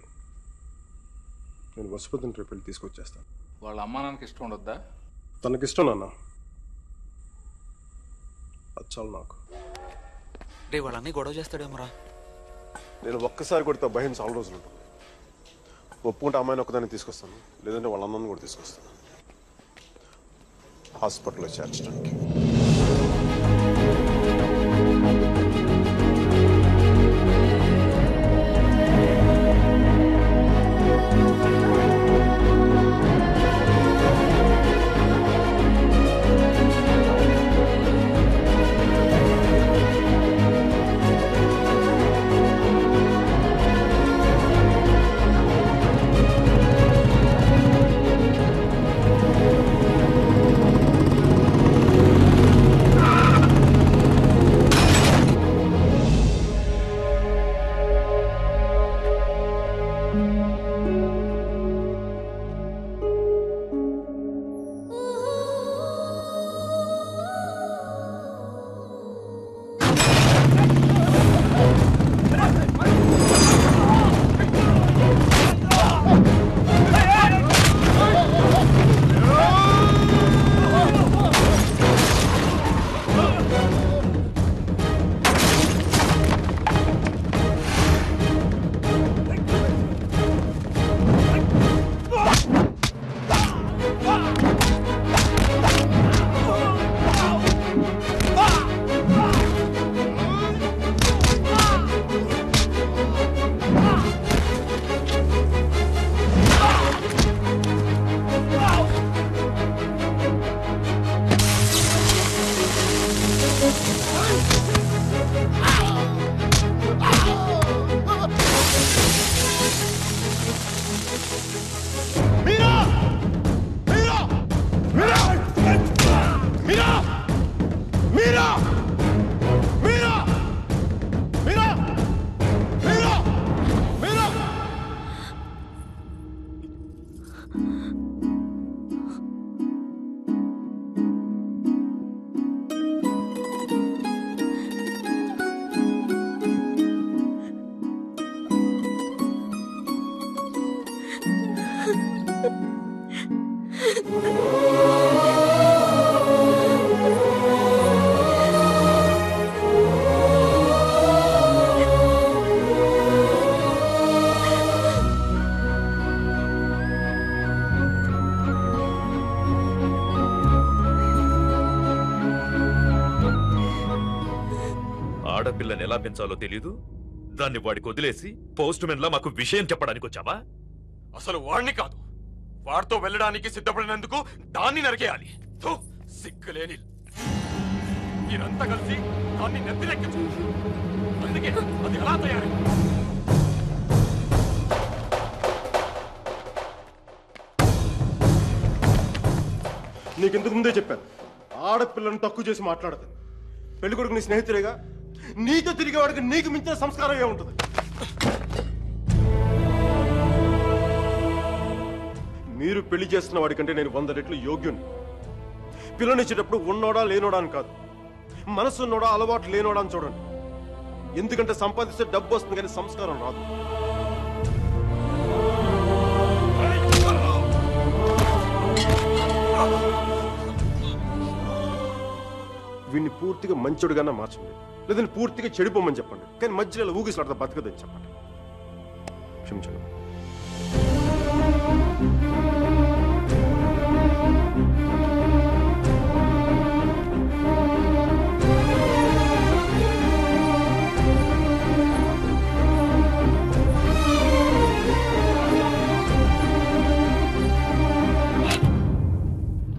[SPEAKER 4] నేను వసుమతిని రేపు పెళ్ళి తీసుకొచ్చేస్తాను.
[SPEAKER 9] వాళ్ళ అమ్మా నాన్నకి ఇష్టం ఉండొద్దా?
[SPEAKER 4] తనకిష్టం నాన్న. అది చాలు నాకు.
[SPEAKER 13] రే వాళ్ళన్నీ గొడవ చేస్తాడేమోరా.
[SPEAKER 4] నేను ఒక్కసారి కొడితే భయం చాలా రోజులు ఉంటుంది. ఒప్పుకుంటే అమ్మాయిని ఒక్కదాన్ని తీసుకొస్తాను, లేదంటే వాళ్ళ అమ్మని కూడా తీసుకొస్తాను హాస్పిటల్లో చేర్చడానికి.
[SPEAKER 2] మీరా మీరా మీరా మీరా మీరా మీరా మీరా మీరా మీరా
[SPEAKER 11] ఆడపిల్లని ఎలా పెంచాలో తెలీదు, దాన్ని వాడికి వదిలేసి పోస్ట్ మెన్ లా మాకు విషయం చెప్పడానికి వచ్చావా?
[SPEAKER 12] అసలు వాడిని కాదు, వాడితో వెళ్ళడానికి సిద్ధపడినందుకు దాన్ని నరికేయాలి. థు, సిగ్గులేని మీరంతా కలిసి దాన్ని నెత్తినెక్కించు. అందుకే అది ఎలా తయారై
[SPEAKER 2] నీకెందుకు ముందే చెప్పాను, ఆడపిల్లను తక్కువ చేసి మాట్లాడదు. పెళ్లి కొడుకు నీ స్నేహితుడేగా, నీతో తిరిగేవాడికి నీకు మించిన సంస్కారం ఏముంటుంది? మీరు పెళ్లి చేస్తున్న వాడికంటే నేను 100 రెట్లు యోగ్యుని. పిల్లనిచ్చేటప్పుడు ఉన్నోడా లేనోడా అని కాదు, మనసున్నోడా అలవాటు లేనోడా అని చూడండి. ఎందుకంటే సంపాదిస్తే డబ్బు వస్తుంది కానీ సంస్కారం రాదు. వీడిని పూర్తిగా మంచోడుగానే మార్చండి, లేదంటే పూర్తిగా చెడిపోమని చెప్పండి. కానీ మధ్యలో ఊగిసలాడతా బతకదని చెప్పండి. క్షమించండి.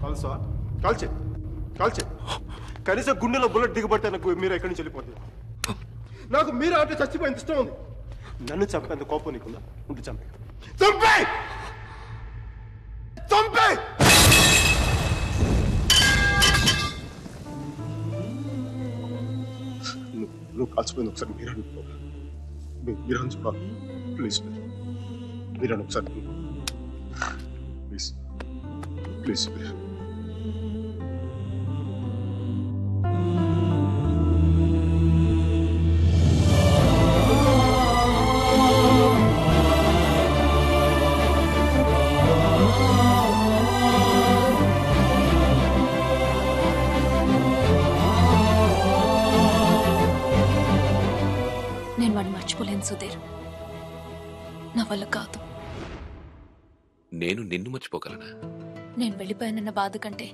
[SPEAKER 2] కాల్సా కాల్చే కాల్చే కనీసం గుండెలో బుల్లెట్ దిగబట్టే నాకు మీరు ఎక్కడి నుంచి వెళ్ళిపోతుంది. నాకు మీరు అంటే చచ్చిపోయింది ఇష్టం ఉంది. నన్ను చంపేంత కోపం నీకుందా? ఉంటే చంపే చంపే చంపే. నువ్వు కాల్చిపోయింది ఒకసారి మీరు అనుకో, మీరు అనుకో ప్లీజ్, మీరు ఒకసారి ప్లీజ్ ప్లీజ్.
[SPEAKER 8] నేను వాడిని మర్చిపోలేను సుధీర్, నా వల్ల కాదు.
[SPEAKER 21] నేను నిన్ను మర్చిపోగలనా?
[SPEAKER 8] నేను వెళ్ళిపోయానన్న బాధ కంటే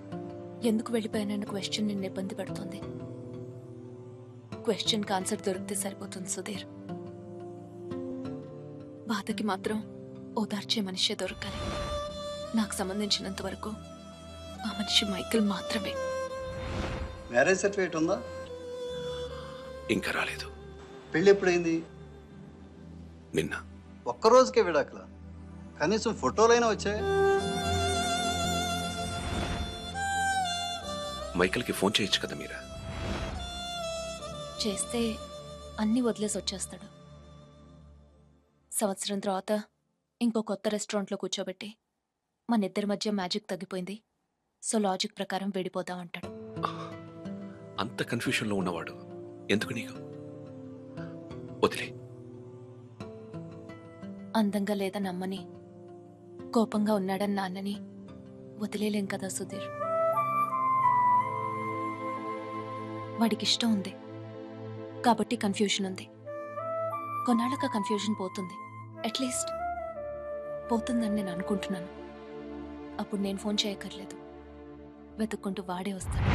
[SPEAKER 8] ఎందుకు వెళ్ళిపోయానన్న క్వశ్చన్ నిన్ను ఇబ్బంది పెడుతుంది. క్వశ్చన్కి ఆన్సర్ దొరికితే సరిపోతుంది సుధీర్. బాధకి మాత్రం ఓదార్చే మనిషే దొరకాలి. నాకు సంబంధించినంత వరకు ఆ మనిషి మైకిల్ మాత్రమే.
[SPEAKER 14] మ్యారేజ్ సర్టిఫికేట్ ఉందా?
[SPEAKER 21] ఇంకా రాలేదు.
[SPEAKER 14] పెళ్ళి ఎప్పుడైంది?
[SPEAKER 21] నిన్న.
[SPEAKER 14] ఒక్కరోజుకే విడాకుల? కనీసం ఫోటోలైనా వచ్చాయి?
[SPEAKER 21] మైకిల్కి ఫోన్ చేయొచ్చు కదా మీరా?
[SPEAKER 8] చేస్తే అన్నీ వదిలేసి వచ్చేస్తాడు. సంవత్సరం తర్వాత ఇంకో కొత్త రెస్టారెంట్లో కూర్చోబెట్టి మన ఇద్దరి మధ్య మ్యాజిక్ తగ్గిపోయింది, సో లాజిక్ ప్రకారం విడిపోదామంటాడు.
[SPEAKER 21] అంత కన్ఫ్యూషన్లో ఉన్నవాడు ఎందుకు నీకు? వదిలే.
[SPEAKER 8] అందంగా లేదని అమ్మని, కోపంగా ఉన్నాడని నాన్నని వదిలేలేం కదా సుధీర్. వాడికి ఇష్టం ఉంది కాబట్టి కన్ఫ్యూషన్ ఉంది. కొన్నాళ్ళక కన్ఫ్యూషన్ పోతుంది, అట్లీస్ట్ పోతుందని నేను అనుకుంటున్నాను. అప్పుడు నేను ఫోన్ చేయక్కర్లేదు, వెతుక్కుంటూ వాడే వస్తాడు.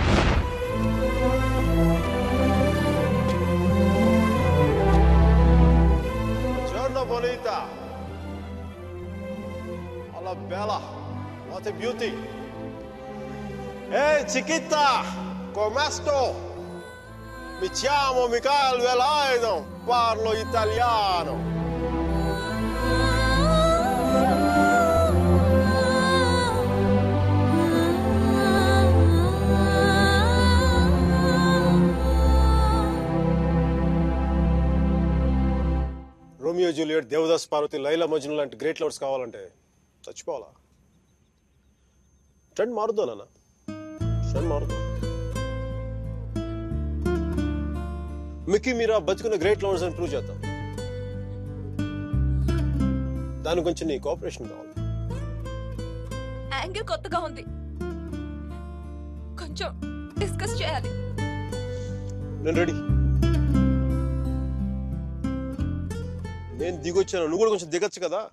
[SPEAKER 2] Giorno bonita. Alla bella. What a beauty. Hey, chiquita. ¿Cómo estás?
[SPEAKER 4] Mi chiamo Michael Velaido, parlo italiano. Romeo Juliet, Devdas Parvati, Laila Majnu లాంటి గ్రేట్ లవర్స్ కావాలంటే చచ్చిపోవాలా? ట్రెండ్ మారుద్దా నాన్న, ట్రెండ్ మారుద్దా. మిక్కీ మీరా బతుకున్న గ్రేట్ లవర్స్ అని ప్రూవ్ చేద్దాం. దాని గురించి నీ కోఆపరేషన్ కావాలి.
[SPEAKER 8] యాంగిల్ కొత్తగా ఉంది, కొంచెం డిస్కస్ చేయాలి.
[SPEAKER 4] నేను రెడీ. నేను దిగొచ్చాను, నువ్వు కూడా కొంచెం దిగచ్చు కదా.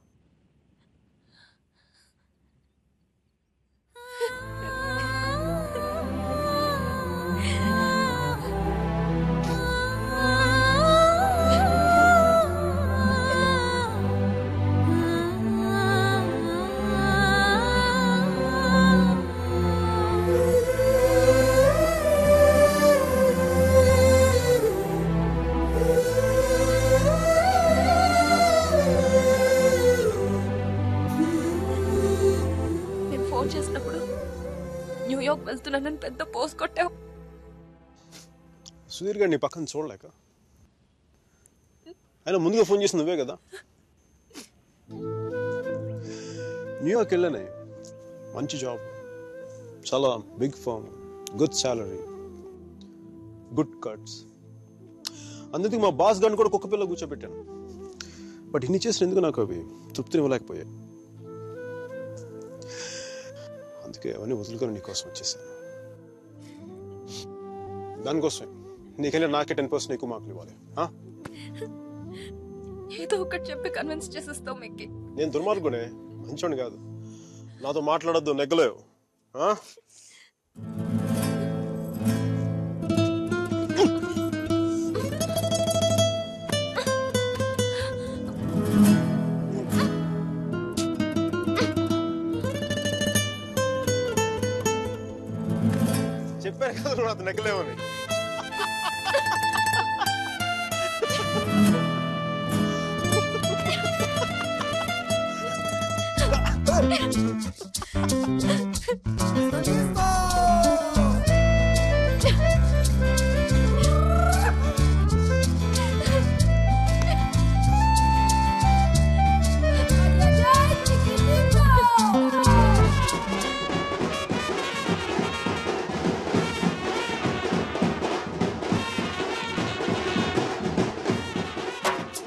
[SPEAKER 8] న్యూయార్క్ వెళ్తున్నానని పెద్ద పోస్ కొట్టావు.
[SPEAKER 4] సుధీర్ గారు నీ పక్కన చూడలేక, ఆయన ముందుగా ఫోన్ చేసి నువ్వే కదా. న్యూయార్క్ వెళ్ళానే, మంచి జాబ్, చాలా big firm, good salary, good cuts. అందుకే మా బాస్ గారిని కూడా కుక్క పిల్ల కూర్చోబెట్టాను. బట్ ఇన్ని చేసినందుకు నాకు అవి తృప్తిని ఇవ్వలేకపోయాయి. అందుకే అవన్నీ వదులుకొని నీకోసం వచ్చేసాను. దానికోసమే నీకైనా నాకే 10% ఎక్కువ మార్కులు ఇవ్వాలి.
[SPEAKER 8] ఏదో ఒకటి చెప్పి కన్విన్స్ చేసేస్తావు మిక్కీ.
[SPEAKER 4] నేను దుర్మార్గునే, మంచోని కాదు. నాతో మాట్లాడొద్దు, నెగ్గలేవు. చెప్పారు కదా నువ్వు నాతో నెగ్గలేవని.